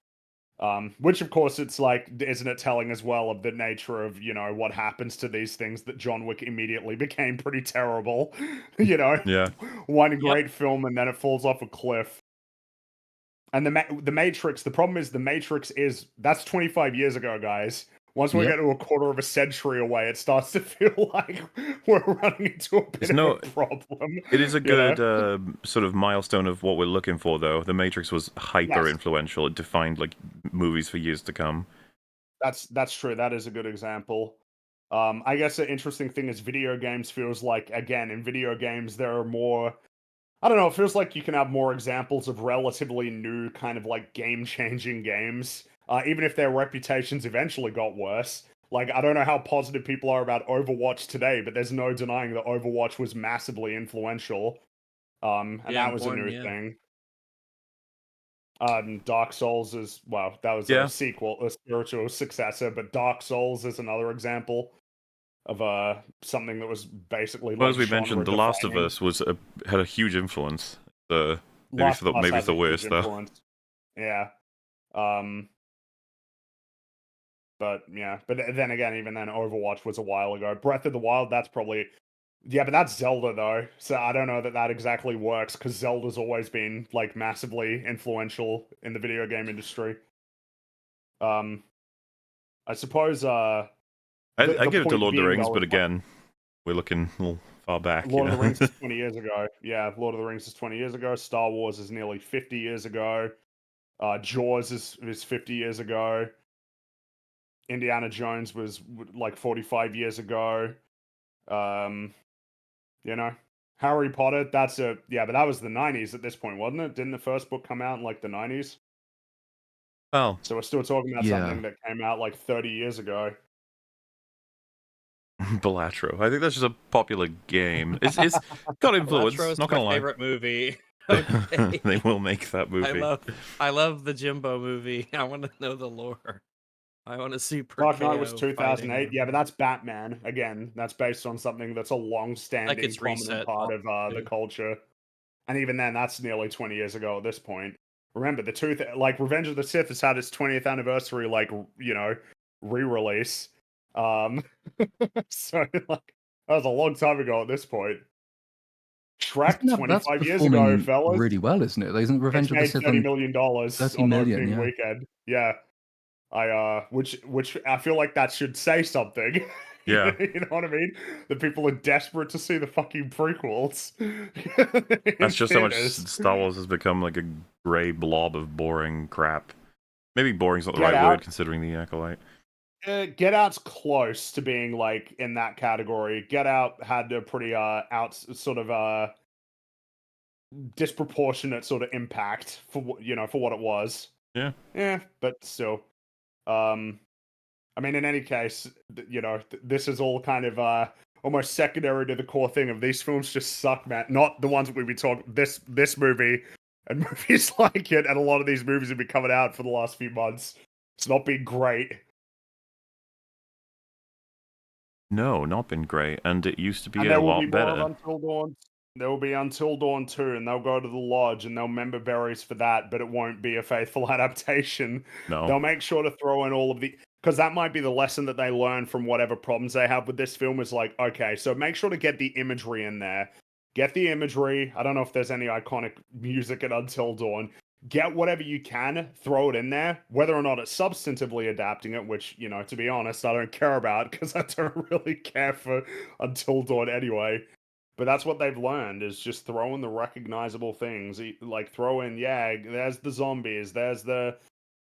Which of course it's like, isn't it telling as well of the nature of, what happens to these things that John Wick immediately became pretty terrible. Yeah. One great film and then it falls off a cliff. And the Matrix, the problem is that's 25 years ago, guys. Once we Yep. get to a quarter of a century away, it starts to feel like we're running into a bit of a problem. It is a you know? good sort of milestone of what we're looking for, though. The Matrix was hyper Yes. influential. It defined like movies for years to come. That's true. That is a good example. I guess an interesting thing is video games feels like, again, in video games there are more. I don't know. It feels like you can have more examples of relatively new kind of like game-changing games, even if their reputations eventually got worse. Like, I don't know how positive people are about Overwatch today, but there's no denying that Overwatch was massively influential. And Yeah, that was a important, new yeah. thing. Dark Souls is, well, that was Yeah. a sequel, a spiritual successor, but Dark Souls is another example of something that was basically Well, like as we mentioned, The Last of genre-defining. Us had a huge influence. Maybe Last of Us maybe has it's the a huge worst though. influence. Yeah. But yeah, but then again, even then, Overwatch was a while ago. Breath of the Wild, that's probably, yeah, but that's Zelda though, so I don't know that exactly works because Zelda's always been like massively influential in the video game industry. I suppose I the give it to point Lord of the being Rings, though but is like, again, we're looking a little far back, Lord of the Rings is 20 years ago. Yeah, Lord of the Rings is 20 years ago. Star Wars is nearly 50 years ago. Jaws is 50 years ago. Indiana Jones was like 45 years ago. You know, Harry Potter, but that was the 90s at this point, wasn't it? Didn't the first book come out in like the 90s? Well, So we're still talking about Yeah. something that came out like 30 years ago. Balatro. I think that's just a popular game. It's got influence. Electro is Not my gonna lie. favorite movie. Okay. They will make that movie. I love the Jimbo movie. I want to know the lore. I want to see Dark Knight was Perkeo 2008. fighting Yeah, but that's Batman. Again, that's based on something that's a long-standing, it's prominent reset part of the too. culture. And even then, that's nearly 20 years ago at this point. Remember, like Revenge of the Sith has had its 20th anniversary, like, re-release. So like that was a long time ago at this point. Shrek, That's 25 years ago, performing fellas. really well, isn't it? Isn't Revenge It's of the made Sith $30 on million 30 on million? opening Yeah. weekend. Yeah. Which I feel like that should say something. Yeah. You know what I mean? The people are desperate to see the fucking prequels. That's just how much theaters. Star Wars has become like a grey blob of boring crap. Maybe boring's not the Get right Out. word considering the Acolyte. Get Out's close to being like in that category. Get Out had a pretty disproportionate sort of impact for what it was. Yeah. Yeah, but still, I mean, in any case, this is all kind of almost secondary to the core thing of these films just suck, man. Not the ones that we've been talking. This movie and movies like it, and a lot of these movies have been coming out for the last few months. It's not been great. No, not been great, and it used to be And a there will lot be more better. of Until Dawn. There will be Until Dawn 2, and they'll go to the lodge and they'll member berries for that, but it won't be a faithful adaptation. No. They'll make sure to throw in all of the, because that might be the lesson that they learn from whatever problems they have with this film is like, okay, so make sure to get the imagery in there. Get the imagery. I don't know if there's any iconic music at Until Dawn. Get whatever you can, throw it in there. Whether or not it's substantively adapting it, which, to be honest, I don't care about because I don't really care for Until Dawn anyway. But that's what they've learned is just throw in the recognizable things. Like throw in, yeah, there's the zombies, there's the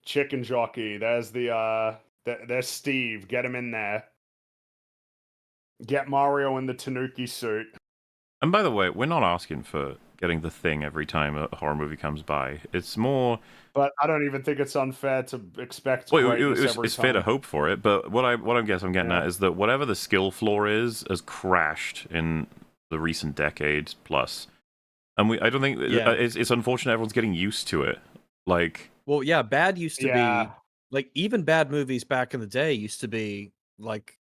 chicken jockey, there's there's Steve. Get him in there. Get Mario in the Tanuki suit. And by the way, we're not asking for getting the thing every time a horror movie comes by. It's more. But I don't even think it's unfair to expect greatness every it's time. fair to hope for it, but what I'm getting at is that whatever the skill floor is has crashed in the recent decade plus, and I don't think it's unfortunate everyone's getting used to it. Like, well, yeah, bad used to be like even bad movies back in the day used to be like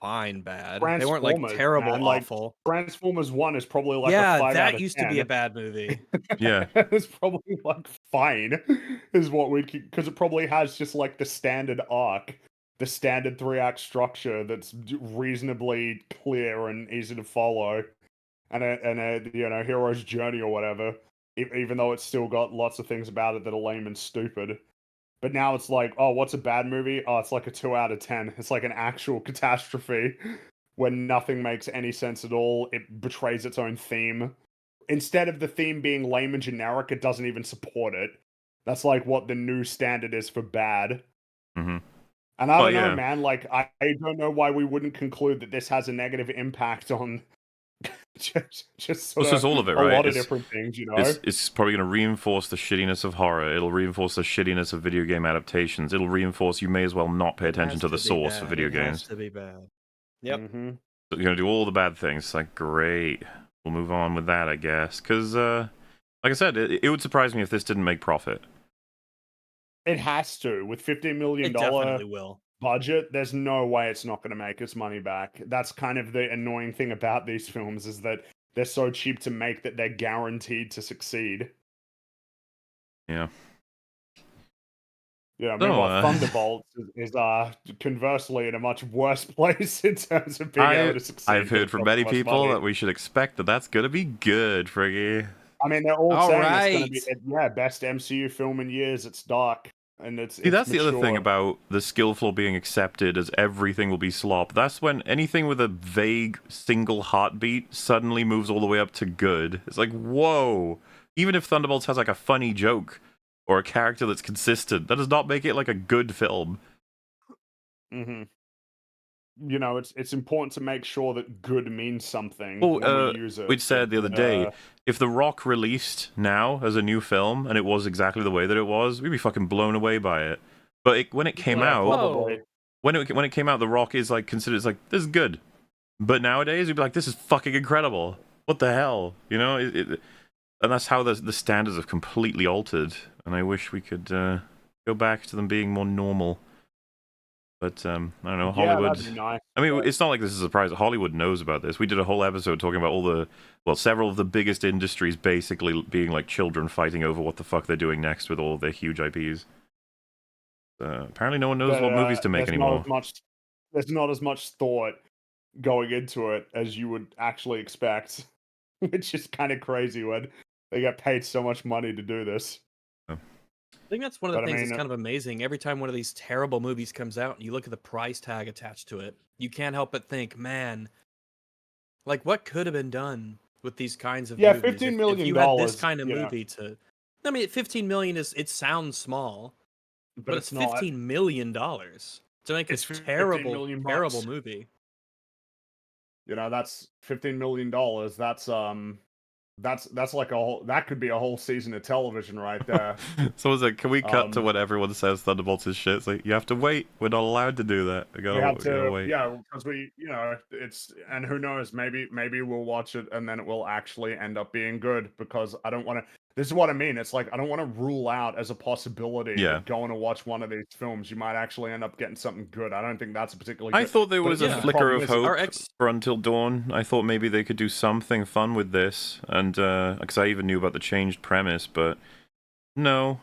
fine bad. They weren't like terrible, man, awful. Like, Transformers 1 is probably like a 5 out of 10. That used to be a bad movie. Yeah. It's probably like fine, is what because it probably has just like the standard arc, the standard 3-act structure that's reasonably clear and easy to follow, and a hero's journey or whatever. Even though it's still got lots of things about it that are lame and stupid. But now it's like, oh, what's a bad movie? Oh, it's like a 2 out of 10. It's like an actual catastrophe when nothing makes any sense at all. It betrays its own theme. Instead of the theme being lame and generic, it doesn't even support it. That's like what the new standard is for bad. Mm-hmm. And I don't know, man. Like, I don't know why we wouldn't conclude that this has a negative impact on just sort this is all of it, a right? lot of different things, It's probably going to reinforce the shittiness of horror. It'll reinforce the shittiness of video game adaptations. It'll reinforce you may as well not pay attention to the source for video games. It has to be bad. Yep. Mm-hmm. So you're going to do all the bad things. It's like, great. We'll move on with that, I guess. Because, like I said, it would surprise me if this didn't make profit. It has to. With $15 million it definitely will. budget, there's no way it's not going to make its money back. That's kind of the annoying thing about these films is that they're so cheap to make that they're guaranteed to succeed. Yeah. Yeah, meanwhile, Thunderbolts is conversely in a much worse place in terms of being able to succeed. I've heard from many people that we should expect that that's going to be good, Friggy. I mean, they're all saying it's going to be best MCU film in years. It's dark. And that's the other thing about the skill floor being accepted as everything will be slop. That's when anything with a vague single heartbeat suddenly moves all the way up to good. It's like, whoa. Even if Thunderbolts has like a funny joke or a character that's consistent, that does not make it like a good film. hmm it's important to make sure that good means something Well, when we use it. we'd said the other day, if The Rock released now as a new film and it was exactly the way that it was, we'd be fucking blown away by it. But when it came Yeah, out, probably. when it came out, The Rock is like considered as like this is good. But nowadays, we'd be like, this is fucking incredible. What the hell, you know? And that's how the standards have completely altered. And I wish we could go back to them being more normal. But I don't know, Hollywood. That'd be nice. I mean, it's not like this is a surprise. Hollywood knows about this. We did a whole episode talking about several of the biggest industries basically being like children fighting over what the fuck they're doing next with all of their huge IPs. Apparently, no one knows what movies to make anymore. There's not as much thought going into it as you would actually expect, which is kind of crazy when they get paid so much money to do this. I think that's one of the things that's kind of amazing. Every time one of these terrible movies comes out and you look at the price tag attached to it, you can't help but think, man, like what could have been done with these kinds of movies? $15 million. If you had this kind of movie to, I mean, 15 million it sounds small, but it's $15 million to make a terrible movie. That's $15 million. That's like that could be a whole season of television right there. So it's like, can we cut to what everyone says Thunderbolts is shit? It's like, you have to wait. We're not allowed to do that. We have to wait. Yeah, because and who knows, maybe we'll watch it and then it will actually end up being good, because I don't want to. This is what I mean. It's like, I don't want to rule out as a possibility that going to watch one of these films, you might actually end up getting something good. I don't think that's a particularly I thought there was a flicker of hope for Until Dawn. I thought maybe they could do something fun with this, and because I even knew about the changed premise, but no,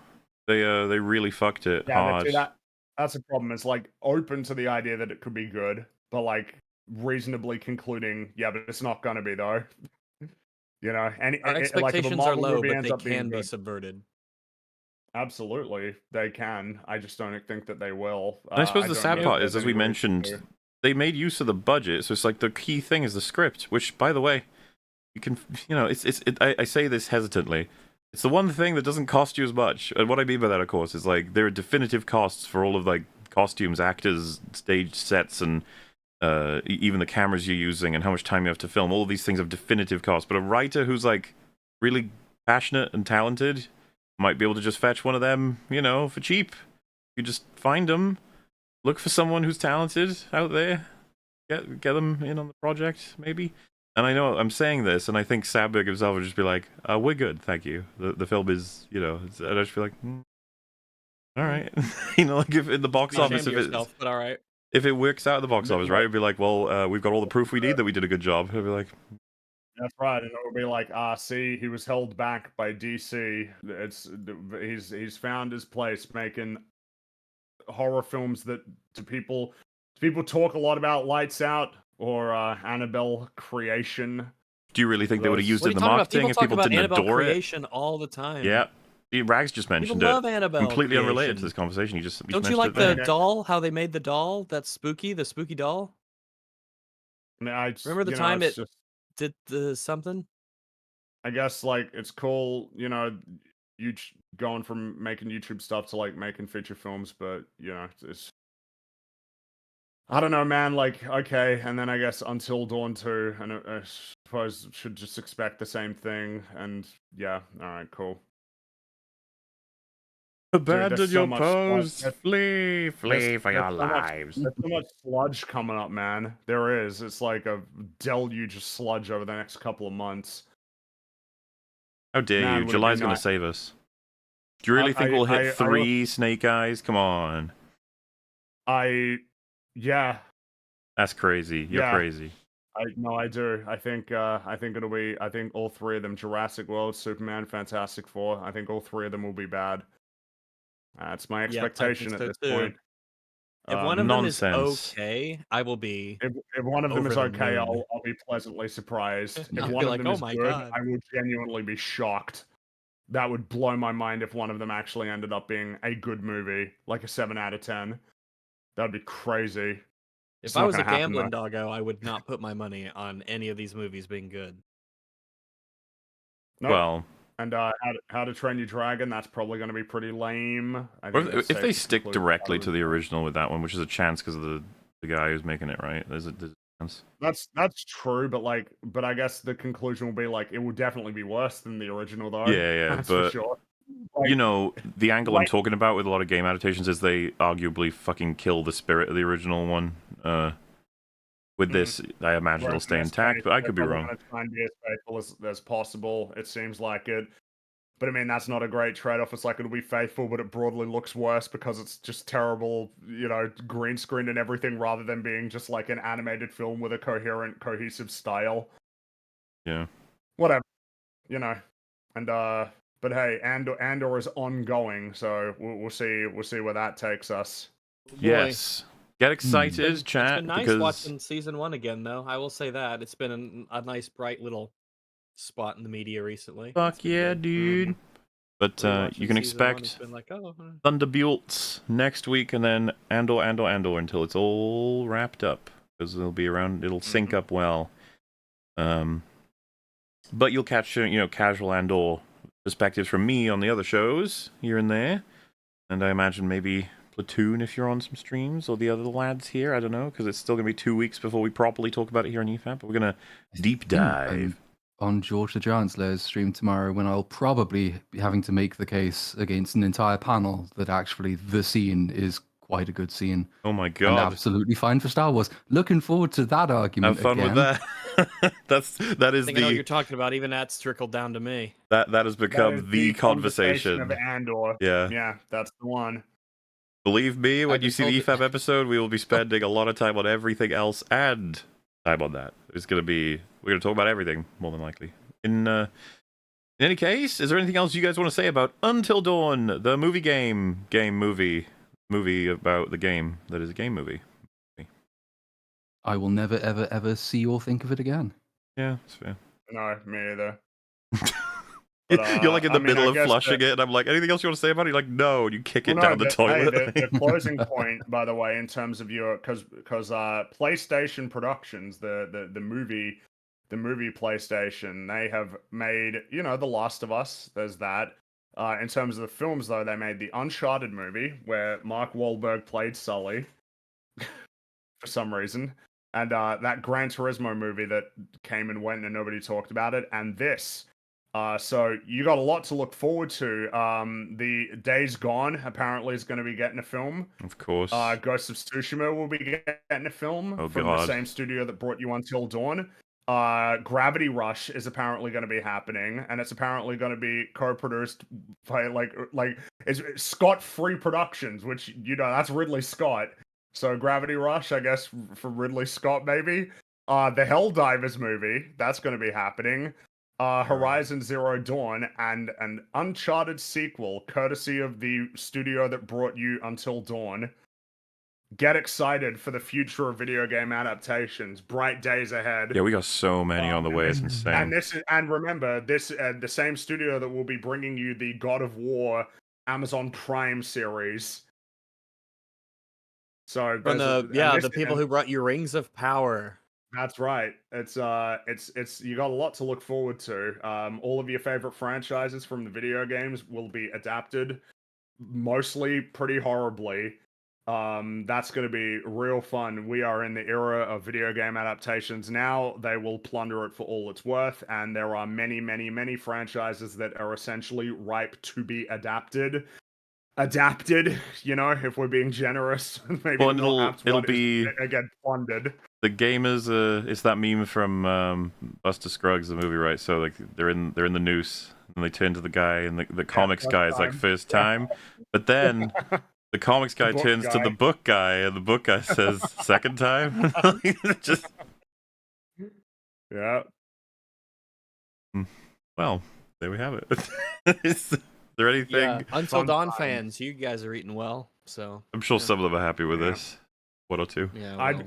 they really fucked it hard. That's the problem. It's like open to the idea that it could be good, but like reasonably concluding, but it's not going to be though. And our expectations are low, but they can be subverted. Absolutely, they can. I just don't think that they will. And I suppose the sad part is, as we mentioned, they made use of the budget, so it's like the key thing is the script, which, by the way, you can, I say this hesitantly. It's the one thing that doesn't cost you as much. And what I mean by that, of course, is like there are definitive costs for all of like costumes, actors, stage sets, and even the cameras you're using and how much time you have to film. All of these things have definitive costs. But a writer who's like really passionate and talented might be able to just fetch one of them, for cheap. You just find them, look for someone who's talented out there, get them in on the project, maybe. And I know I'm saying this, and I think Sandberg himself would just be like, "We're good, thank you. The film is, and I'd just be like, all right." Like if in the box office, but all right. If it works out at the box office, right? It'd be like, well, we've got all the proof we need that we did a good job. It'd be like, that's right, and it would be like, see, he was held back by DC. He's found his place making horror films that to people talk a lot about. Lights Out or Annabelle Creation. Do you really think they would have used it in the marketing if people didn't Annabelle adore Creation all the time? Yeah. Rags just mentioned love Annabelle completely Creation. Unrelated to this conversation. You just don't you like the doll? How they made the doll? That's spooky. The spooky doll. Remember the time it did the something? I guess like it's cool. You going from making YouTube stuff to like making feature films, but it's. I don't know, man. Like, okay, and then I guess Until Dawn 2, and I suppose should just expect the same thing. And yeah, all right, cool. Abandon your post. Flee for your lives. There's so much sludge coming up, man. There is. It's like a deluge of sludge over the next couple of months. How dare you? July's going to save us. Do you really think we'll hit 3 Snake Eyes? Come on. Yeah. That's crazy. You're crazy. I do. I think it'll be. I think all 3 of them: Jurassic World, Superman, Fantastic Four. I think all 3 of them will be bad. That's my expectation at this point. If one of them is okay, I will be. If one of them is okay, I'll be pleasantly surprised. If one of them is good, I will genuinely be shocked. That would blow my mind if one of them actually ended up being a good movie, like a 7 out of 10. That'd be crazy. If I was a gambling doggo, I would not put my money on any of these movies being good. Nope. Well, And How to Train Your Dragon, that's probably going to be pretty lame. I Or think that's if safe they to stick conclude directly that to the original with that one, which is a chance because of the guy who's making it, right? There's a chance. That's true, but I guess the conclusion will be like it will definitely be worse than the original though. Yeah, That's for but sure. you Like, know, the angle I'm like- talking about with a lot of game adaptations is they arguably fucking kill the spirit of the original one. With this, I imagine it'll whereas stay in this intact, case, but I they're could be probably wrong. gonna try and be as faithful as possible. It seems like it. But I mean, that's not a great trade-off. It's like it'll be faithful, but it broadly looks worse because it's just terrible, green screen and everything, rather than being just like an animated film with a cohesive style. Yeah. Whatever, you know. And but hey, Andor is ongoing, so we'll see where that takes us. Boy. Yes. Get excited, It's chat, been nice because watching season 1 again, though. I will say that it's been a nice, bright little spot in the media recently. fuck It's been yeah, good. dude. But Rewatching you can season 1 has expect been like, oh, Thunderbolts next week, and then Andor until it's all wrapped up, because it'll sync up well. But you'll catch casual Andor perspectives from me on the other shows here and there, and I imagine maybe Platoon if you're on some streams, or the other lads here. I don't know, because it's still gonna be 2 weeks before we properly talk about it here on EFAP. But we're gonna deep dive. I'm on George the Giant Slayer's stream tomorrow, when I'll probably be having to make the case against an entire panel that actually the scene is quite a good scene. Oh my And god! absolutely fine for Star Wars. Looking forward to that argument. Have fun again. with that. that is I think I know what you're talking about. Even that's trickled down to me. that has become That is the conversation. of Andor. Yeah. Yeah, that's the one. Believe me, when I've you been see the told EFAP episode, we will be spending a lot of time on everything else and time on that. We're gonna talk about everything more than likely. In any case, is there anything else you guys want to say about Until Dawn, the movie about the game that is a game movie? I will never, ever, ever see or think of it again. Yeah, that's fair. No, me either. But, You're like in the middle I of guess flushing it, and I'm like, anything else you want to say about it? You're like, no, and you kick it down the toilet. Hey, the closing point, by the way, in terms of your because PlayStation Productions, the movie PlayStation, they have made The Last of Us. There's that. In terms of the films, though, they made the Uncharted movie where Mark Wahlberg played Sully for some reason, and that Gran Turismo movie that came and went and nobody talked about it, and this. So you got a lot to look forward to. The Days Gone apparently is going to be getting a film. Of course. Ghost of Tsushima will be getting a film from God. the same studio that brought you Until Dawn. Gravity Rush is apparently going to be happening, and it's apparently going to be co-produced by it's Scott Free Productions, which that's Ridley Scott. So Gravity Rush, I guess, for Ridley Scott maybe. The Helldivers movie, that's going to be happening. Horizon Zero Dawn and an Uncharted sequel, courtesy of the studio that brought you Until Dawn. Get excited for the future of video game adaptations. Bright days ahead. Yeah, we got so many on the way. It's insane. And remember, this the same studio that will be bringing you the God of War Amazon Prime series. So From the people who brought you Rings of Power. That's right. It's you got a lot to look forward to. All of your favorite franchises from the video games will be adapted, mostly pretty horribly. That's going to be real fun. We are in the era of video game adaptations now. They will plunder it for all it's worth, and there are many, many, many franchises that are essentially ripe to be adapted, if we're being generous. Maybe Well, it'll be again plundered. The gamers. It's that meme from Buster Scruggs, the movie, right? So like they're in the noose, and they turn to the guy, and the comics guy is like first time, but then the comics guy turns to the book guy, and the book guy says second time. Just yeah. Well, there we have it. Is there anything? Yeah, Until Dawn fans, you guys are eating well, so I'm sure some of them are happy with this. One or two. yeah. Well.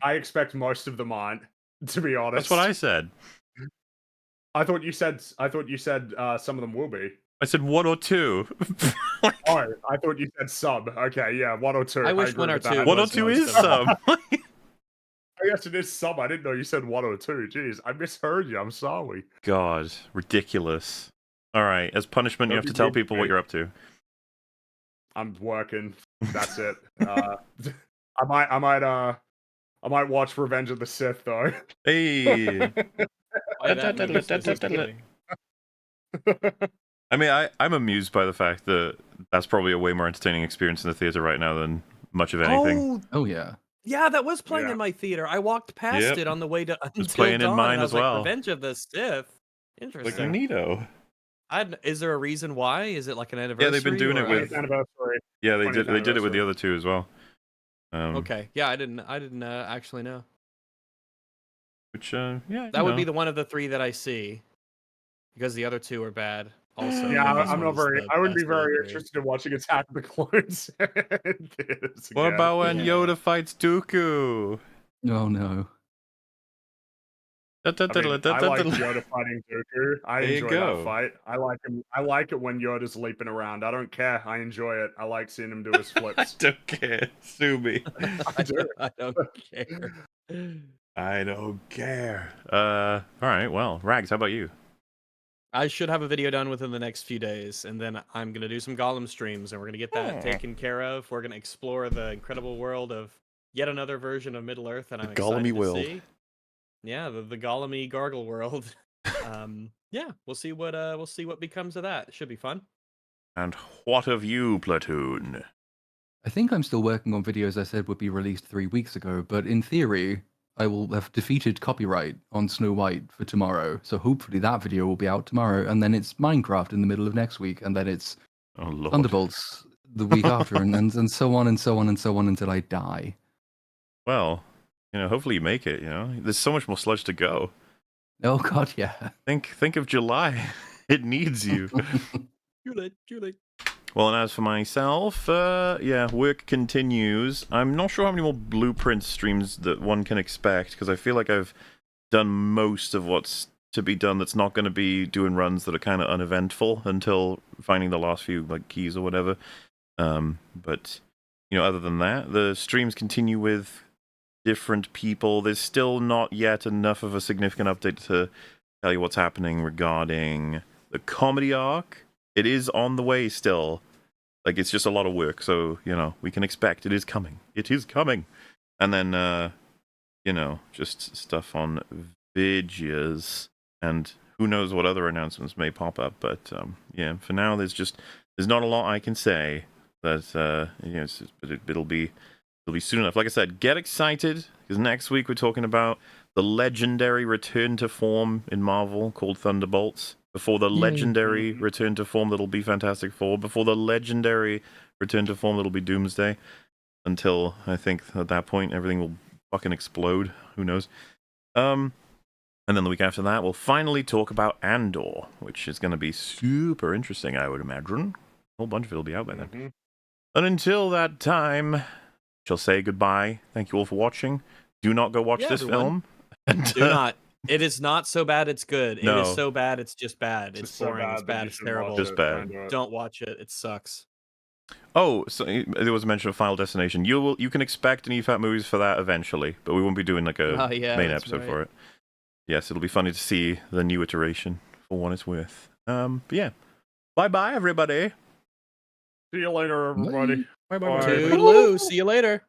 I expect most of them aren't, to be honest. That's what I said. I thought you said some of them will be. I said one or two. Oh, I thought you said sub. Okay, yeah, one or two. I wish agree one or with that. two. One or was two most is of them. some. I guess it is sub. I didn't know you said one or two. Jeez, I misheard you. I'm sorry. God, ridiculous. All right. As punishment, you Don't have to be tell mean to people what me. you're up to. I'm working. That's it. I might watch Revenge of the Sith though. Hey. Why that movie specifically? I mean, I'm amused by the fact that that's probably a way more entertaining experience in the theater right now than much of anything. Oh, Oh yeah. yeah, that was playing Yeah. in my theater. I walked past Yep. it on the way to was Until playing in Dawn, mine and I as was like, well. Revenge of the Sith. Like Interesting. neato. Is there a reason why? Is it like an anniversary? Yeah, they've been doing it or- with. 20th anniversary. Yeah, they 20th did it with the anniversary. other two as well. Okay, yeah, I didn't actually know. Which yeah, That would be the one of the three that I see, because the other two are bad. Also, Yeah, but this I'm one not is very. the I wouldn't be best of the very three. interested in watching Attack of the Clones in theaters What again. about when Yeah. Yoda fights Dooku? Oh no. I mean, I like Yoda fighting Dooku. I There you enjoy go. that fight. I like him. I like it when Yoda's leaping around. I don't care. I enjoy it. I like seeing him do his I flips. don't care. Sue me. I do. I don't care. I don't care. All right. Well, Rags, how about you? I should have a video done within the next few days, and then I'm gonna do some Gollum streams, and we're gonna get that taken care of. We're gonna explore the incredible world of yet another version of Middle Earth, and I'm excited Gollumy to world. see. Yeah, the Gollumy gargle world. Yeah, we'll see what becomes of that. It should be fun. And what of you, Platoon? I think I'm still working on videos I said would be released 3 weeks ago, but in theory, I will have defeated copyright on Snow White for tomorrow. So hopefully that video will be out tomorrow, and then it's Minecraft in the middle of next week, and then it's Oh Lord. Thunderbolts the week after, and so on and so on and so on until I die. Well, hopefully you make it. There's so much more sludge to go. Oh god, yeah. Think of July. It needs you. Too late. Well, and as for myself, work continues. I'm not sure how many more blueprint streams that one can expect, because I feel like I've done most of what's to be done that's not going to be doing runs that are kind of uneventful until finding the last few keys or whatever. But, other than that, the streams continue with different people. There's still not yet enough of a significant update to tell you what's happening regarding the comedy arc. It is on the way still. It's just a lot of work, so, we can expect it is coming. It is coming. And then, just stuff on videos, and who knows what other announcements may pop up. But, for now, there's not a lot I can say. But, it'll be soon enough. Like I said, get excited, because next week we're talking about the legendary return to form in Marvel called Thunderbolts. Before the legendary return to form that'll be Fantastic Four. Before the legendary return to form that'll be Doomsday. Until, I think, at that point, everything will fucking explode. Who knows? And then the week after that, we'll finally talk about Andor, which is going to be super interesting, I would imagine. A whole bunch of it will be out by then. And until that time, shall say goodbye. Thank you all for watching. Do not go watch this everyone. film. And, Do not. It is not so bad it's good. No. It is so bad it's just bad. It's Just so boring. It's that bad. you It's should watch terrible. Just it. bad. Don't do it. Don't watch it. It sucks. Oh, so there was a mention of Final Destination. You can expect an EFAP movies for that eventually, but we won't be doing a Oh, yeah, main that's episode right. for it. Yes, it'll be funny to see the new iteration for what it's worth. But yeah. Bye-bye, everybody. See you later, everybody. Bye-bye. Bye. Toodaloo. See you later.